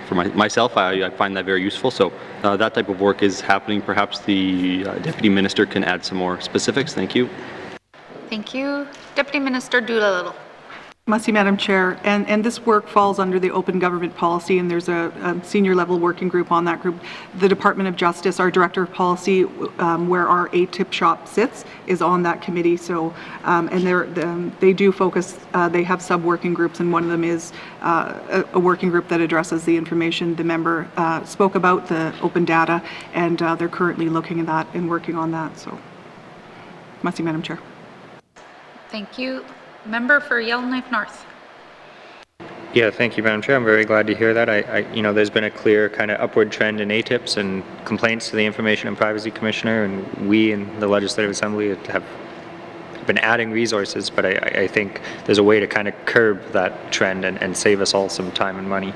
for myself, I find that very useful. So that type of work is happening. Perhaps the Deputy Minister can add some more specifics. Thank you. Thank you. Deputy Minister Doolittle. Merci, Madam Chair. And this work falls under the open government policy, and there's a senior level working group on that group. The Department of Justice, our Director of Policy, where our ATIP shop sits, is on that committee. So, and they do focus, they have sub-working groups, and one of them is a working group that addresses the information the member spoke about, the open data, and they're currently looking at that and working on that. So, merci, Madam Chair. Thank you. Member for Yellowknife North. Yeah, thank you, Madam Chair. I'm very glad to hear that. You know, there's been a clear kind of upward trend in ATIPs and complaints to the Information and Privacy Commissioner, and we in the Legislative Assembly have been adding resources, but I think there's a way to kind of curb that trend and save us all some time and money.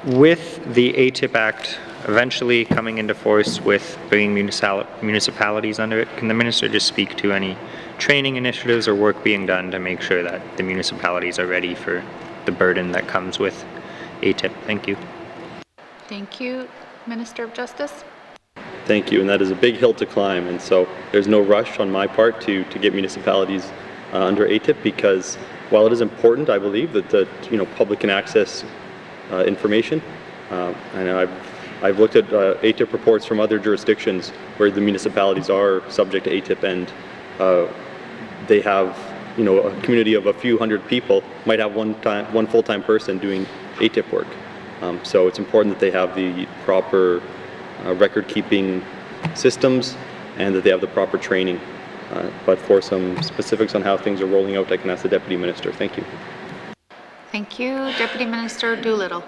With the ATIP Act eventually coming into force with bringing municipalities under it, can the Minister just speak to any training initiatives or work being done to make sure that the municipalities are ready for the burden that comes with ATIP? Thank you. Thank you. Minister of Justice. Thank you, and that is a big hill to climb, and so there's no rush on my part to get municipalities under ATIP, because while it is important, I believe, that public can access information, and I've looked at ATIP reports from other jurisdictions where the municipalities are subject to ATIP, and they have, a community of a few hundred people might have one full-time person doing ATIP work. So it's important that they have the proper record-keeping systems and that they have the proper training. But for some specifics on how things are rolling out, I can ask the Deputy Minister. Thank you. Thank you. Deputy Minister Doolittle.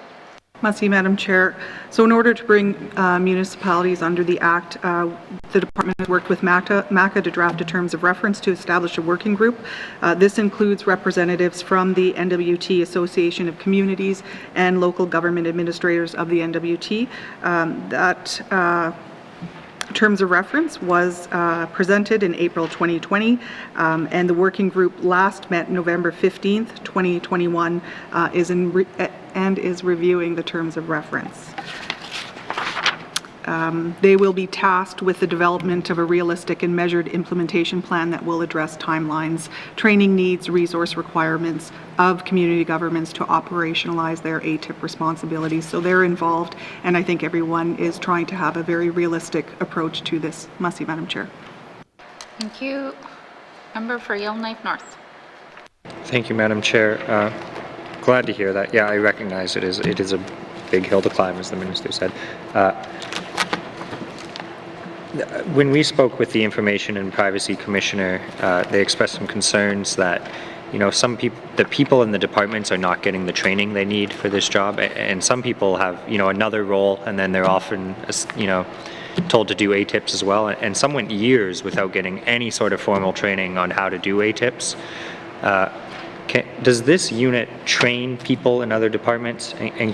Merci, Madam Chair. So in order to bring municipalities under the Act, the Department has worked with MACA to draft a terms of reference to establish a working group. This includes representatives from the N.W.T, Association of Communities, and local government administrators of the N.W.T. Terms of reference was presented in April 2020, and the working group last met November 15th, 2021, is reviewing the terms of reference. They will be tasked with the development of a realistic and measured implementation plan that will address timelines, training needs, resource requirements of community governments to operationalize their ATIP responsibilities. So they're involved, and I think everyone is trying to have a very realistic approach to this. Merci, Madam Chair. Thank you. Member for Yellowknife North. Thank you, Madam Chair. Glad to hear that. Yeah, I recognize it is a big hill to climb, as the Minister said. When we spoke with the Information and Privacy Commissioner, they expressed some concerns that, the people in the departments are not getting the training they need for this job, and some people have, another role, and then they're often, told to do ATIPs as well, and some went years without getting any sort of formal training on how to do ATIPs. Does this unit train people in other departments, and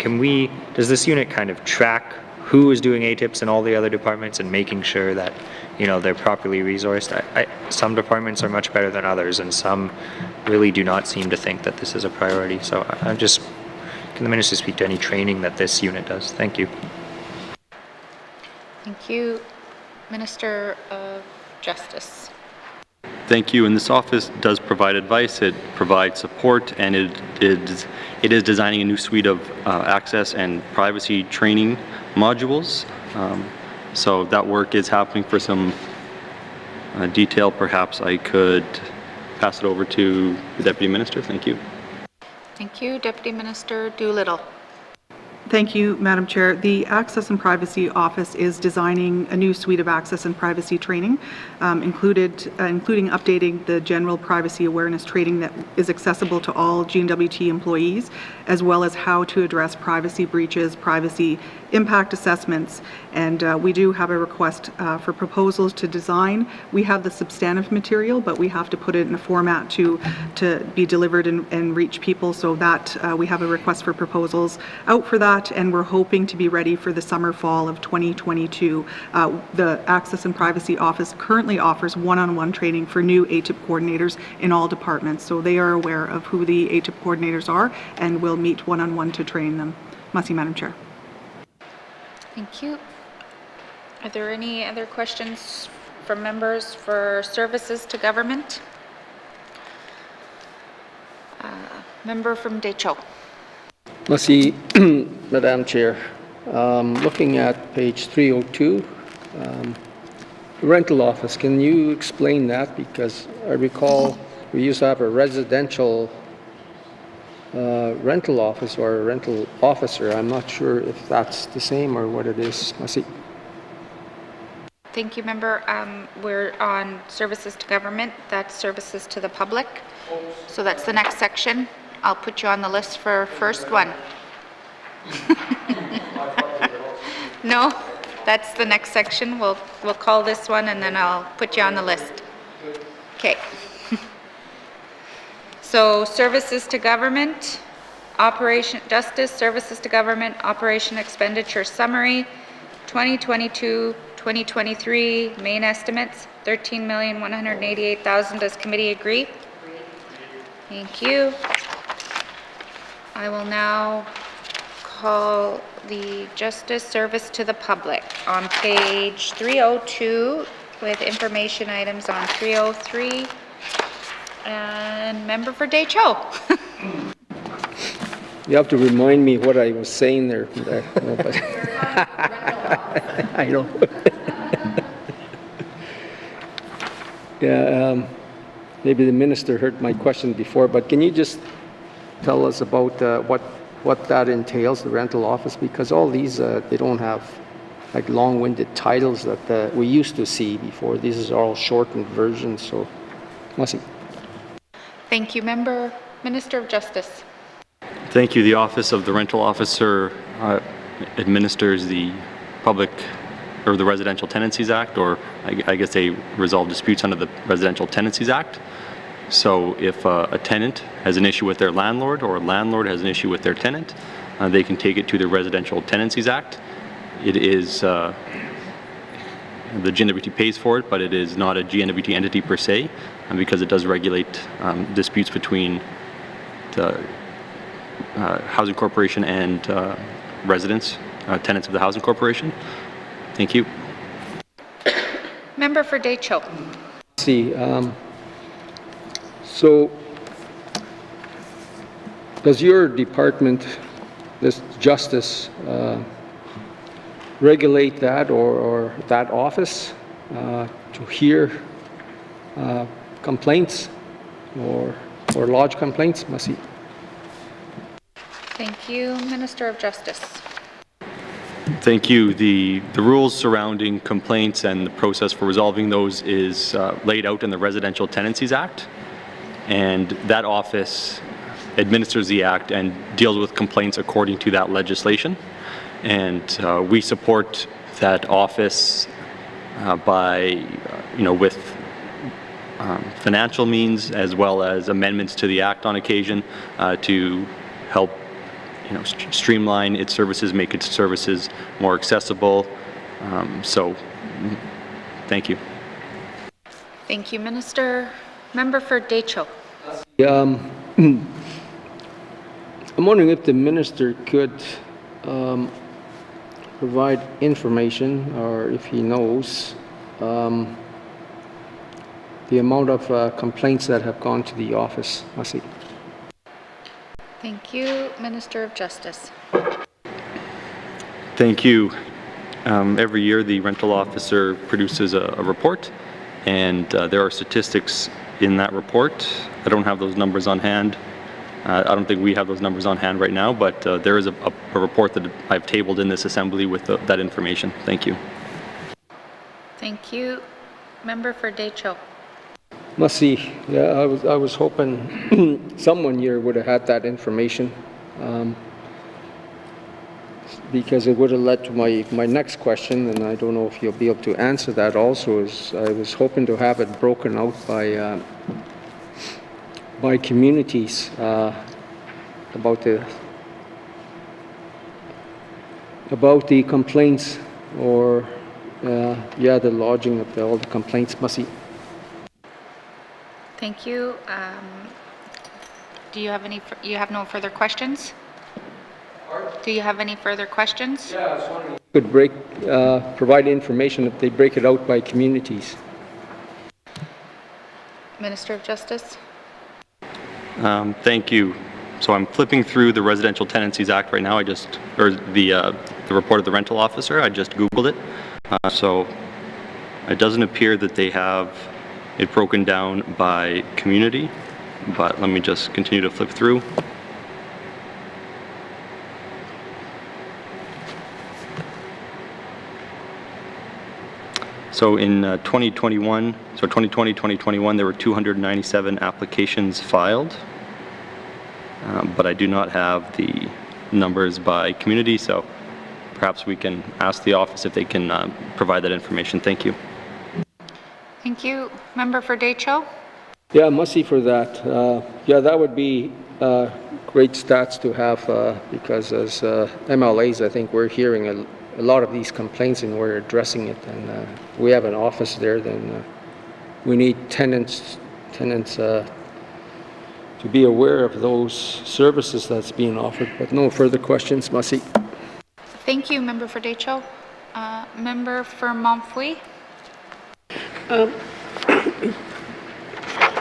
does this unit kind of track who is doing ATIPs in all the other departments and making sure that, they're properly resourced? Some departments are much better than others, and some really do not seem to think that this is a priority. So can the Minister speak to any training that this unit does? Thank you. Thank you. Minister of Justice. Thank you. And this office does provide advice, it provides support, and it is designing a new suite of access and privacy training modules. So that work is happening. For some detail, perhaps I could pass it over to the Deputy Minister. Thank you. Thank you. Deputy Minister Doolittle. Thank you, Madam Chair. The Access and Privacy Office is designing a new suite of access and privacy training, including updating the general privacy awareness training that is accessible to all N.W.T employees, as well as how to address privacy breaches, privacy impact assessments, and we do have a request for proposals to design. We have the substantive material, but we have to put it in a format to be delivered and reach people, so that we have a request for proposals out for that, and we're hoping to be ready for the summer-fall of 2022. The Access and Privacy Office currently offers one-on-one training for new ATIP coordinators in all departments, so they are aware of who the ATIP coordinators are and will meet one-on-one to train them. Merci, Madam Chair. Thank you. Are there any other questions from members for services to government? Member from Deschaux. Merci, Madam Chair. Looking at page 302, rental office, can you explain that? Because I recall we used to have a residential rental office or a rental officer. I'm not sure if that's the same or what it is. Merci. Thank you, member. We're on services to government. That's services to the public. So that's the next section. I'll put you on the list for first one. No, that's the next section. We'll call this one and then I'll put you on the list. Okay. So services to government, operation justice, services to government, operation expenditure summary, 2022-2023 main estimates, $13,188,000. Does committee agree? Thank you. I will now call the Justice Service to the Public on page 302 with information items on 303. And member for Deschaux. You have to remind me what I was saying there. I know. Yeah, maybe the minister heard my question before, but can you just tell us about what that entails, the rental office? Because all these, they don't have like long-winded titles that we used to see before. These are all shortened versions, so merci. Thank you, member. Minister of Justice. Thank you. The Office of the Rental Officer administers the public or the Residential Tenancies Act, or I guess they resolve disputes under the Residential Tenancies Act. So if a tenant has an issue with their landlord or a landlord has an issue with their tenant, they can take it to the Residential Tenancies Act. It is the GNWT pays for it, but it is not a GNWT entity per se, because it does regulate disputes between the Housing Corporation and residents, tenants of the Housing Corporation. Thank you. Member for Deschaux. See, so does your department, this justice, regulate that or that office to hear complaints or lodge complaints? Merci. Thank you, Minister of Justice. Thank you. The rules surrounding complaints and the process for resolving those is laid out in the Residential Tenancies Act, and that office administers the act and deals with complaints according to that legislation. And we support that office by, with financial means as well as amendments to the act on occasion to help, streamline its services, make its services more accessible. So, thank you. Thank you, Minister. Member for Deschaux. I'm wondering if the minister could provide information, or if he knows the amount of complaints that have gone to the office. Merci. Thank you, Minister of Justice. Thank you. Every year the rental officer produces a report, and there are statistics in that report. I don't have those numbers on hand, I don't think we have those numbers on hand right now, but there is a report that I've tabled in this assembly with that information. Thank you. Thank you. Member for Deschaux. Must see. Yeah, I was hoping someone here would have had that information, because it would have led to my next question, and I don't know if you'll be able to answer that also. Is I was hoping to have it broken out by communities about the complaints, or the lodging of all the complaints. Must see. Thank you. Do you have any? You have no further questions? Do you have any further questions? Yeah, I was wondering if you could provide information if they break it out by communities. Minister of Justice. Thank you. So I'm flipping through the Residential Tenancies Act right now. The report of the rental officer. I just Googled it. So it doesn't appear that they have it broken down by community, but let me just continue to flip through. So in 2021, so 2020, 2021, there were 297 applications filed, but I do not have the numbers by community, so perhaps we can ask the office if they can provide that information. Thank you. Thank you. Member for Deschaux. Yeah, must see for that. That would be great stats to have, because as MLAs, I think we're hearing a lot of these complaints and we're addressing it. And we have an office there, then we need tenants to be aware of those services that's being offered. But no further questions, Masi. Thank you, Member for Deschaux. Member for Montfouille.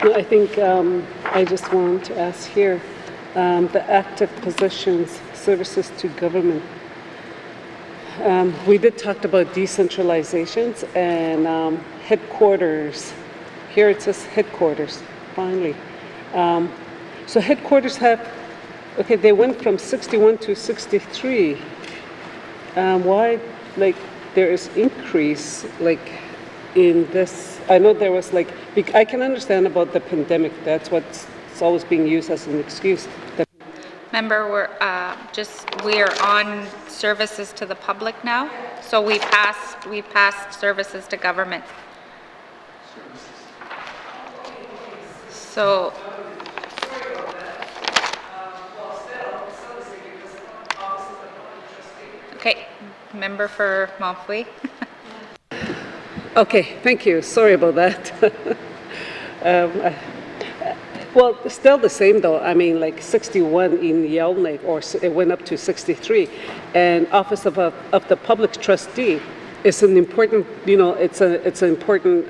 I think I just want to ask here, the active positions, services to government. We did talk about decentralizations and headquarters. Here it says headquarters, finally. So headquarters have, okay, they went from 61 to 63. Why, there is increase, in this? I know there was I can understand about the pandemic. That's what's always being used as an excuse. Member, we are on services to the public now, so we passed services to government. So. Okay, member for Montfouille. Okay, thank you. Sorry about that. Well, still the same though. I mean, 61 in Yellowknife, or it went up to 63. And Office of the Public Trustee is an important, it's important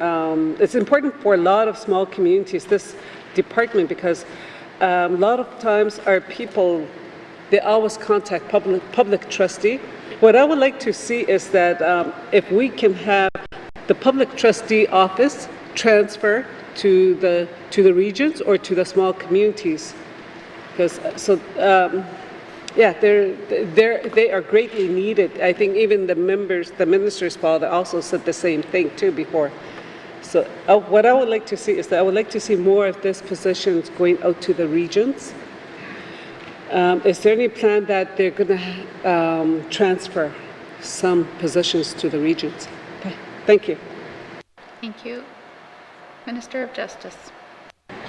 for a lot of small communities, this department, because a lot of times our people, they always contact public trustee. What I would like to see is that if we can have the public trustee office transfer to the regions or to the small communities, because they are greatly needed. I think even the ministers, Paul, they also said the same thing too before. So what I would like to see is that I would like to see more of these positions going out to the regions. Is there any plan that they're going to transfer some positions to the regions? Okay, thank you. Thank you. Minister of Justice.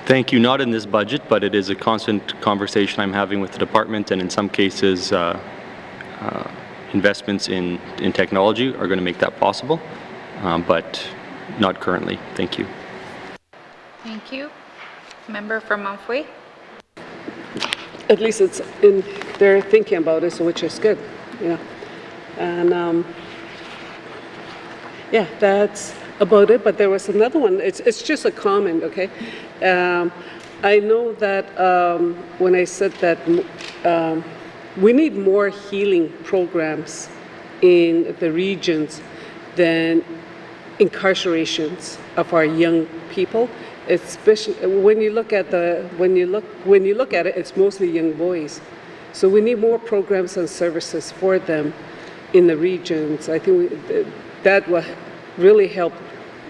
Thank you. Not in this budget, but it is a constant conversation I'm having with the department, and in some cases, investments in technology are going to make that possible, but not currently. Thank you. Thank you. Member for Montfouille. At least it's they're thinking about it, so which is good. Yeah, and that's about it. But there was another one. It's just a comment, okay? I know that when I said that we need more healing programs in the regions than incarcerations of our young people, especially when you look at it, it's mostly young boys. So we need more programs and services for them in the regions. I think that will really help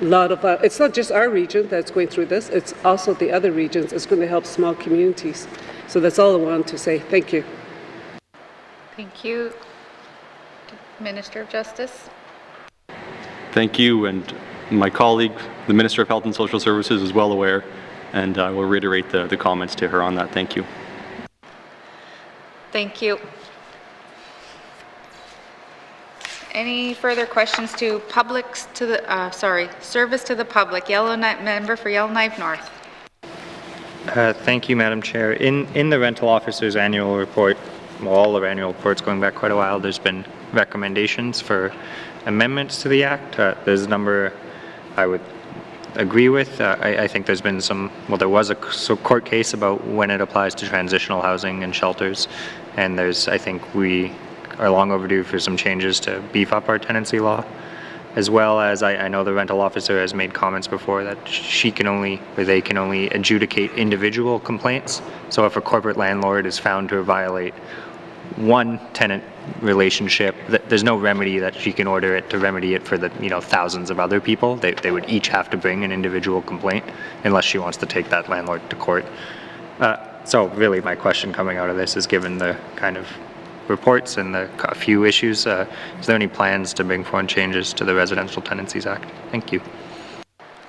a lot of it's not just our region that's going through this, it's also the other regions. It's going to help small communities. So that's all I wanted to say. Thank you. Thank you. Minister of Justice. Thank you, and my colleague, the Minister of Health and Social Services, is well aware, and I will reiterate the comments to her on that. Thank you. Thank you. Any further questions to service to the public? Member for Yellowknife North. Thank you, Madam Chair. In the rental officer's annual report, well, all of annual reports going back quite a while, there's been recommendations for amendments to the Act. There's a number I would agree with. I think there's been there was a court case about when it applies to transitional housing and shelters, and I think we are long overdue for some changes to beef up our tenancy law, as well as I know the rental officer has made comments before that they can only adjudicate individual complaints. So if a corporate landlord is found to violate one tenant relationship, there's no remedy that she can order it to remedy it for the thousands of other people. They would each have to bring an individual complaint unless she wants to take that landlord to court. So really my question coming out of this is, given the kind of reports and a few issues, is there any plans to bring forward changes to the Residential Tenancies Act? Thank you.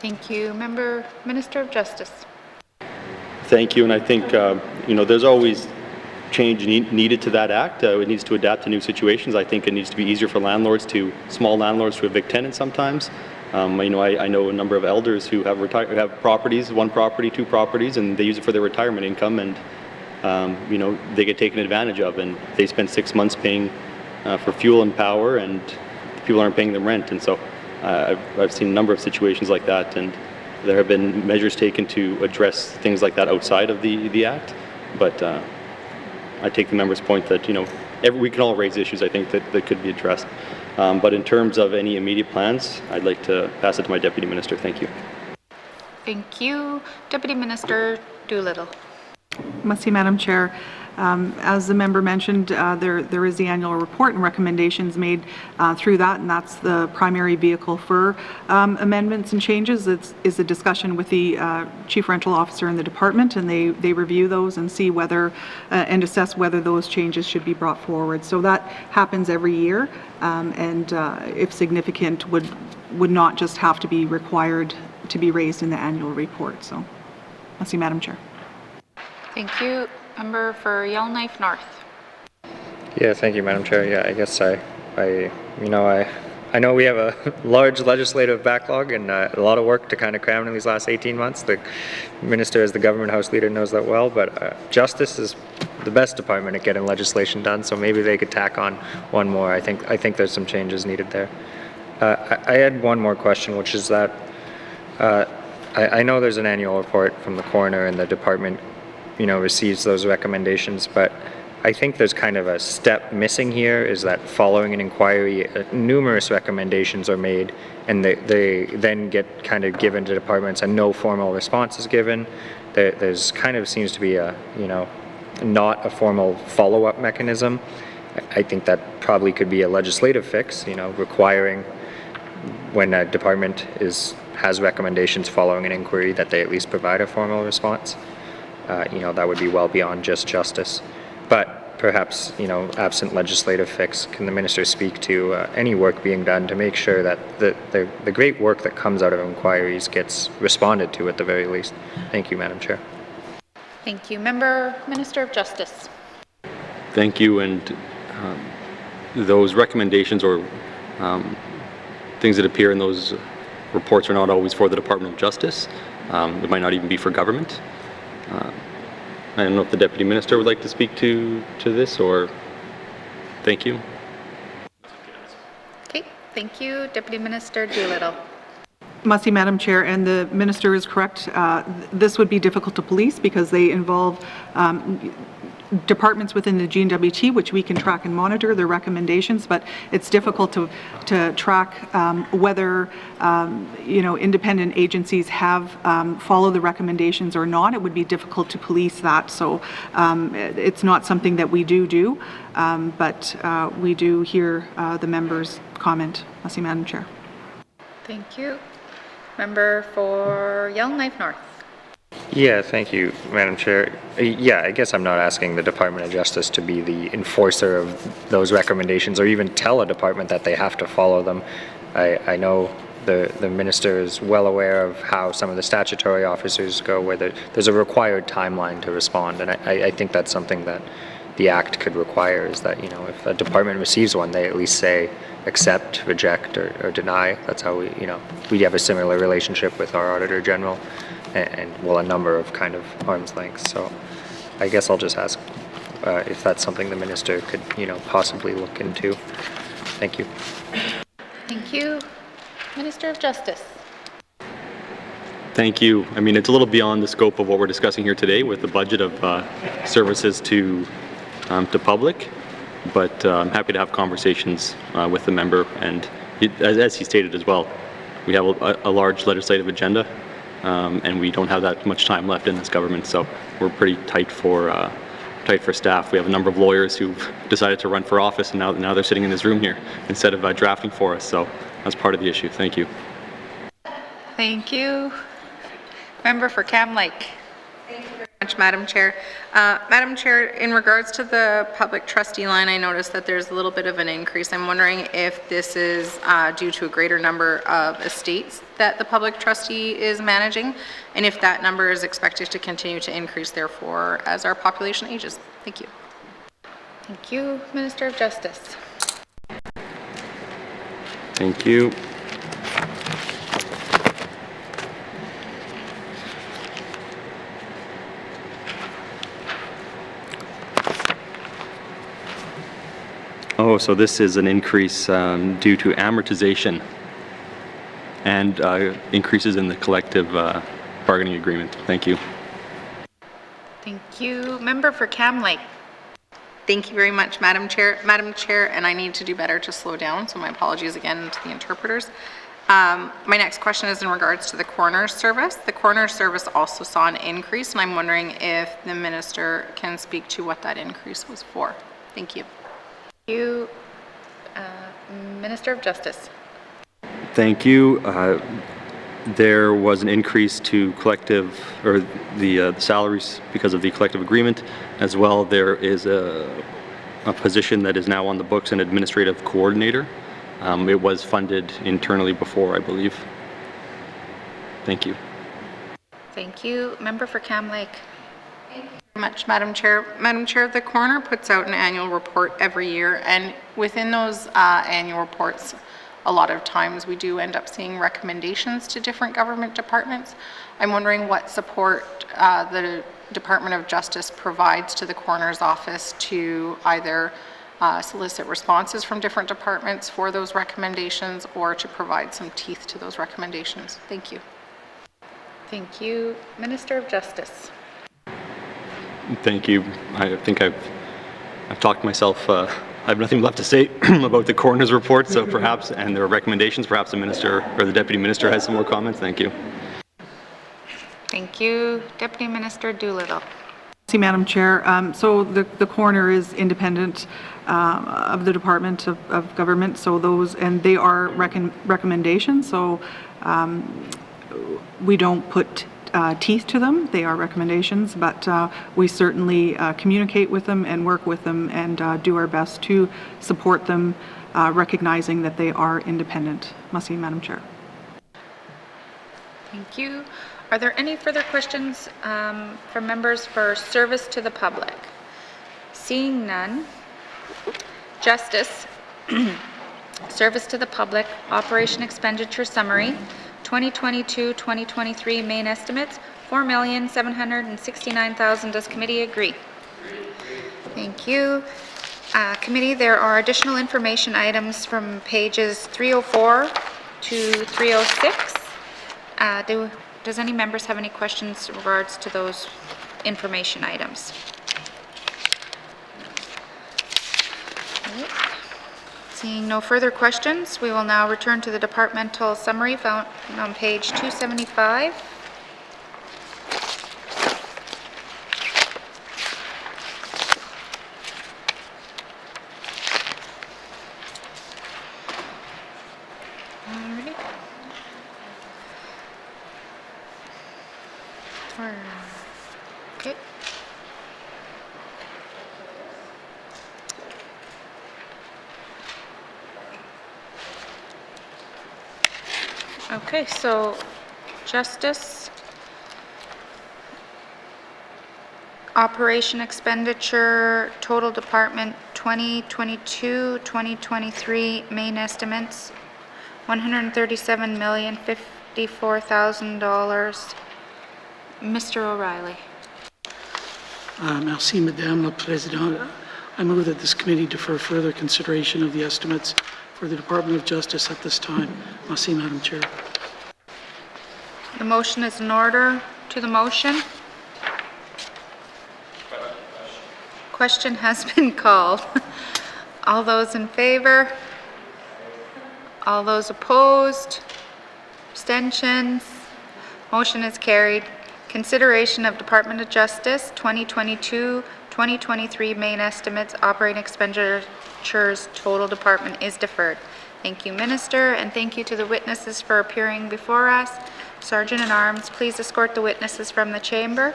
Thank you. Minister of Justice. Thank you, and I think there's always change needed to that act. It needs to adapt to new situations. I think it needs to be easier for small landlords to evict tenants sometimes. I know a number of elders who have properties, one property, two properties, and they use it for their retirement income, and they get taken advantage of, and they spend 6 months paying for fuel and power, and people aren't paying them rent. And so I've seen a number of situations like that, and there have been measures taken to address things like that outside of the Act. But I take the member's point that we can all raise issues, I think, that could be addressed. But in terms of any immediate plans, I'd like to pass it to my Deputy Minister. Thank you. Thank you. Deputy Minister Doolittle. Merci, Madam Chair. As the member mentioned, there is the annual report and recommendations made through that, and that's the primary vehicle for amendments and changes. It's a discussion with the Chief Rental Officer in the department, and they review those and see whether and assess whether those changes should be brought forward. So that happens every year, and if significant, would not just have to be required to be raised in the annual report. So, merci, Madam Chair. Thank you. Member for Yellowknife North. Yeah, thank you, Madam Chair. Yeah, I guess I know we have a large legislative backlog and a lot of work to kind of cram in these last 18 months. The Minister, as the Government House Leader, knows that well, but Justice is the best department at getting legislation done, so maybe they could tack on one more. I think there's some changes needed there. I had one more question, which is that I know there's an annual report from the coroner, and the department receives those recommendations, but I think there's kind of a step missing here, is that following an inquiry, numerous recommendations are made, and they then get kind of given to departments and no formal response is given. There's kind of seems to be not a formal follow-up mechanism. I think that probably could be a legislative fix, requiring when a department has recommendations following an inquiry that they at least provide a formal response. That would be well beyond just justice. But perhaps, absent legislative fix, can the Minister speak to any work being done to make sure that the great work that comes out of inquiries gets responded to at the very least? Thank you, Madam Chair. Thank you. Minister of Justice. Thank you. And those recommendations or things that appear in those reports are not always for the Department of Justice. It might not even be for government. I don't know if the Deputy Minister would like to speak to this, or thank you. Okay, thank you. Deputy Minister Doolittle. Merci, Madam Chair, and the Minister is correct. This would be difficult to police because they involve departments within the N.W.T, which we can track and monitor their recommendations, but it's difficult to track whether independent agencies have followed the recommendations or not. It would be difficult to police that, so it's not something that we do, but we do hear the members comment. Merci, Madam Chair. Thank you. Member for Yellowknife North. Yeah, thank you, Madam Chair. Yeah, I guess I'm not asking the Department of Justice to be the enforcer of those recommendations or even tell a department that they have to follow them. I know the Minister is well aware of how some of the statutory officers go, where there's a required timeline to respond, and I think that's something that the Act could require, is that, if a department receives one, they at least say accept, reject, or deny. That's how we have a similar relationship with our Auditor General. And a number of kind of arm's lengths. So I guess I'll just ask if that's something the Minister could, possibly look into. Thank you. Thank you. Minister of Justice. Thank you. I mean, it's a little beyond the scope of what we're discussing here today with the budget of services to public, but I'm happy to have conversations with the member. And as he stated as well, we have a large legislative agenda. And we don't have that much time left in this government, so we're pretty tight for staff. We have a number of lawyers who've decided to run for office, and now they're sitting in this room here instead of drafting for us. So that's part of the issue. Thank you. Thank you. Member for Cam Lake. Thank you very much, Madam Chair. Madam Chair, in regards to the public trustee line, I noticed that there's a little bit of an increase. I'm wondering if this is due to a greater number of estates that the public trustee is managing, and if that number is expected to continue to increase, therefore, as our population ages. Thank you. Thank you. Minister of Justice. Thank you. Oh, so this is an increase due to amortization and increases in the collective bargaining agreement. Thank you. Thank you. Member for Cam Lake. Thank you very much, Madam Chair. Madam Chair, and I need to do better to slow down, so my apologies again to the interpreters. My next question is in regards to the coroner's service. The coroner's service also saw an increase, and I'm wondering if the Minister can speak to what that increase was for. Thank you. Thank you. Minister of Justice. Thank you. There was an increase to collective, or the salaries because of the collective agreement. As well, there is a position that is now on the books, an administrative coordinator. It was funded internally before, I believe. Thank you. Thank you. Member for Cam Lake. Thank you very much, Madam Chair. Madam Chair, the coroner puts out an annual report every year, and within those annual reports, a lot of times we do end up seeing recommendations to different government departments. I'm wondering what support the Department of Justice provides to the coroner's office to either solicit responses from different departments for those recommendations or to provide some teeth to those recommendations. Thank you. Thank you. Minister of Justice. Thank you. I think I've talked myself. I have nothing left to say about the coroner's report, so perhaps, and their recommendations, perhaps the Minister or the Deputy Minister has some more comments. Thank you. Thank you. Deputy Minister Doolittle. Thank you, Madam Chair. So the coroner is independent of the Department of Government, so those, and they are recommendations, so we don't put teeth to them. They are recommendations, but we certainly communicate with them and work with them and do our best to support them, recognizing that they are independent. Merci, Madam Chair. Thank you. Are there any further questions from members for service to the public? Seeing none. Justice. Service to the public. Operation Expenditure Summary. 2022-2023 main estimates, $4,769,000. Does committee agree? Thank you. Committee, there are additional information items from pages 304 to 306. Does any members have any questions in regards to those information items? Seeing no further questions, we will now return to the departmental summary found on page 275. Alrighty. Okay. Okay, so Justice, Operation Expenditure, Total Department 2022-2023 main estimates, $137,054,000. Mr. O'Reilly. Merci, Madame la Présidente. I move that this committee defer further consideration of the estimates for the Department of Justice at this time. Merci, Madam Chair. The motion is in order. To the motion. Question has been called. All those in favor? All those opposed? Abstentions? Motion is carried. Consideration of Department of Justice 2022-2023 main estimates, operating expenditures, total department is deferred. Thank you, Minister, and thank you to the witnesses for appearing before us. Sergeant at Arms, please escort the witnesses from the chamber.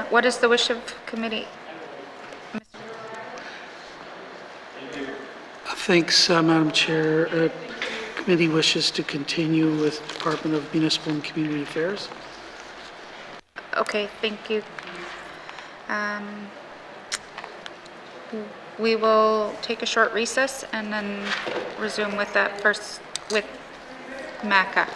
What is the wish of committee? Thanks, Madam Chair. Committee wishes to continue with Department of Municipal and Community Affairs. Okay, thank you. We will take a short recess and then resume with that first, with MACA.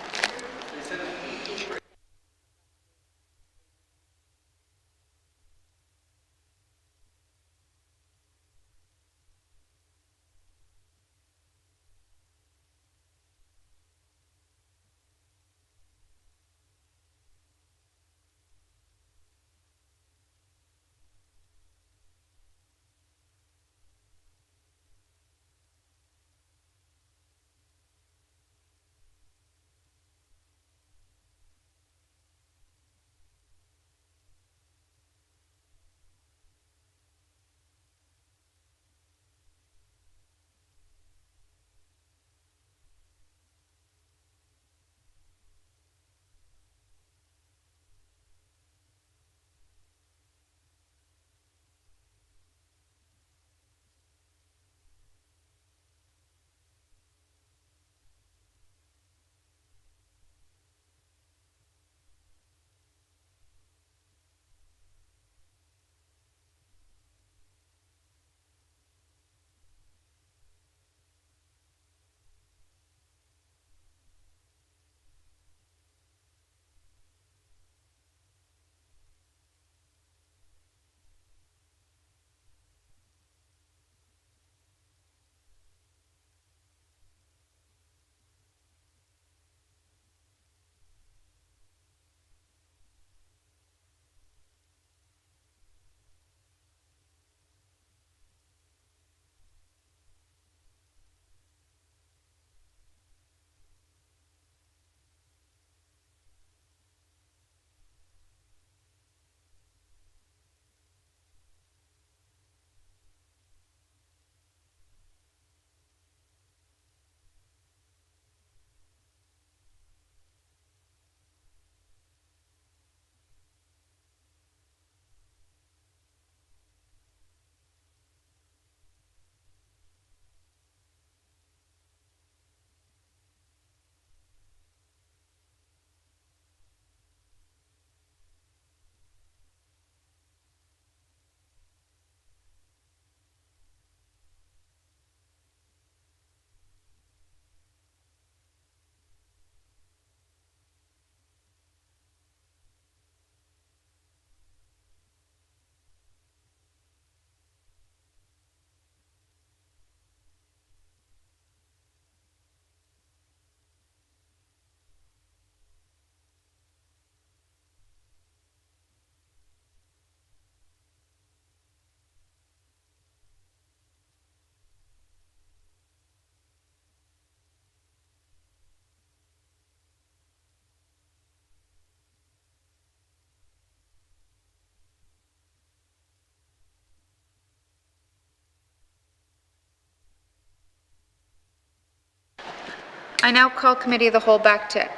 I now call Committee of the Whole back to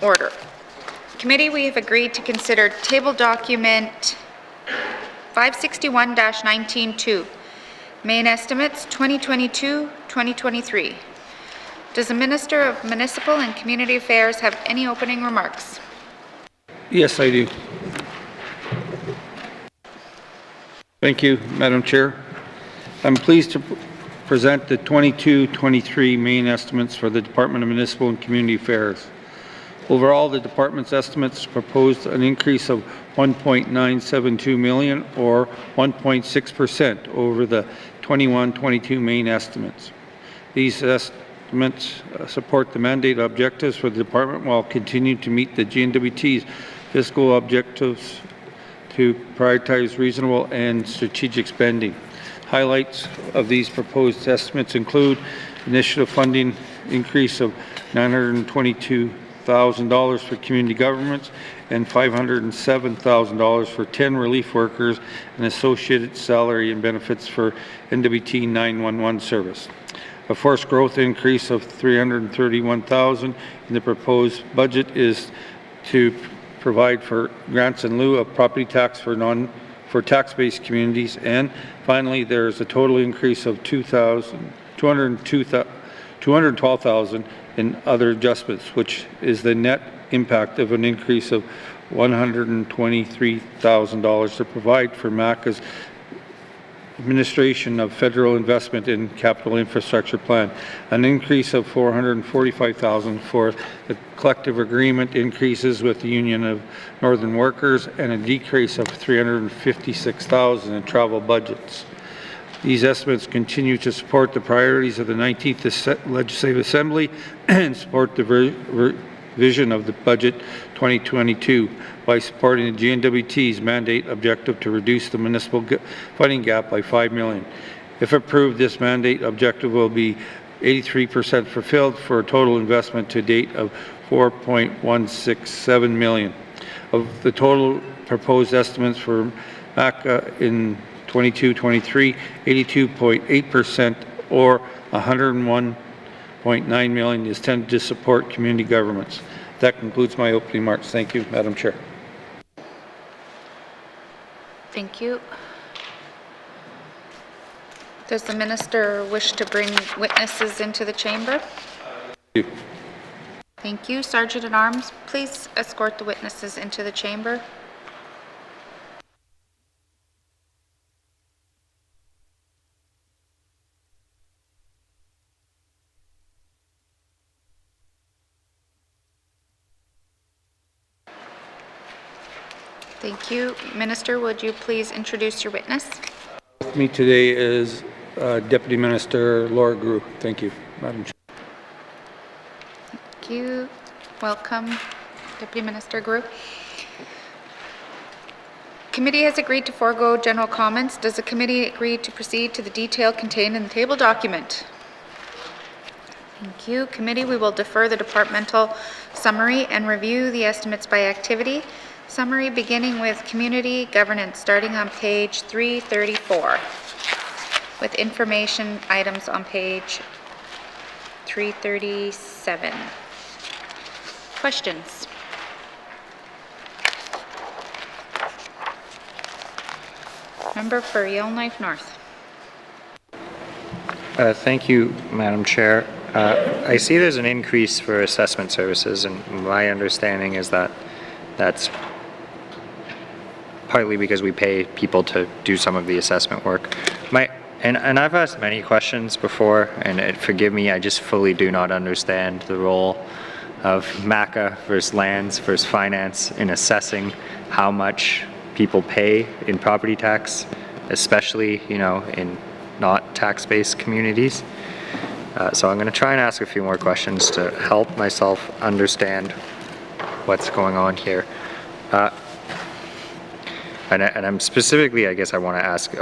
order. Committee, we have agreed to consider table document 561-19-2, main estimates 2022-2023. Does the Minister of Municipal and Community Affairs have any opening remarks? Yes, I do. Thank you, Madam Chair. I'm pleased to present the 22-23 main estimates for the Department of Municipal and Community Affairs. Overall, the department's estimates proposed an increase of $1.972 million or 1.6% over the 21-22 main estimates. These estimates support the mandate objectives for the department while continuing to meet the N.W.T's fiscal objectives to prioritize reasonable and strategic spending. Highlights of these proposed estimates include initiative funding increase of $922,000 for community governments and $507,000 for 10 relief workers and associated salary and benefits for N.W.T 911 service. A forced growth increase of $331,000 in the proposed budget is to provide for grants in lieu of property tax for tax-based communities, and finally there is a total increase of $212,000 in other adjustments, which is the net impact of an increase of $123,000 to provide for MACA's administration of federal investment in capital infrastructure plan, an increase of $445,000 for the collective agreement increases with the Union of Northern Workers, and a decrease of $356,000 in travel budgets. These estimates continue to support the priorities of the 19th Legislative Assembly and support the vision of the budget 2022 by supporting the GNWT's mandate objective to reduce the municipal funding gap by $5 million. If approved, this mandate objective will be 83% fulfilled for a total investment to date of $4.167 million. Of the total proposed estimates for MACA in 22-23, 82.8% or $101.9 million is intended to support community governments. That concludes my opening remarks. Thank you, Madam Chair. Thank you. Does the Minister wish to bring witnesses into the chamber? Thank you. Thank you. Sergeant at Arms, please escort the witnesses into the chamber. Thank you. Minister, would you please introduce your witness? With me today is Deputy Minister Laura Grew. Thank you, Madam Chair. Thank you. Welcome, Deputy Minister Grew. Committee has agreed to forego general comments. Does the committee agree to proceed to the detail contained in the table document? Thank you. Committee, we will defer the departmental summary and review the estimates by activity. Summary beginning with community governance, starting on page 334, with information items on page 337. Questions? Member for Yellowknife North. Thank you, Madam Chair. I see there's an increase for assessment services, and my understanding is that that's partly because we pay people to do some of the assessment work. And I've asked many questions before, and forgive me, I just fully do not understand the role of MACA versus lands versus finance in assessing how much people pay in property tax, especially, in not tax-based communities. So I'm going to try and ask a few more questions to help myself understand what's going on here. And I'm specifically, I guess I want to ask,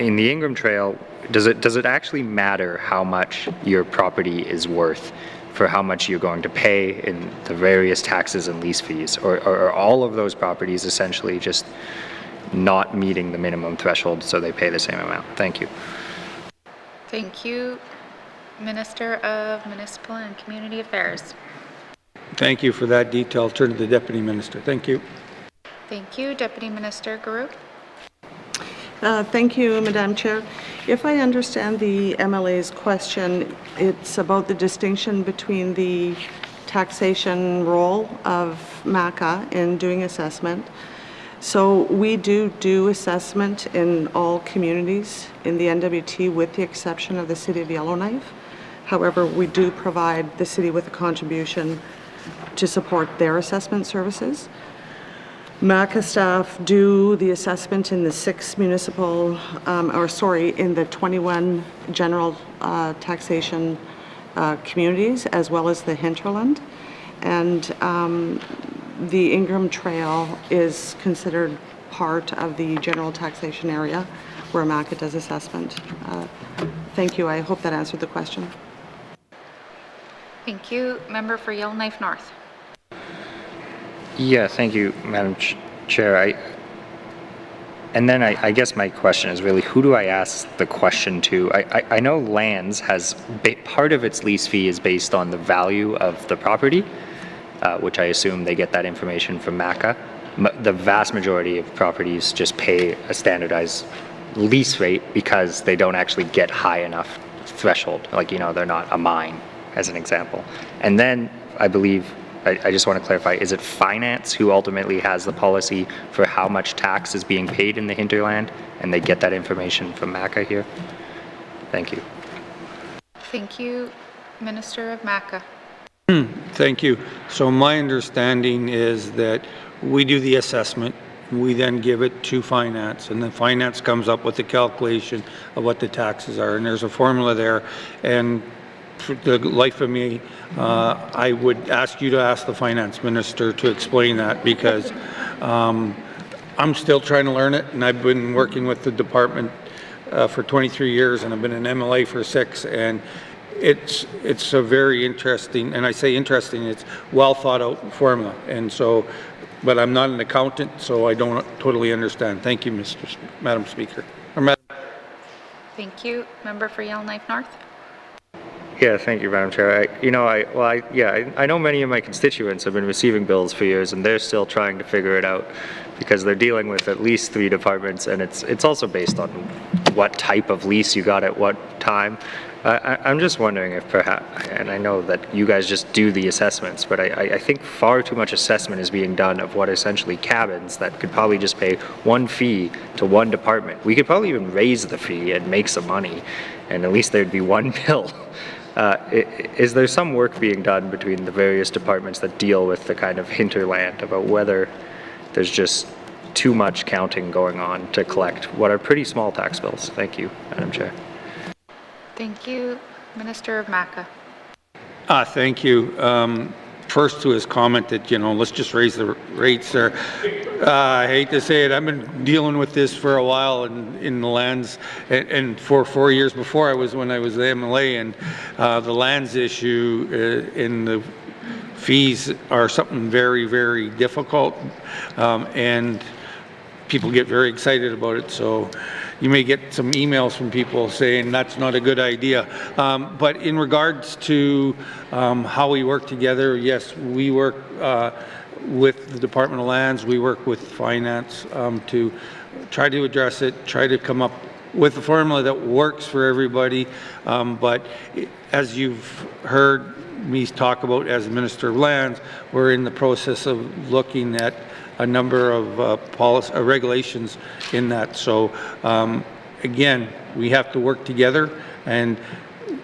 in the Ingram Trail, does it actually matter how much your property is worth for how much you're going to pay in the various taxes and lease fees? Or are all of those properties essentially just not meeting the minimum threshold so they pay the same amount? Thank you. Thank you. Minister of Municipal and Community Affairs. Thank you for that detail. I'll turn to the Deputy Minister. Thank you. Thank you. Deputy Minister Guru. Thank you, Madam Chair. If I understand the MLA's question, it's about the distinction between the taxation role of MACA in doing assessment. So we do assessment in all communities in the N.W.T. with the exception of the City of Yellowknife. However, we do provide the city with a contribution to support their assessment services. MACA staff do the assessment in the 6 municipal, in the 21 general taxation communities, as well as the hinterland. And the Ingram Trail is considered part of the general taxation area where MACA does assessment. Thank you. I hope that answered the question. Thank you. Member for Yellowknife North. Yeah, thank you, Madam Chair. I guess my question is really, who do I ask the question to? I know Lands has, part of its lease fee is based on the value of the property, which I assume they get that information from MACA. The vast majority of properties just pay a standardized lease rate because they don't actually get high enough threshold. Like, they're not a mine, as an example. And then I believe, I just want to clarify, is it finance who ultimately has the policy for how much tax is being paid in the hinterland, and they get that information from MACA here? Thank you. Thank you. Minister of MACA. Thank you. So my understanding is that we do the assessment, we then give it to finance, and then finance comes up with the calculation of what the taxes are, and there's a formula there. And for the life of me, I would ask you to ask the finance minister to explain that, because I'm still trying to learn it, and I've been working with the department for 23 years, and I've been an MLA for 6, and it's a very interesting, and I say interesting, it's well thought out formula. And so, but I'm not an accountant, so I don't totally understand. Thank you, Madam Speaker. Thank you. Member for Yellowknife North. Yeah, thank you, Madam Chair. I know many of my constituents have been receiving bills for years, and they're still trying to figure it out because they're dealing with at least 3 departments, and it's also based on what type of lease you got at what time. I'm just wondering if perhaps, and I know that you guys just do the assessments, but I think far too much assessment is being done of what essentially cabins that could probably just pay one fee to one department. We could probably even raise the fee and make some money, and at least there'd be one bill. Is there some work being done between the various departments that deal with the kind of hinterland about whether there's just too much counting going on to collect what are pretty small tax bills? Thank you, Madam Chair. Thank you. Minister of MACA. Thank you. First, to his comment that, let's just raise the rates there. I hate to say it, I've been dealing with this for a while in the lands, and for 4 years before when I was the MLA, and the lands issue in the fees are something very, very difficult, and people get very excited about it. So you may get some emails from people saying that's not a good idea. But in regards to how we work together, yes, we work with the Department of Lands, we work with finance to try to address it, try to come up with a formula that works for everybody. But as you've heard me talk about as Minister of Lands, we're in the process of looking at a number of regulations in that. So again, we have to work together, and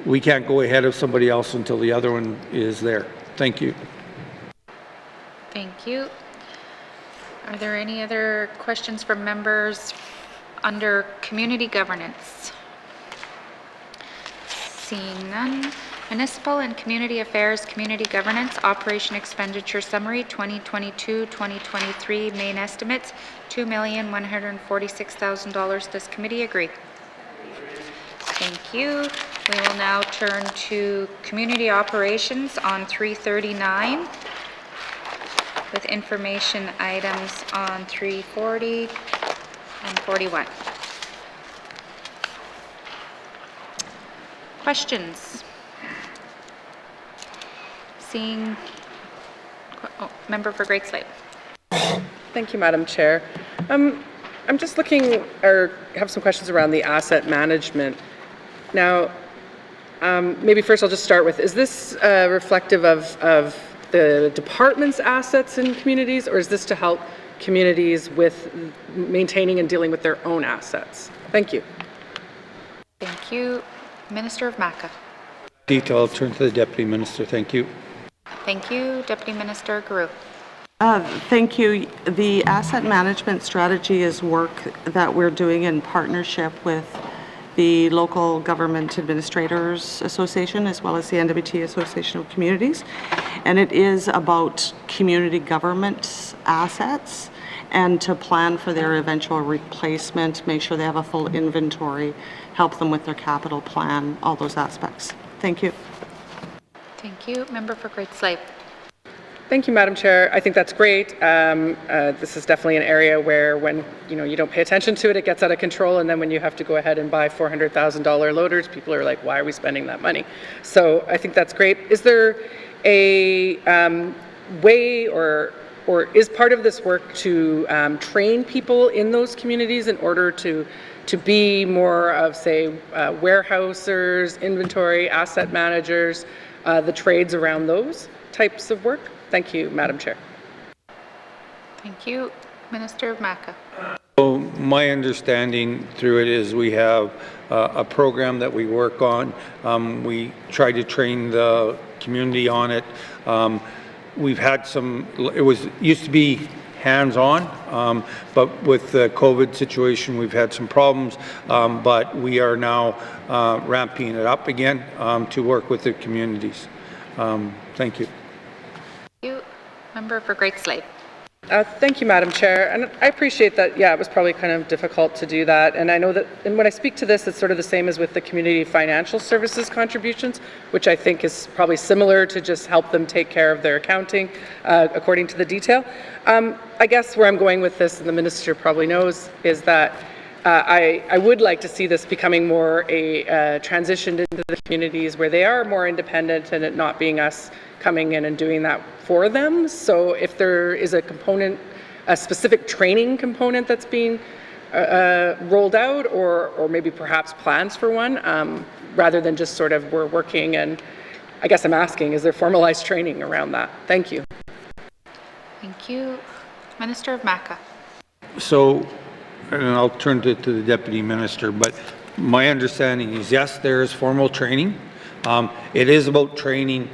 we can't go ahead of somebody else until the other one is there. Thank you. Thank you. Are there any other questions from members under community governance? Seeing none. Municipal and Community Affairs, Community Governance, Operation Expenditure Summary 2022-2023, main estimates, $2,146,000. Does committee agree? Thank you. We will now turn to Community Operations on 339 with information items on 340 and 41. Questions? Seeing, member for Great Slave. Thank you, Madam Chair. I'm just looking, or have some questions around the asset management. Now, maybe first I'll just start with, is this reflective of the department's assets in communities, or is this to help communities with maintaining and dealing with their own assets? Thank you. Thank you. Minister of Maca. Detail, I'll turn to the Deputy Minister. Thank you. Thank you. Deputy Minister Guru. Thank you. The asset management strategy is work that we're doing in partnership with the Local Government Administrators Association as well as the N.W.T Association of Communities. And it is about community government assets and to plan for their eventual replacement, make sure they have a full inventory, help them with their capital plan, all those aspects. Thank you. Thank you. Member for Great Slave. Thank you, Madam Chair. I think that's great. This is definitely an area where when you don't pay attention to it, it gets out of control, and then when you have to go ahead and buy $400,000 loaders, people are like, why are we spending that money? So I think that's great. Is there a way or is part of this work to train people in those communities in order to be more of, say, warehousers, inventory, asset managers, the trades around those types of work? Thank you, Madam Chair. Thank you. Minister of Maca. So my understanding through it is we have a program that we work on. We try to train the community on it. We've had some, used to be hands-on, but with the COVID situation, we've had some problems, but we are now ramping it up again to work with the communities. Thank you. Thank you. Member for Great Slave. Thank you, Madam Chair. And I appreciate that, yeah, it was probably kind of difficult to do that. And I know that, and when I speak to this, it's sort of the same as with the community financial services contributions, which I think is probably similar to just help them take care of their accounting according to the detail. I guess where I'm going with this, and the Minister probably knows, is that I would like to see this becoming more a transition into the communities where they are more independent and it not being us coming in and doing that for them. So if there is a component, a specific training component that's being rolled out, or maybe perhaps plans for one, rather than just sort of we're working, and I guess I'm asking, is there formalized training around that? Thank you. Thank you. Minister of Maca. So, and I'll turn to the Deputy Minister, but my understanding is, yes, there is formal training. It is about training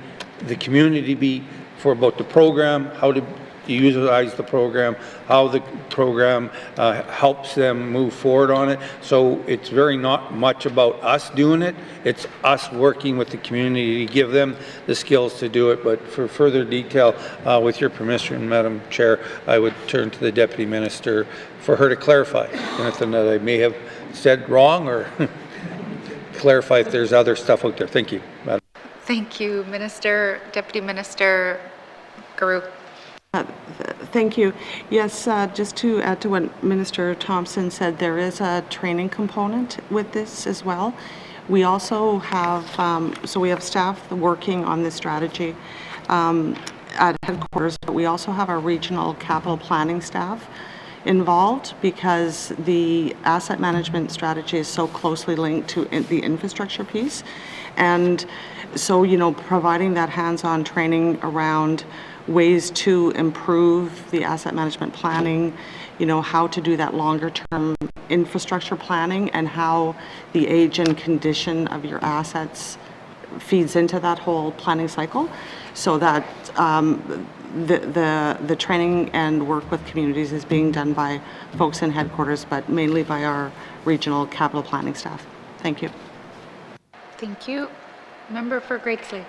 the community about the program, how to utilize the program, how the program helps them move forward on it. So it's very not much about us doing it. It's us working with the community to give them the skills to do it. But for further detail, with your permission, Madam Chair, I would turn to the Deputy Minister for her to clarify anything that I may have said wrong, or clarify if there's other stuff out there. Thank you, Madam. Thank you, Minister. Deputy Minister Guru. Thank you. Yes, just to add to what Minister Thompson said, there is a training component with this as well. We also have, so we have staff working on this strategy at headquarters, but we also have our regional capital planning staff involved because the asset management strategy is so closely linked to the infrastructure piece. And so, providing that hands-on training around ways to improve the asset management planning, how to do that longer-term infrastructure planning, and how the age and condition of your assets feeds into that whole planning cycle, so that the training and work with communities is being done by folks in headquarters, but mainly by our regional capital planning staff. Thank you. Thank you. Member for Great Slave.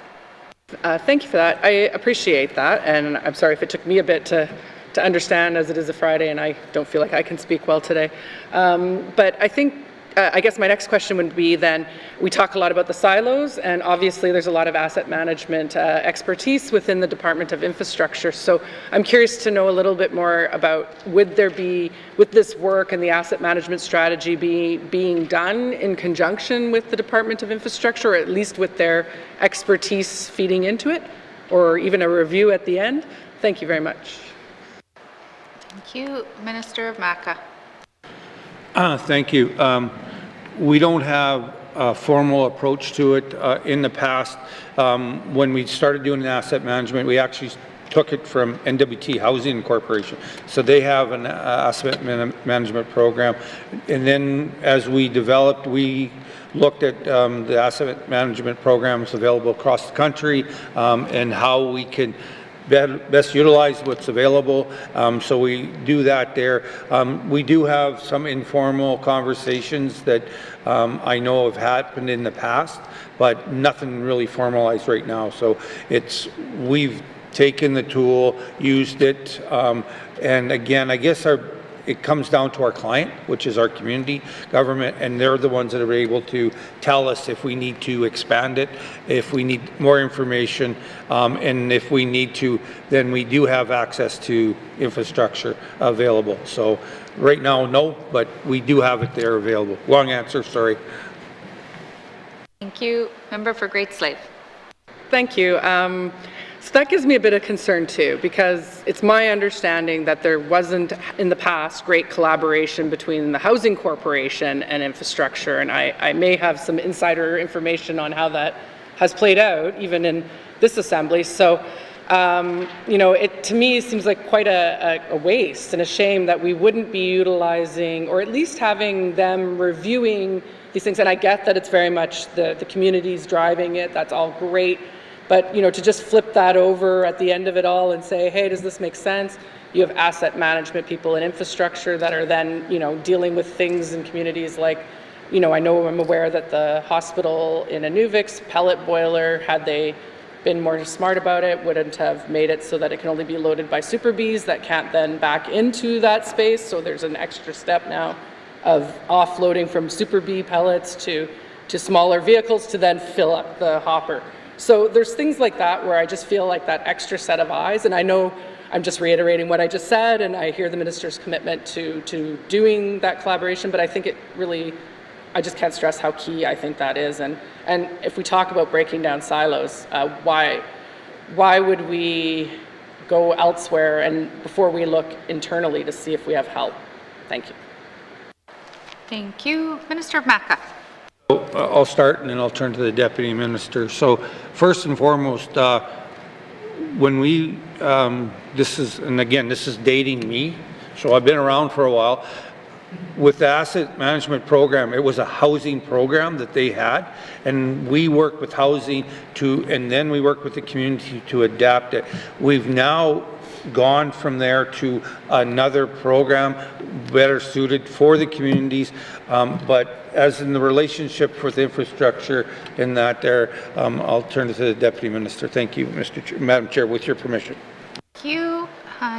Thank you for that. I appreciate that, and I'm sorry if it took me a bit to understand, as it is a Friday and I don't feel like I can speak well today. But I think, I guess my next question would be then, we talk a lot about the silos, and obviously there's a lot of asset management expertise within the Department of Infrastructure. So I'm curious to know a little bit more about, would this work and the asset management strategy being done in conjunction with the Department of Infrastructure, or at least with their expertise feeding into it? or even a review at the end. Thank you very much. Thank you. Minister of MACA. Thank you. We don't have a formal approach to it. In the past, when we started doing asset management, we actually took it from N.W.T. Housing Corporation. So they have an asset management program. And then as we developed, we looked at the asset management programs available across the country and how we can best utilize what's available. So we do that there. We do have some informal conversations that I know have happened in the past, but nothing really formalized right now. So we've taken the tool, used it, and again, I guess it comes down to our client, which is our community government, and they're the ones that are able to tell us if we need to expand it, if we need more information, and if we need to, then we do have access to infrastructure available. So right now, no, but we do have it there available. Long answer, sorry. Thank you. Member for Great Slave. Thank you. So that gives me a bit of concern too, because it's my understanding that there wasn't in the past great collaboration between the Housing Corporation and infrastructure, and I may have some insider information on how that has played out, even in this assembly. So, it to me seems like quite a waste and a shame that we wouldn't be utilizing, or at least having them reviewing these things. And I get that it's very much the community's driving it. That's all great. But, to just flip that over at the end of it all and say, hey, does this make sense? You have asset management people and infrastructure that are then, dealing with things in communities like, I'm aware that the hospital in Inuvik pellet boiler, had they been more smart about it, wouldn't have made it so that it can only be loaded by super bees that can't then back into that space. So there's an extra step now of offloading from super bee pellets to smaller vehicles to then fill up the hopper. So there's things like that where I just feel like that extra set of eyes, and I know I'm just reiterating what I just said, and I hear the minister's commitment to doing that collaboration, but I think it really, I just can't stress how key I think that is. And if we talk about breaking down silos, why would we go elsewhere and before we look internally to see if we have help? Thank you. Thank you. Minister of MACA. I'll start and then I'll turn to the Deputy Minister. So first and foremost, when we, this is dating me, so I've been around for a while. With the asset management program, it was a housing program that they had, and we worked with housing and then we worked with the community to adapt it. We've now gone from there to another program better suited for the communities, but as in the relationship with infrastructure in that there, I'll turn to the Deputy Minister. Thank you, Madam Chair, with your permission. Thank you.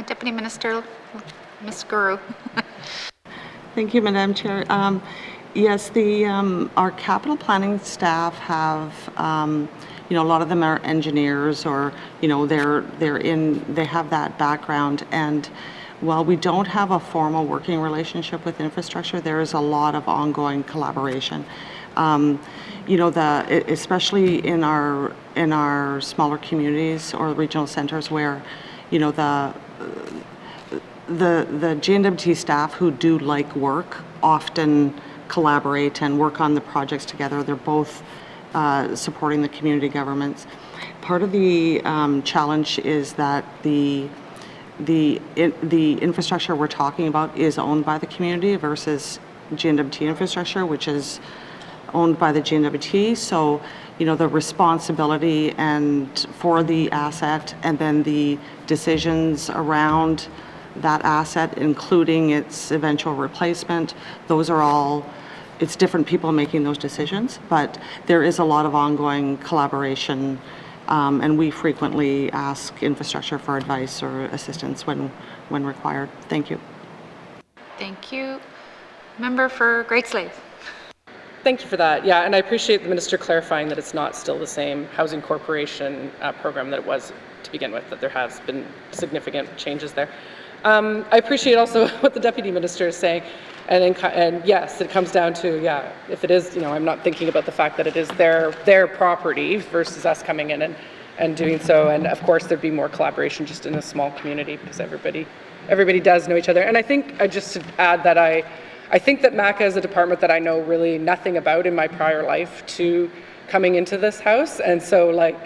Deputy Minister, Ms. Guru. Thank you, Madam Chair. Yes, our capital planning staff have, a lot of them are engineers, or they have that background. And while we don't have a formal working relationship with infrastructure, there is a lot of ongoing collaboration. Especially in our smaller communities or regional centers where, the N.W.T. staff who do like work often collaborate and work on the projects together. They're both supporting the community governments. Part of the challenge is that the infrastructure we're talking about is owned by the community versus N.W.T. infrastructure, which is owned by the N.W.T. So, the responsibility and for the asset and then the decisions around that asset, including its eventual replacement, those are all, it's different people making those decisions, but there is a lot of ongoing collaboration, and we frequently ask infrastructure for advice or assistance when required. Thank you. Thank you. Member for Great Slave. Thank you for that. Yeah, and I appreciate the minister clarifying that it's not still the same Housing Corporation program that it was to begin with, that there has been significant changes there. I appreciate also what the Deputy Minister is saying, and yes, it comes down to, if it is, I'm not thinking about the fact that it is their property versus us coming in and doing so. And of course, there'd be more collaboration just in a small community because everybody does know each other. And I think, just to add that I think that MACA is a department that I know really nothing about in my prior life to coming into this house. And so like,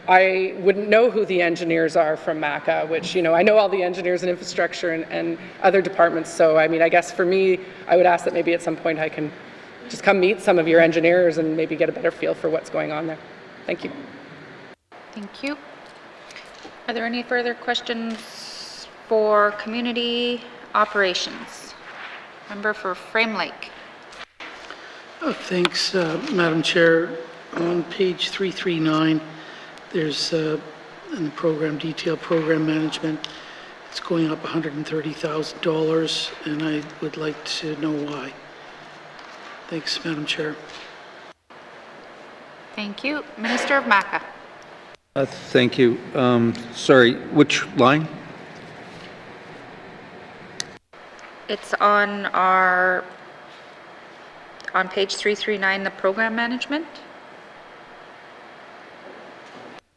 I wouldn't know who the engineers are from MACA, which, you know, I know all the engineers and infrastructure and other departments. So, I mean, I guess for me, I would ask that maybe at some point I can just come meet some of your engineers and maybe get a better feel for what's going on there. Thank you. Thank you. Are there any further questions for community operations? Member for Frame Lake. Thanks, Madam Chair. On page 339, there's in the program detail, program management, it's going up $130,000, and I would like to know why. Thanks, Madam Chair. Thank you. Minister of MACA. Thank you. Sorry, which line? It's on page 339, the program management.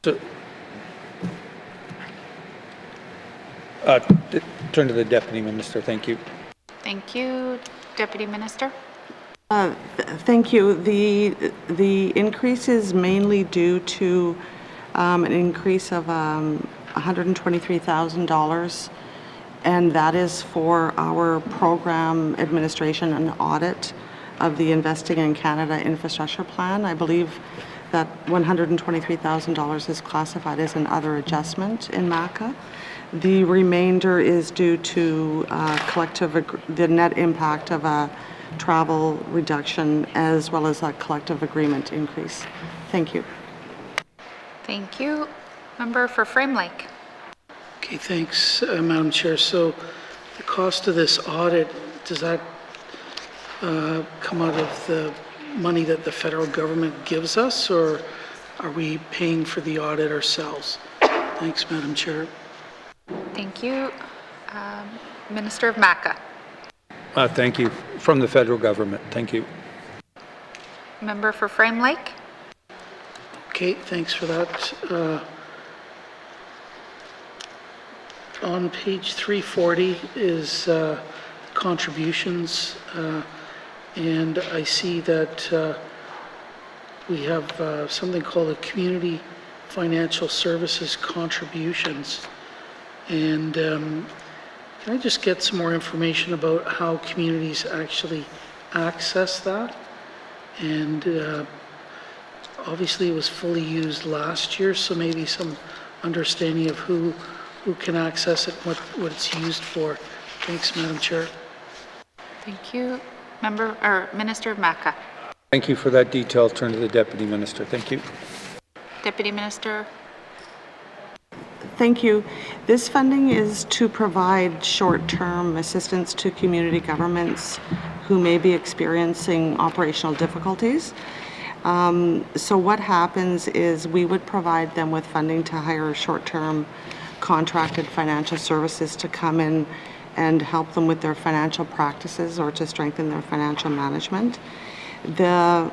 So, turn to the Deputy Minister. Thank you. Thank you. Deputy Minister. Thank you. The increase is mainly due to an increase of $123,000, and that is for our program administration and audit of the Investing in Canada Infrastructure Plan. I believe that $123,000 is classified as an other adjustment in MACA. The remainder is due to the net impact of a travel reduction as well as a collective agreement increase. Thank you. Thank you. Member for Frame Lake. Okay, thanks, Madam Chair. So the cost of this audit, does that come out of the money that the federal government gives us, or are we paying for the audit ourselves? Thanks, Madam Chair. Thank you. Minister of MACA. Thank you. From the federal government. Thank you. Member for Frame Lake. Okay, thanks for that. On page 340 is contributions, and I see that we have something called a Community Financial Services Contributions. And can I just get some more information about how communities actually access that? And obviously it was fully used last year, so maybe some understanding of who can access it, what it's used for. Thanks, Madam Chair. Thank you. Minister of MACA. Thank you for that detail. Turn to the Deputy Minister. Thank you. Deputy Minister. Thank you. This funding is to provide short-term assistance to community governments who may be experiencing operational difficulties. So what happens is we would provide them with funding to hire short-term contracted financial services to come in and help them with their financial practices or to strengthen their financial management. The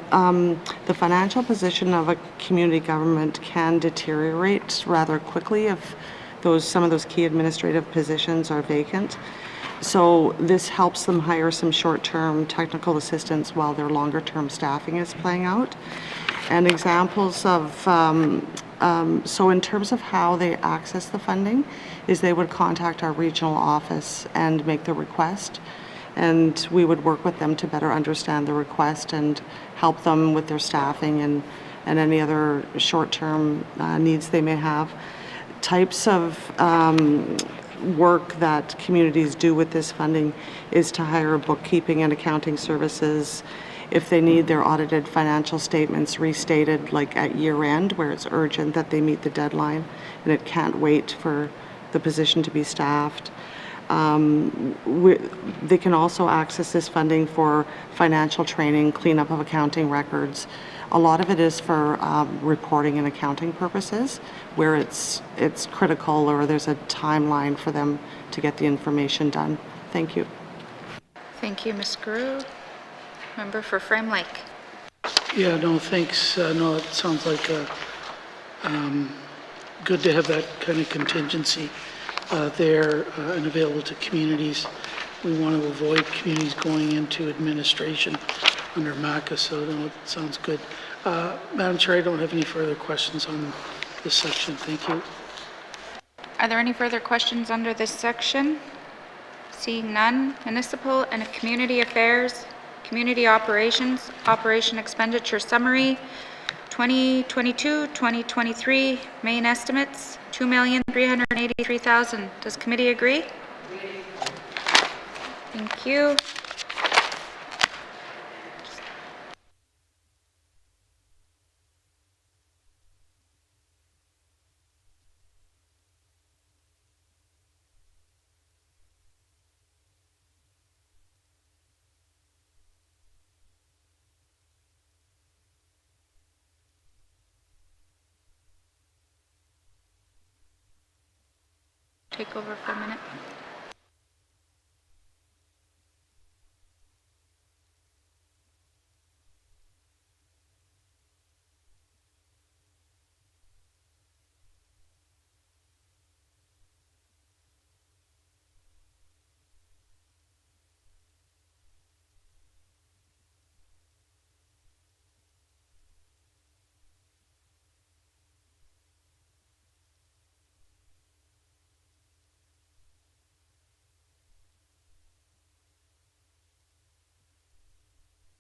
financial position of a community government can deteriorate rather quickly if some of those key administrative positions are vacant. So this helps them hire some short-term technical assistance while their longer-term staffing is playing out. And examples of, so in terms of how they access the funding, is they would contact our regional office and make the request. And we would work with them to better understand the request and help them with their staffing and any other short-term needs they may have. Types of work that communities do with this funding is to hire bookkeeping and accounting services if they need their audited financial statements restated, like at year end, where it's urgent that they meet the deadline and it can't wait for the position to be staffed. They can also access this funding for financial training, cleanup of accounting records. A lot of it is for reporting and accounting purposes, where it's critical or there's a timeline for them to get the information done. Thank you. Thank you, Ms. Guru. Member for Frame Lake. Yeah, no, thanks. No, it sounds like good to have that kind of contingency there and available to communities. We want to avoid communities going into administration under MACA, so no, it sounds good. Madam Chair, I don't have any further questions on this section. Thank you. Are there any further questions under this section? Seeing none, Municipal and Community Affairs, Community Operations, Operation Expenditure Summary, 2022-2023, main estimates, $2,383,000. Does committee agree? Thank you. Take over for a minute.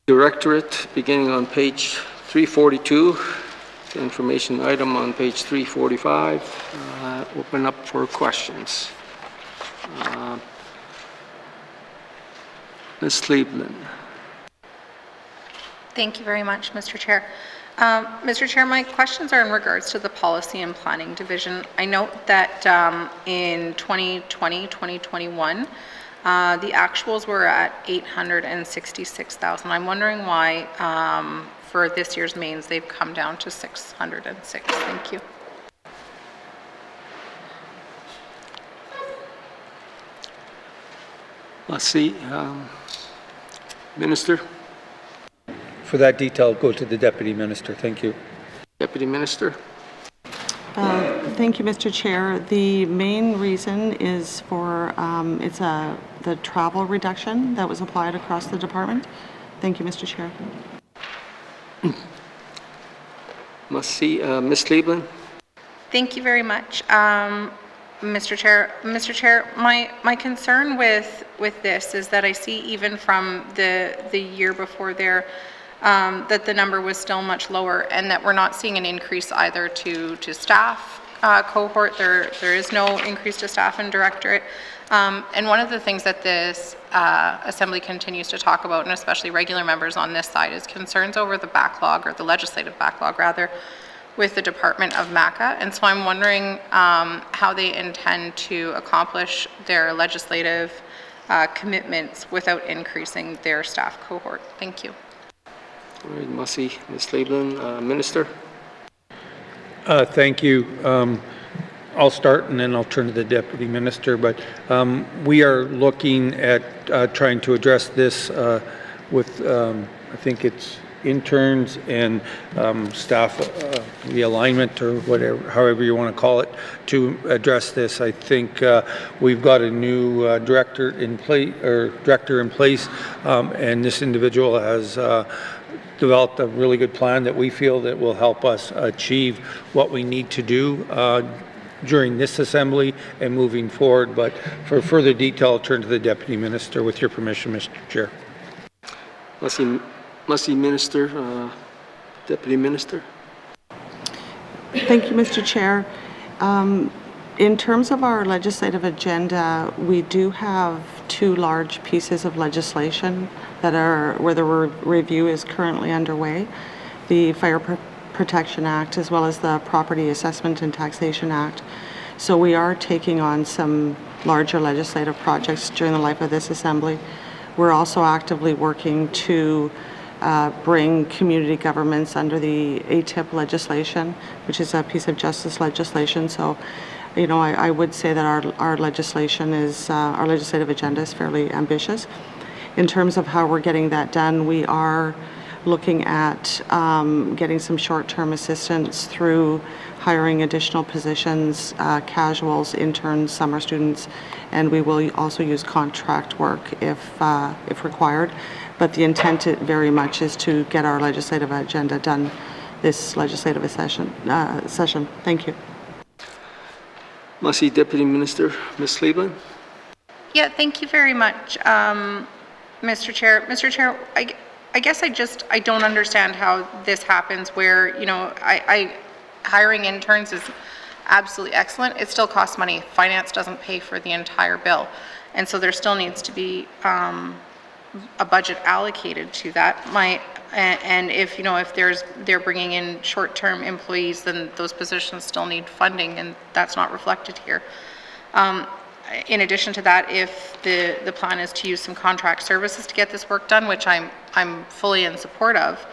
Directorate, beginning on page 342, the information item on page 345. Open up for questions. Ms. Cleveland. Thank you very much, Mr. Chair. Mr. Chair, my questions are in regards to the Policy and Planning Division. I note that in 2020-2021, the actuals were at $866,000. I'm wondering why for this year's mains they've come down to $606. Thank you. Let's see, Minister. For that detail, go to the Deputy Minister. Thank you. Deputy Minister. Thank you, Mr. Chair. The main reason is for the travel reduction that was applied across the department. Thank you, Mr. Chair. Must see, Ms. Cleveland. Thank you very much, Mr. Chair. Mr. Chair, my concern with this is that I see even from the year before there that the number was still much lower, and that we're not seeing an increase either to staff cohort. There is no increase to staff and directorate. And one of the things that this Assembly continues to talk about, and especially regular members on this side, is concerns over the backlog, or the legislative backlog rather, with the Department of MACA. And so I'm wondering how they intend to accomplish their legislative commitments without increasing their staff cohort. Thank you. All right, must see, Ms. Cleveland. Minister. Thank you. I'll start and then I'll turn to the Deputy Minister, but we are looking at trying to address this with, I think it's interns and staff realignment, or whatever, however you want to call it, to address this. I think we've got a new director in place, and this individual has developed a really good plan that we feel that will help us achieve what we need to do during this Assembly and moving forward. But for further detail, I'll turn to the Deputy Minister, with your permission, Mr. Chair. Must see, Minister, Deputy Minister. Thank you, Mr. Chair. In terms of our legislative agenda, we do have two large pieces of legislation that are where the review is currently underway: the Fire Protection Act, as well as the Property Assessment and Taxation Act. So we are taking on some larger legislative projects during the life of this Assembly. We're also actively working to bring community governments under the ATIP legislation, which is a piece of justice legislation. So, you know, I would say that our legislation is, our legislative agenda is fairly ambitious. In terms of how we're getting that done, we are looking at getting some short-term assistance through hiring additional positions, casuals, interns, summer students, and we will also use contract work if required. But the intent very much is to get our legislative agenda done this legislative session. Thank you. Merci, Deputy Minister. Ms. Cleveland. Yeah, thank you very much, Mr. Chair. Mr. Chair, I guess I don't understand how this happens where, you know, hiring interns is absolutely excellent. It still costs money. Finance doesn't pay for the entire bill. And so there still needs to be a budget allocated to that. And if, you know, if they're bringing in short-term employees, then those positions still need funding, and that's not reflected here. In addition to that, if the plan is to use some contract services to get this work done, which I'm fully in support of,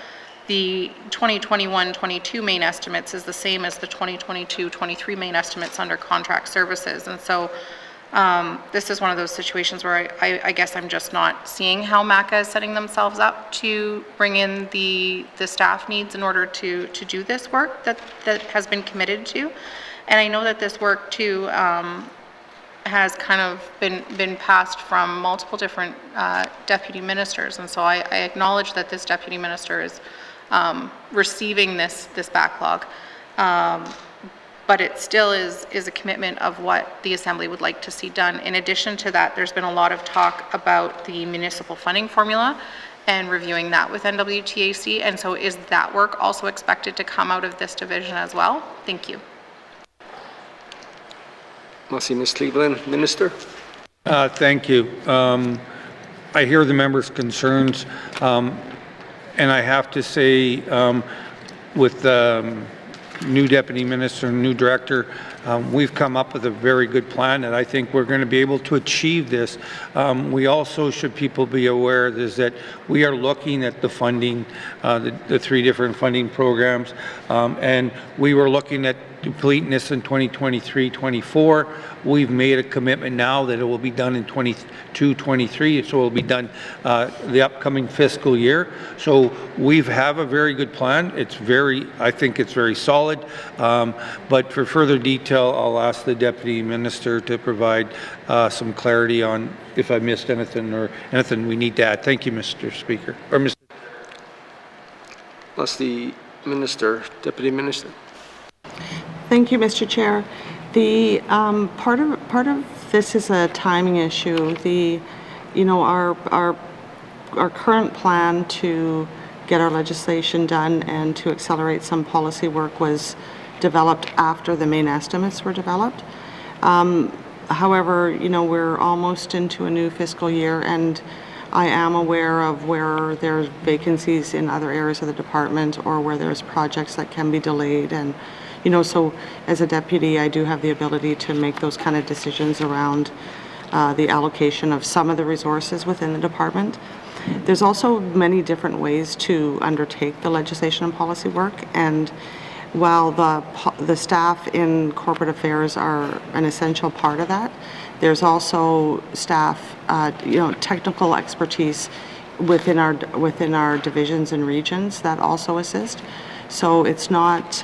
the 2021-22 main estimates is the same as the 2022-23 main estimates under contract services. And so this is one of those situations where I guess I'm just not seeing how MACA is setting themselves up to bring in the staff needs in order to do this work that has been committed to. And I know that this work too has kind of been passed from multiple different deputy ministers, and so I acknowledge that this deputy minister is receiving this backlog, but it still is a commitment of what the Assembly would like to see done. In addition to that, there's been a lot of talk about the municipal funding formula and reviewing that with N.W.T, and so is that work also expected to come out of this division as well? Thank you. Merci, Ms. Cleveland. Minister. Thank you. I hear the members' concerns, and I have to say, with new deputy minister and new director, we've come up with a very good plan, and I think we're going to be able to achieve this. We also, should people be aware, is that we are looking at the funding, the three different funding programs, and we were looking at completing this in 2023-24. We've made a commitment now that it will be done in 22-23, so it will be done the upcoming fiscal year. So we have a very good plan. I think it's very solid, but for further detail, I'll ask the Deputy Minister to provide some clarity on if I missed anything or anything we need to add. Thank you, Mr. Speaker. Or Mr. That's the Minister, Deputy Minister. Thank you, Mr. Chair. The part of this is a timing issue. Our current plan to get our legislation done and to accelerate some policy work was developed after the main estimates were developed. However, we're almost into a new fiscal year, and I am aware of where there's vacancies in other areas of the department or where there's projects that can be delayed, and so as a deputy, I do have the ability to make those kind of decisions around the allocation of some of the resources within the department. There's also many different ways to undertake the legislation and policy work, and while the staff in corporate affairs are an essential part of that, there's also staff, technical expertise within our divisions and regions that also assist. So it's not,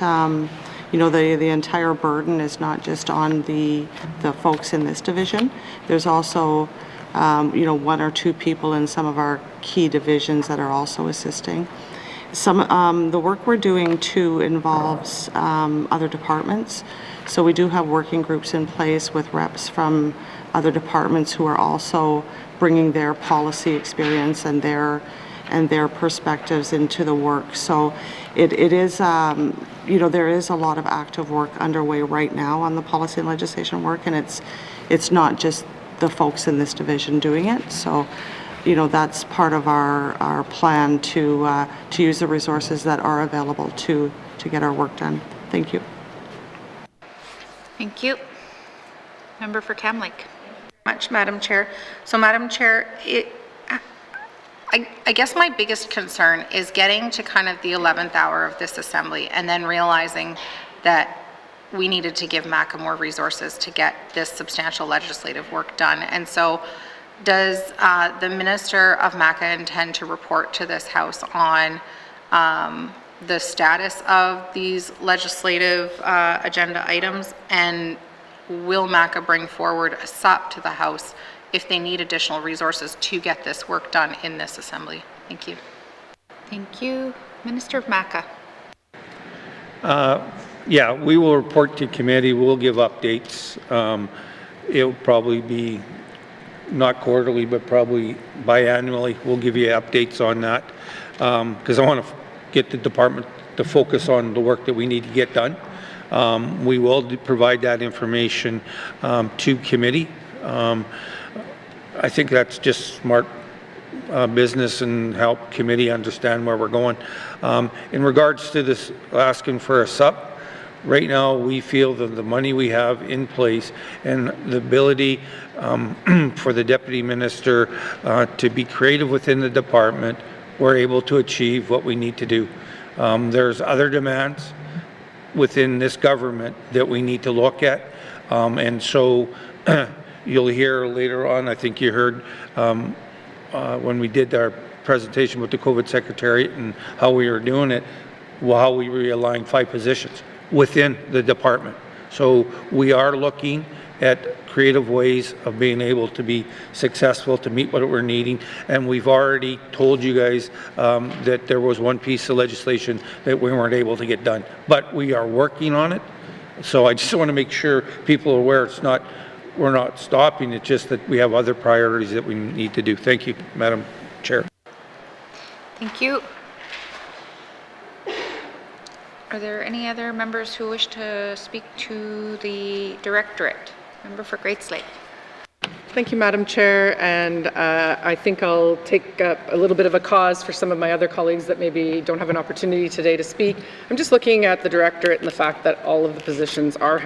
the entire burden is not just on the folks in this division. There's also, one or two people in some of our key divisions that are also assisting. The work we're doing too involves other departments. So we do have working groups in place with reps from other departments who are also bringing their policy experience and their perspectives into the work. So it is, there is a lot of active work underway right now on the policy and legislation work, and it's not just the folks in this division doing it. So, that's part of our plan to use the resources that are available to get our work done. Thank you. Thank you. Member for Cam Lake. Much, Madam Chair. So, Madam Chair, I guess my biggest concern is getting to kind of the 11th hour of this assembly and then realizing that we needed to give MACA more resources to get this substantial legislative work done. And so Does the Minister of MACA intend to report to this House on the status of these legislative agenda items, and will MACA bring forward a SUP to the House if they need additional resources to get this work done in this Assembly? Thank you. Thank you. Minister of MACA. Yeah, we will report to committee. We'll give updates. It'll probably be not quarterly, but probably biannually. We'll give you updates on that because I want to get the department to focus on the work that we need to get done. We will provide that information to committee. I think that's just smart business and help committee understand where we're going. In regards to this asking for a SUP, right now we feel that the money we have in place and the ability for the Deputy Minister to be creative within the department, we're able to achieve what we need to do. There's other demands within this government that we need to look at, and so you'll hear later on, I think you heard when we did our presentation with the COVID Secretariat and how we were doing it, how we realigned 5 positions within the department. So we are looking at creative ways of being able to be successful, to meet what we're needing. And we've already told you guys that there was one piece of legislation that we weren't able to get done. But we are working on it. So I just want to make sure people are aware we're not stopping. It's just that we have other priorities that we need to do. Thank you, Madam Chair. Thank you. Are there any other members who wish to speak to the Directorate? Member for Great Slave. Thank you, Madam Chair, and I think I'll take up a little bit of a cause for some of my other colleagues that maybe don't have an opportunity today to speak. I'm just looking at the Directorate and the fact that all of the positions are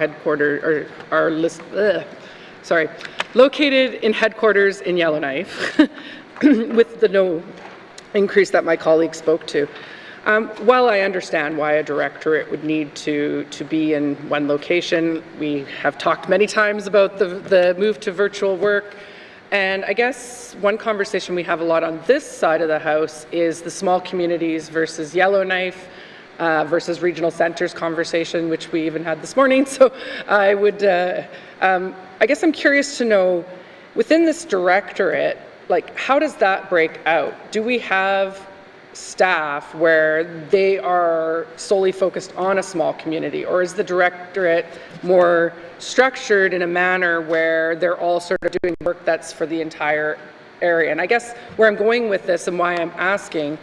located in headquarters in Yellowknife with the no increase that my colleague spoke to. While I understand why a directorate would need to be in one location, we have talked many times about the move to virtual work. And I guess one conversation we have a lot on this side of the House is the small communities versus Yellowknife versus regional centers conversation, which we even had this morning. So I would, I guess I'm curious to know, within this directorate, like, how does that break out? Do we have staff where they are solely focused on a small community, or is the directorate more structured in a manner where they're all sort of doing work that's for the entire area? And I guess where I'm going with this and why I'm asking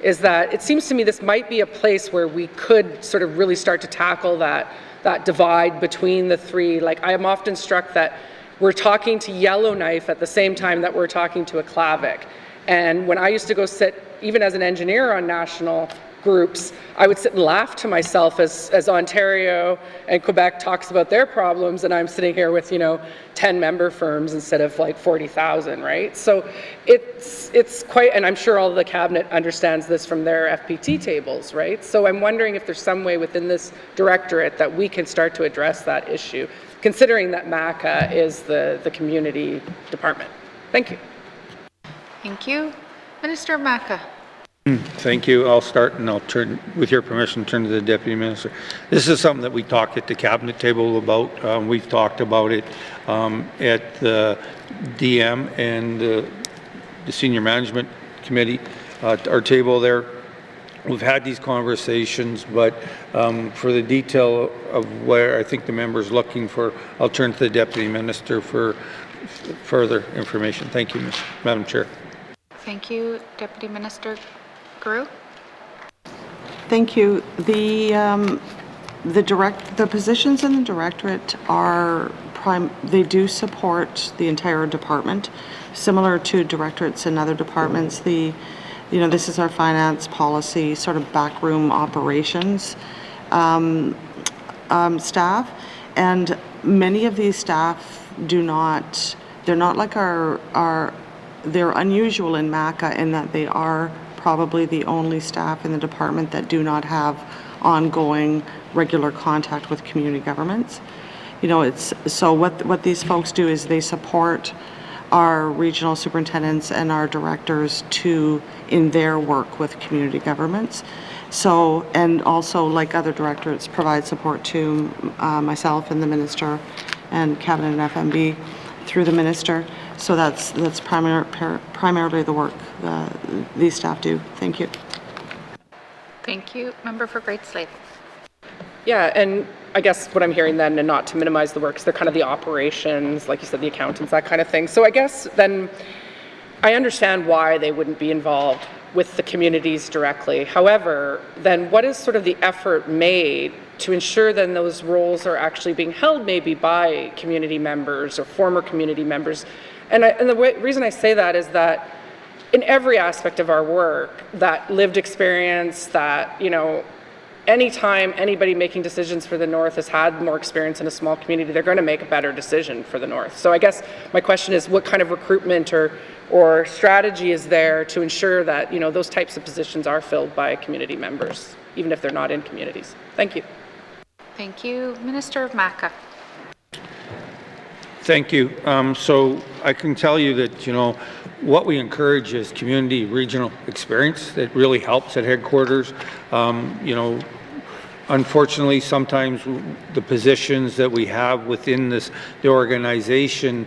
is that it seems to me this might be a place where we could sort of really start to tackle that divide between the three. Like, I am often struck that we're talking to Yellowknife at the same time that we're talking to Aklavik. And when I used to go sit, even as an engineer on national groups, I would sit and laugh to myself as Ontario and Quebec talks about their problems, and I'm sitting here with, 10 member firms instead of like 40,000, right? So it's quite, and I'm sure all of the cabinet understands this from their FPT tables, right? So I'm wondering if there's some way within this directorate that we can start to address that issue, considering that MACA is the community department. Thank you. Thank you. Minister of MACA. Thank you. I'll start and I'll turn, with your permission, turn to the Deputy Minister. This is something that we talked at the Cabinet table about. We've talked about it at the DM and the Senior Management Committee, our table there. We've had these conversations, but for the detail of where I think the member is looking for, I'll turn to the Deputy Minister for further information. Thank you, Madam Chair. Thank you. Deputy Minister Guru. Thank you. The positions in the directorate are they do support the entire department, similar to directorates in other departments. This is our finance policy, sort of backroom operations staff, and many of these staff they're not like they're unusual in MACA in that they are probably the only staff in the department that do not have ongoing regular contact with community governments. So what these folks do is they support our regional superintendents and our directors in their work with community governments. So, and also, like other directorates, provide support to myself and the minister and cabinet and FMB through the minister. So that's primarily the work these staff do. Thank you. Thank you. Member for Great Slave. Yeah, and I guess what I'm hearing then, and not to minimize the work, 'cause they're kind of the operations, like you said, the accountants, that kind of thing. So I guess then I understand why they wouldn't be involved with the communities directly. However, then what is sort of the effort made to ensure then those roles are actually being held maybe by community members or former community members? And the reason I say that is that in every aspect of our work, that lived experience, that, you know, anytime anybody making decisions for the North has had more experience in a small community, they're going to make a better decision for the North. So I guess my question is, what kind of recruitment or strategy is there to ensure that, you know, those types of positions are filled by community members, even if they're not in communities? Thank you. Thank you. Minister of MACA. Thank you. So I can tell you that, you know, what we encourage is community regional experience that really helps at headquarters. You know, unfortunately, sometimes the positions that we have within the organization,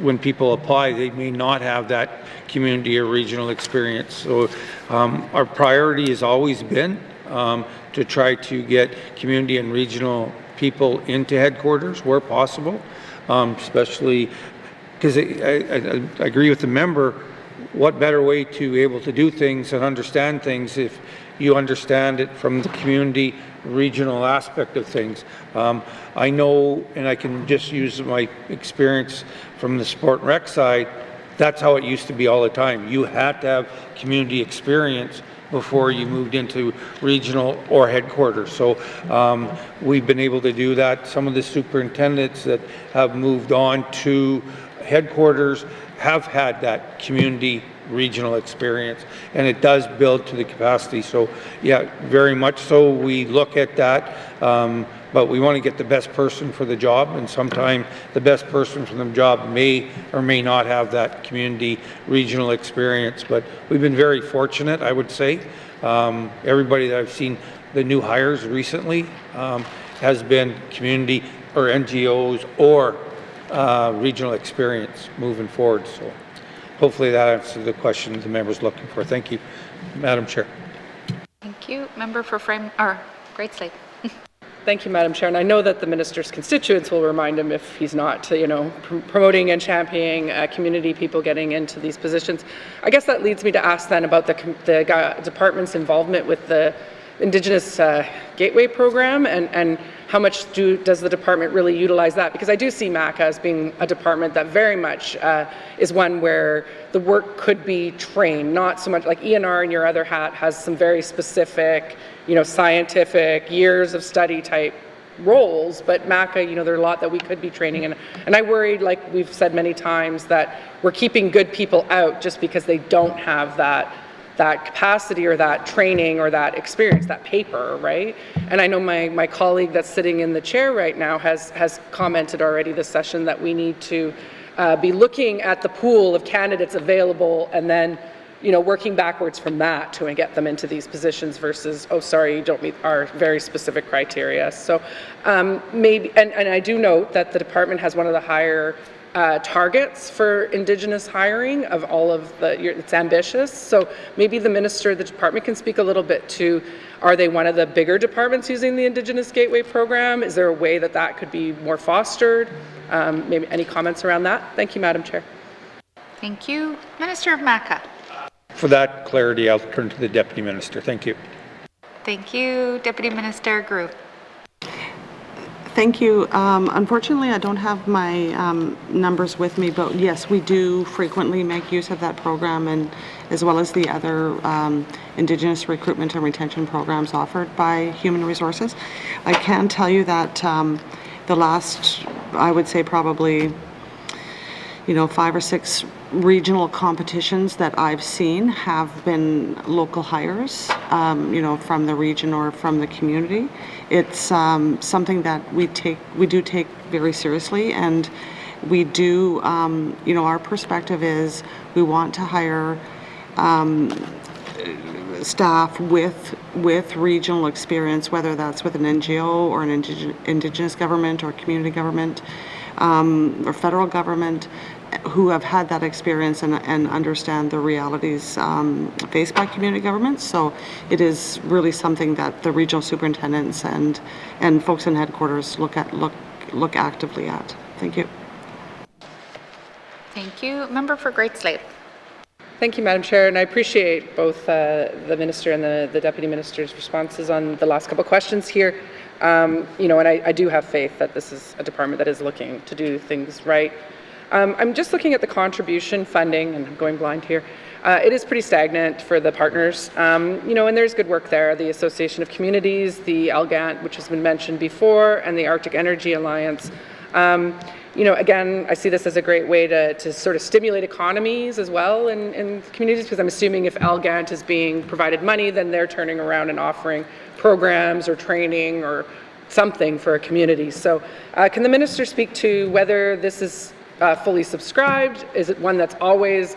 when people apply, they may not have that community or regional experience. So our priority has always been to try to get community and regional people into headquarters where possible, especially because I agree with the member, what better way to be able to do things and understand things if you understand it from the community regional aspect of things. I know, and I can just use my experience from the sport and rec side, that's how it used to be all the time. You had to have community experience before you moved into regional or headquarters. So we've been able to do that. Some of the superintendents that have moved on to headquarters have had that community regional experience, and it does build to the capacity. So yeah, very much so we look at that, but we want to get the best person for the job, and sometimes the best person for the job may or may not have that community regional experience. But we've been very fortunate, I would say. Everybody that I've seen, the new hires recently, has been community or NGOs or regional experience moving forward. So hopefully that answers the question the member's looking for. Thank you, Madam Chair. Thank you. Member for Great Slave. Thank you, Madam Chair. And I know that the minister's constituents will remind him if he's not, you know, promoting and championing community people getting into these positions. I guess that leads me to ask then about the department's involvement with the Indigenous Gateway program, and how much does the department really utilize that? Because I do see MACA as being a department that very much is one where the work could be trained, not so much like ENR in your other hat has some very specific, you know, scientific, years of study type roles, but MACA, you know, there are a lot that we could be training in. And I worried, like we've said many times, that we're keeping good people out just because they don't have that capacity or that training or that experience, that paper, right? And I know my colleague that's sitting in the chair right now has commented already this session that we need to be looking at the pool of candidates available and then, you know, working backwards from that to get them into these positions versus, oh, sorry, you don't meet our very specific criteria. So maybe, and I do note that the department has one of the higher targets for Indigenous hiring of all of it's ambitious. So maybe the minister of the department can speak a little bit to, are they one of the bigger departments using the Indigenous Gateway program? Is there a way that that could be more fostered? Maybe any comments around that? Thank you, Madam Chair. Thank you. Minister of MACA. For that clarity, I'll turn to the Deputy Minister. Thank you. Thank you. Deputy Minister Grew. Thank you. Unfortunately, I don't have my numbers with me, but yes, we do frequently make use of that program, and as well as the other Indigenous recruitment and retention programs offered by Human Resources. I can tell you that the last, I would say probably, you know, 5 or 6 regional competitions that I've seen have been local hires, you know, from the region or from the community. It's something that we do take very seriously, and We do, our perspective is we want to hire staff with regional experience, whether that's with an NGO or an Indigenous government or community government or federal government, who have had that experience and understand the realities faced by community governments. So it is really something that the regional superintendents and folks in headquarters look actively at. Thank you. Thank you. Member for Great Slave. Thank you, Madam Chair, and I appreciate both the Minister and the Deputy Minister's responses on the last couple of questions here. And I do have faith that this is a department that is looking to do things right. I'm just looking at the contribution funding, and I'm going blind here. It is pretty stagnant for the partners, and there's good work there. The Association of Communities, the LGANT, which has been mentioned before, and the Arctic Energy Alliance. Again, I see this as a great way to sort of stimulate economies as well in communities, because I'm assuming if LGANT is being provided money, then they're turning around and offering programs or training or something for a community. So can the Minister speak to whether this is fully subscribed? Is it one that's always,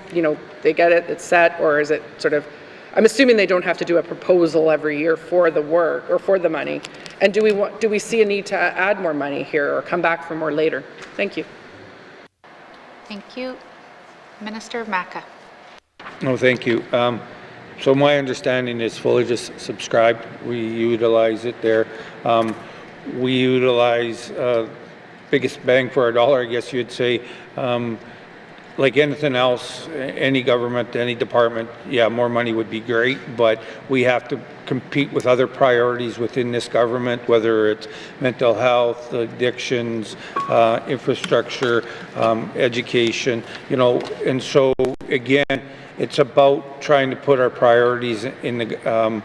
they get it, it's set, or is it sort of, I'm assuming they don't have to do a proposal every year for the work or for the money. And do we see a need to add more money here or come back for more later? Thank you. Thank you. Minister of Maca. No, thank you. So my understanding is fully just subscribed. We utilize it there. We utilize biggest bang for our dollar, I guess you'd say. Like anything else, any government, any department, yeah, more money would be great, but we have to compete with other priorities within this government, whether it's mental health, addictions, infrastructure, education, and so again, it's about trying to put our priorities in the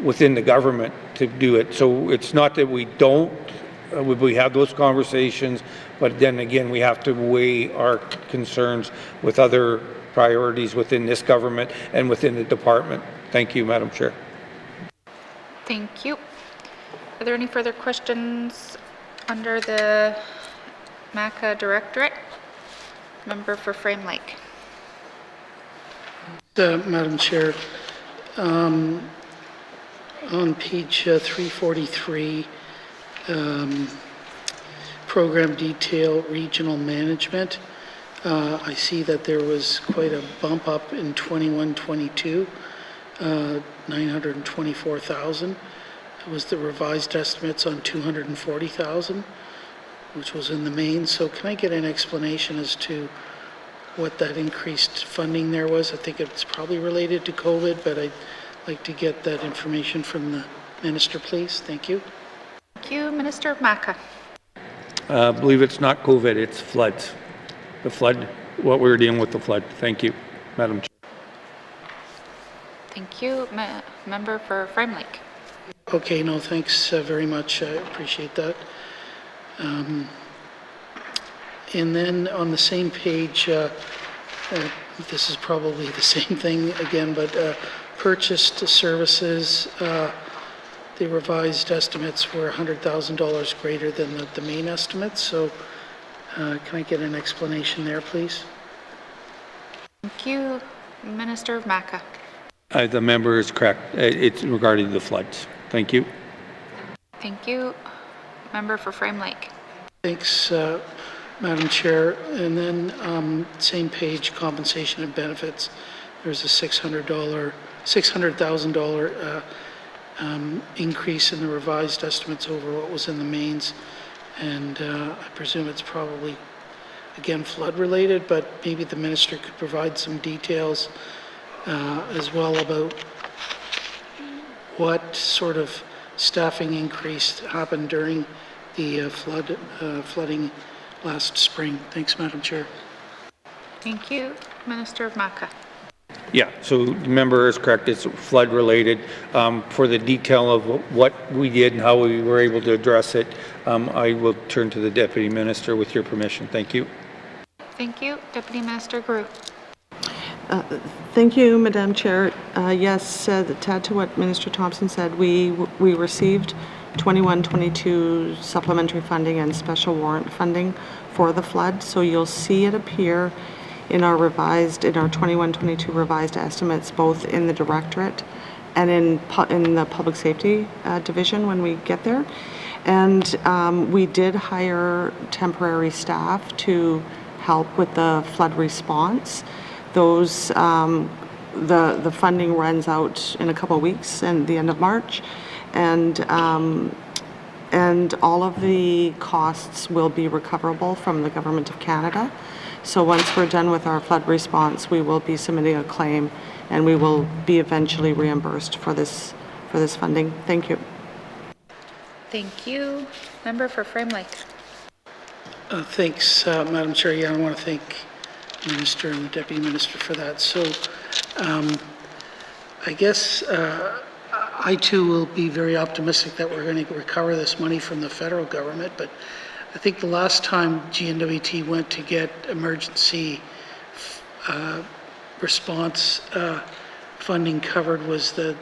within the government to do it. So it's not that we don't, we have those conversations, but then again, we have to weigh our concerns with other priorities within this government and within the department. Thank you, Madam Chair. Thank you. Are there any further questions under the MACA Directorate? Member for Frame Lake. Madam Chair, on page 343, program detail regional management, I see that there was quite a bump up in 21-22, 924,000. It was the revised estimates on 240,000, which was in the main. So can I get an explanation as to what that increased funding there was? I think it's probably related to COVID, but I'd like to get that information from the Minister, please. Thank you. Thank you. Minister of Maca. I believe it's not COVID, it's floods. The flood, what we were dealing with the flood. Thank you, Madam Chair. Thank you. Member for Frame Lake. Okay, no, thanks very much. I appreciate that. And then on the same page, this is probably the same thing again, but purchased services, the revised estimates were $100,000 greater than the main estimates. So can I get an explanation there, please? Thank you. Minister of Maca. The member is correct. It's regarding the floods. Thank you. Thank you. Member for Frame Lake. Thanks, Madam Chair. And then same page, compensation and benefits. There's a $600,000 increase in the revised estimates over what was in the mains. And I presume it's probably, again, flood related, but maybe the Minister could provide some details as well about what sort of staffing increase happened during the flooding last spring. Thanks, Madam Chair. Thank you. Minister of Maca. Yeah, so the member is correct. It's flood related. For the detail of what we did and how we were able to address it, I will turn to the Deputy Minister with your permission. Thank you. Thank you. Deputy Minister Grew. Thank you, Madam Chair. Yes, to add to what Minister Thompson said, we received 21-22 supplementary funding and special warrant funding for the flood. So you'll see it appear in our 21-22 revised estimates, both in the directorate and in the public safety division when we get there. And we did hire temporary staff to help with the flood response. Those the funding runs out in a couple of weeks and the end of March, and all of the costs will be recoverable from the Government of Canada. So once we're done with our flood response, we will be submitting a claim, and we will be eventually reimbursed for this funding. Thank you. Thank you. Member for Frame Lake. Thanks, Madam Chair. Yeah, I want to thank the Minister and the Deputy Minister for that. So I guess I too will be very optimistic that we're going to recover this money from the federal government, but I think the last time N.W.T went to get emergency response funding covered was the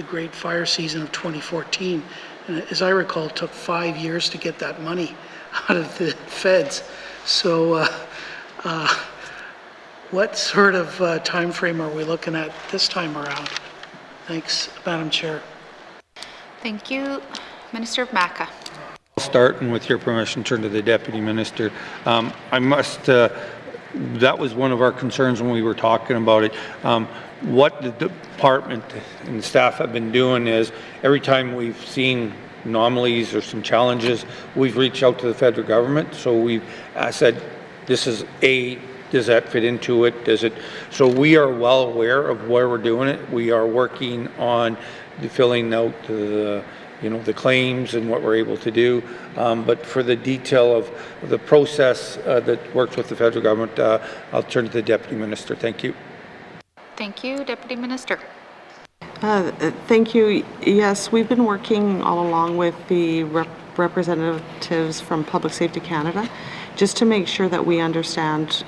Great Fire season of 2014. And as I recall, it took 5 years to get that money out of the feds. So what sort of time frame are we looking at this time around? Thanks, Madam Chair. Thank you. Minister of MACA. I'll start, and with your permission, turn to the Deputy Minister. That was one of our concerns when we were talking about it. What the department and staff have been doing is every time we've seen anomalies or some challenges, we've reached out to the federal government. So we've said, this is does that fit into it? So we are well aware of where we're doing it. We are working on filling out the claims and what we're able to do. But for the detail of the process that works with the federal government, I'll turn to the Deputy Minister. Thank you. Thank you, Deputy Minister. Thank you. Yes, we've been working all along with the representatives from Public Safety Canada just to make sure that we understand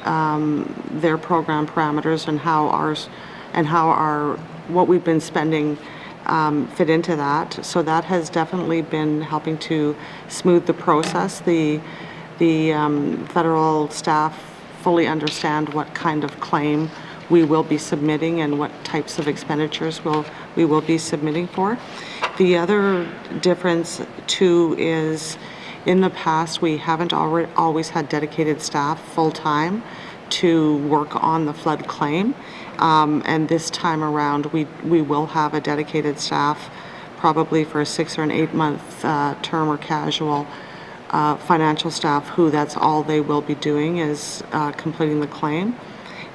their program parameters and how what we've been spending fit into that. So that has definitely been helping to smooth the process. The federal staff fully understand what kind of claim we will be submitting and what types of expenditures we will be submitting for. The other difference too is in the past we haven't always had dedicated staff full-time to work on the flood claim. And this time around, we will have a dedicated staff, probably for a 6 or an 8 month term or casual financial staff, who that's all they will be doing is completing the claim.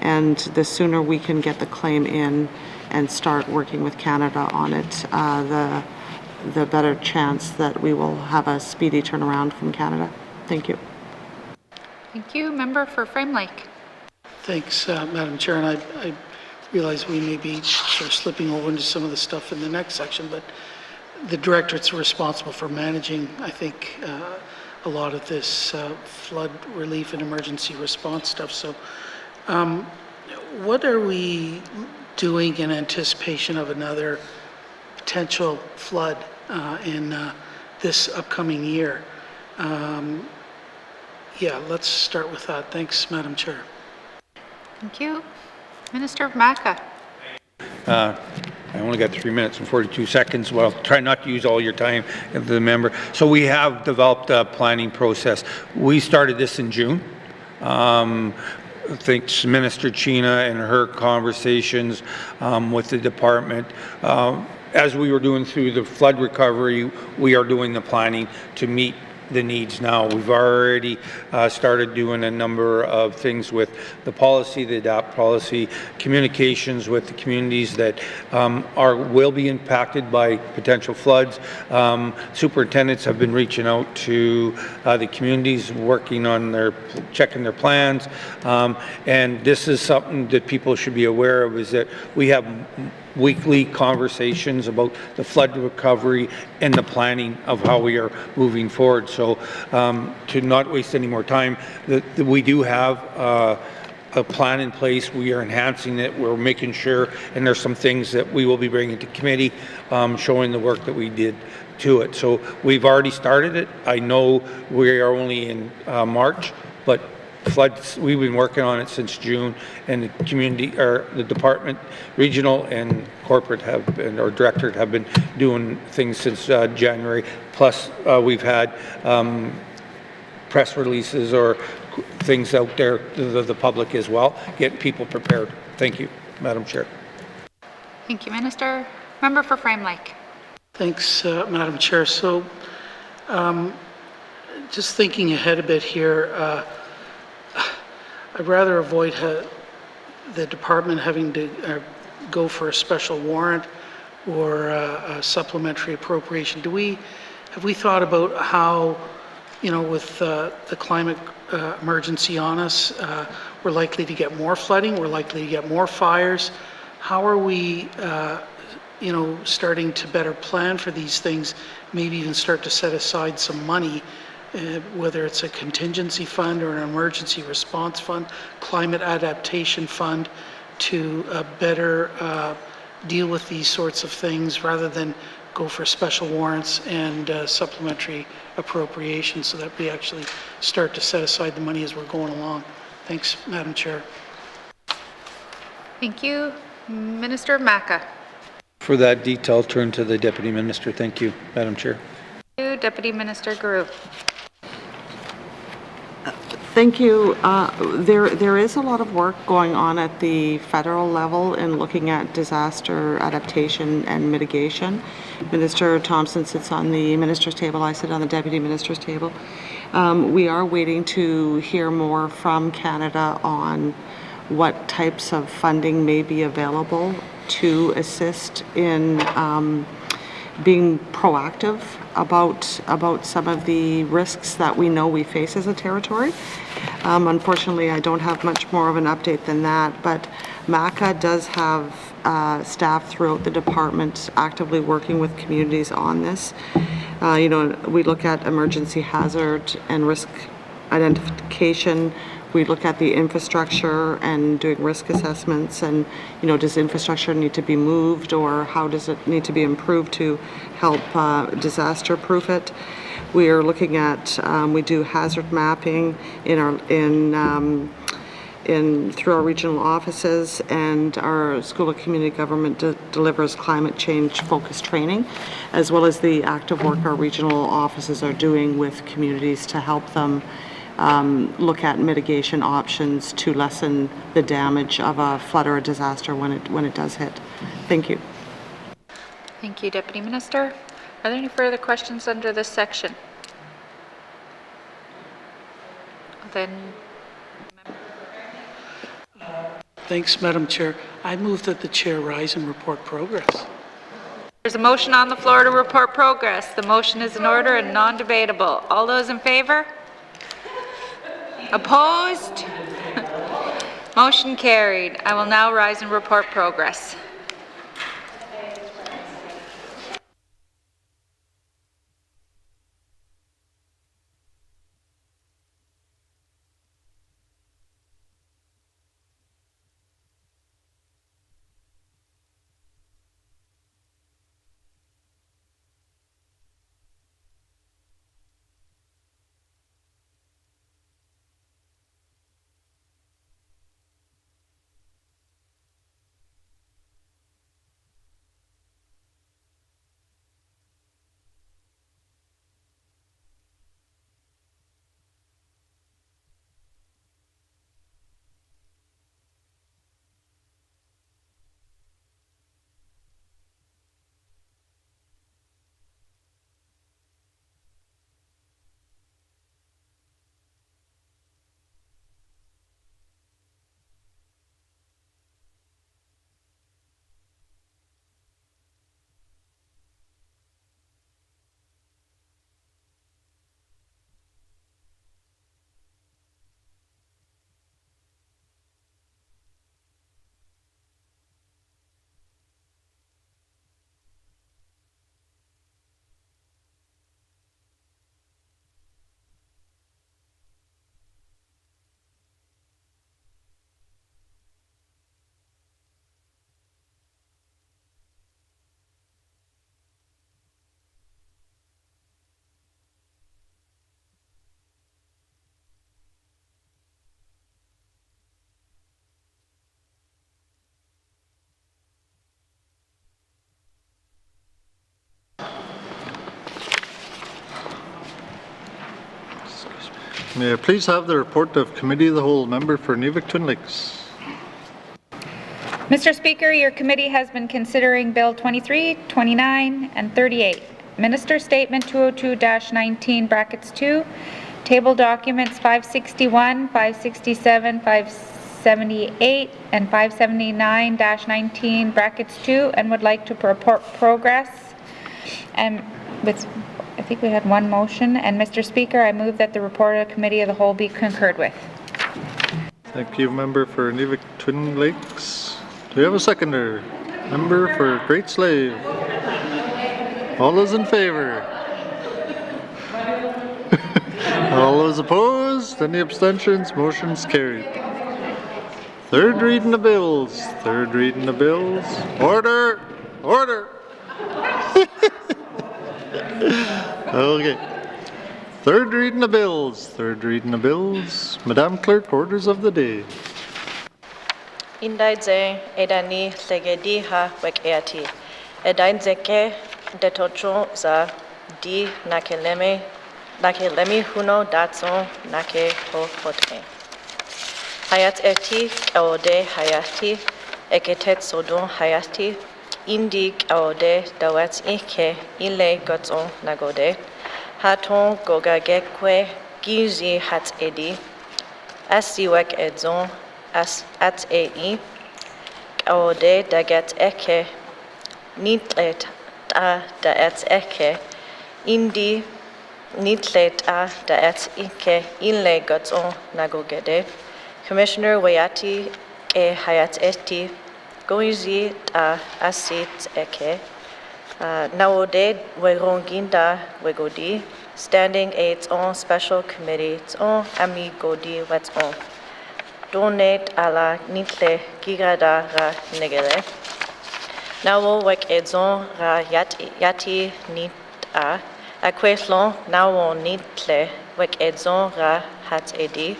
And the sooner we can get the claim in and start working with Canada on it, the better chance that we will have a speedy turnaround from Canada. Thank you. Thank you. Member for Frame Lake. Thanks, Madam Chair. And I realize we may be sort of slipping over into some of the stuff in the next section, but the directorate's responsible for managing, I think, a lot of this flood relief and emergency response stuff. So what are we doing in anticipation of another potential flood in this upcoming year? Yeah, let's start with that. Thanks, Madam Chair. Thank you. Minister of MACA. I only got 3 minutes and 42 seconds. Well, try not to use all your time, the member. So we have developed a planning process. We started this in June. I think Minister Chena and her conversations with the department. As we were doing through the flood recovery, we are doing the planning to meet the needs now. We've already started doing a number of things with the policy, the ADAPT policy, communications with the communities that will be impacted by potential floods. Superintendents have been reaching out to the communities, working on checking their plans, and this is something that people should be aware of, is that we have weekly conversations about the flood recovery and the planning of how we are moving forward. So to not waste any more time, we do have a plan in place. We are enhancing it. We're making sure, and there's some things that we will be bringing to committee, showing the work that we did to it. So we've already started it. I know we are only in March, but floods, we've been working on it since June, and the community, or the department, regional and corporate have been, or directorate have been doing things since January. Plus, we've had press releases or things out there to the public as well, get people prepared. Thank you, Madam Chair. Thank you, Minister. Member for Frame Lake. Thanks, Madam Chair. So, just thinking ahead a bit here, I'd rather avoid the department having to go for a special warrant or a supplementary appropriation. Have we thought about how, with the climate emergency on us, we're likely to get more flooding, we're likely to get more fires. How are we, starting to better plan for these things, maybe even start to set aside some money, whether it's a contingency fund or an emergency response fund, climate adaptation fund, to better deal with these sorts of things rather than go for special warrants and supplementary appropriations, so that we actually start to set aside the money as we're going along. Thanks, Madam Chair. Thank you. Minister Maca. For that detail, turn to the Deputy Minister. Thank you, Madam Chair. Thank you, Deputy Minister Guru. Thank you. There is a lot of work going on at the federal level in looking at disaster adaptation and mitigation. Minister Thompson sits on the minister's table. I sit on the deputy minister's table. We are waiting to hear more from Canada on what types of funding may be available to assist in being proactive about some of the risks that we know we face as a territory. Unfortunately, I don't have much more of an update than that, but MACA does have staff throughout the department actively working with communities on this. We look at emergency hazard and risk identification. We look at the infrastructure and doing risk assessments, and does infrastructure need to be moved, or how does it need to be improved to help disaster proof it. We are looking at, we do hazard mapping through our regional offices, and our School of Community Government delivers climate change focused training, as well as the active work our regional offices are doing with communities to help them look at mitigation options to lessen the damage of a flood or a disaster when it does hit. Thank you. Thank you, Deputy Minister. Are there any further questions under this section? Then, Thanks, Madam Chair. I move that the chair rise and report progress. there's a motion on the floor to report progress. The motion is in order and non-debatable. All those in favor? Opposed? Motion carried. I will now rise and report progress. May I please have the report of Committee of the Whole, member for N.W.T. Lakes. Mr. Speaker, your committee has been considering Bill 23, 29, and 38. Minister Statement 202-19 brackets 2, table documents 561, 567, 578, and 579-19 brackets 2, and would like to report progress. And with, I think we had one motion. And Mr. Speaker, I move that the report of Committee of the Whole be concurred with. Thank you, member for N.W.T. Lakes. Do we have a seconder? Member for Great Slave. All those in favor? All those opposed? Any abstentions? Motion's carried. Third reading of bills. Third reading of bills. Order! Order! Okay. Third reading of bills. Third reading of bills. Madam Clerk, orders of the day. Indaidze edani legedi ha wekeati. Edainzeke detocho za di nakelemi huno datson nake ho hote. Hayat eti kaode hayati eketet sodon hayati indi kaode dawat ike ile gotson nagode. Haton gogagekwe gizi hat edi asiwek edzon as at ei kaode daget eke nitlet da et eke indi nitlet da et ike inle gotson nagogede. Commissioner Wayati e hayat eti goizi da asit eke nawode weronginda wegodi standing aids on special committee on amigodi wets on donate à la nitle gigada ra negele. Nawo wek edzon ra yati nit a aqueslon nawo nitle wek edzon ra hat edi.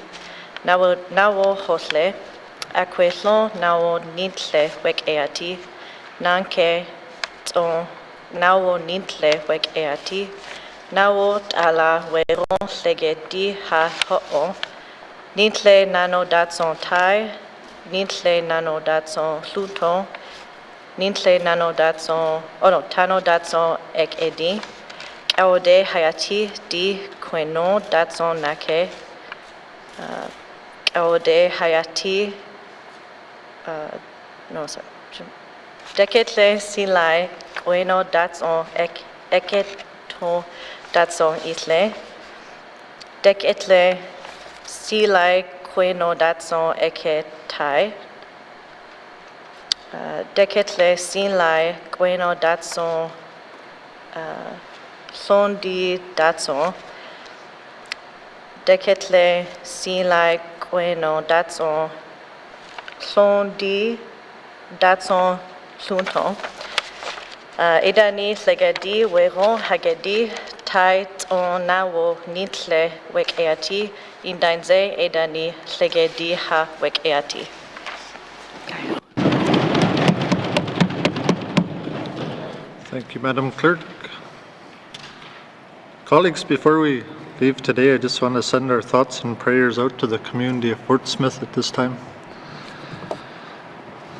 Nawo hosle aqueslon nawo nitle wek eati nanke ton nawo nitle wek eati nawo ala weron segeti ha ho nitle nano datson tai, nitle nano datson luton, nitle nano datson, tano datson ek edi, kaode hayati di quenon datson nake, kaode hayati, deketle silai queno datson eketon datson itle, deketle silai queno datson eke tai. Deketle silai queno datson sondi datson. Deketle silai queno datson sondi datson sunton. Edani segedi weron hagedi tai on nawo nitle wek eati indainze edani segedi ha wek eati. Thank you, Madam Clerk. Colleagues, before we leave today, I just want to send our thoughts and prayers out to the community of Fort Smith at this time.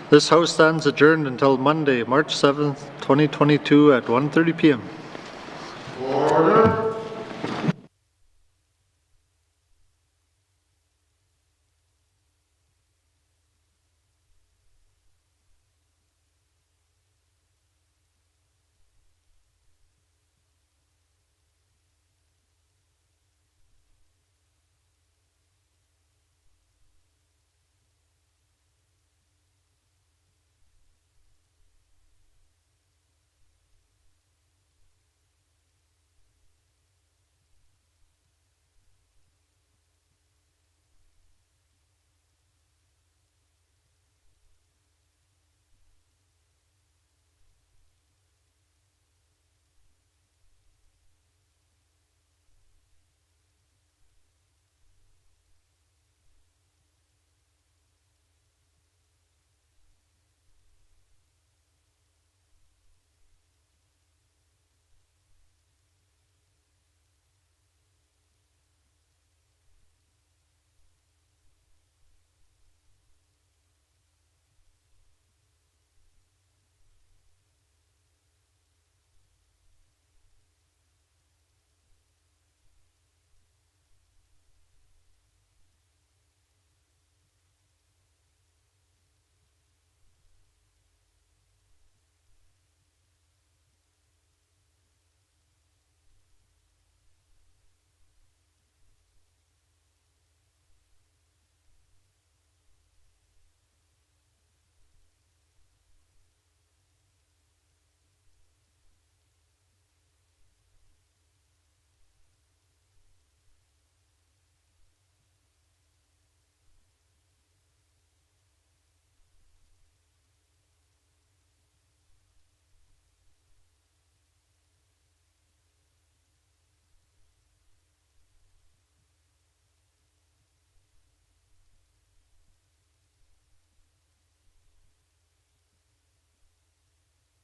This House stands adjourned until Monday, March 7th, 2022 at 1:30 p.m.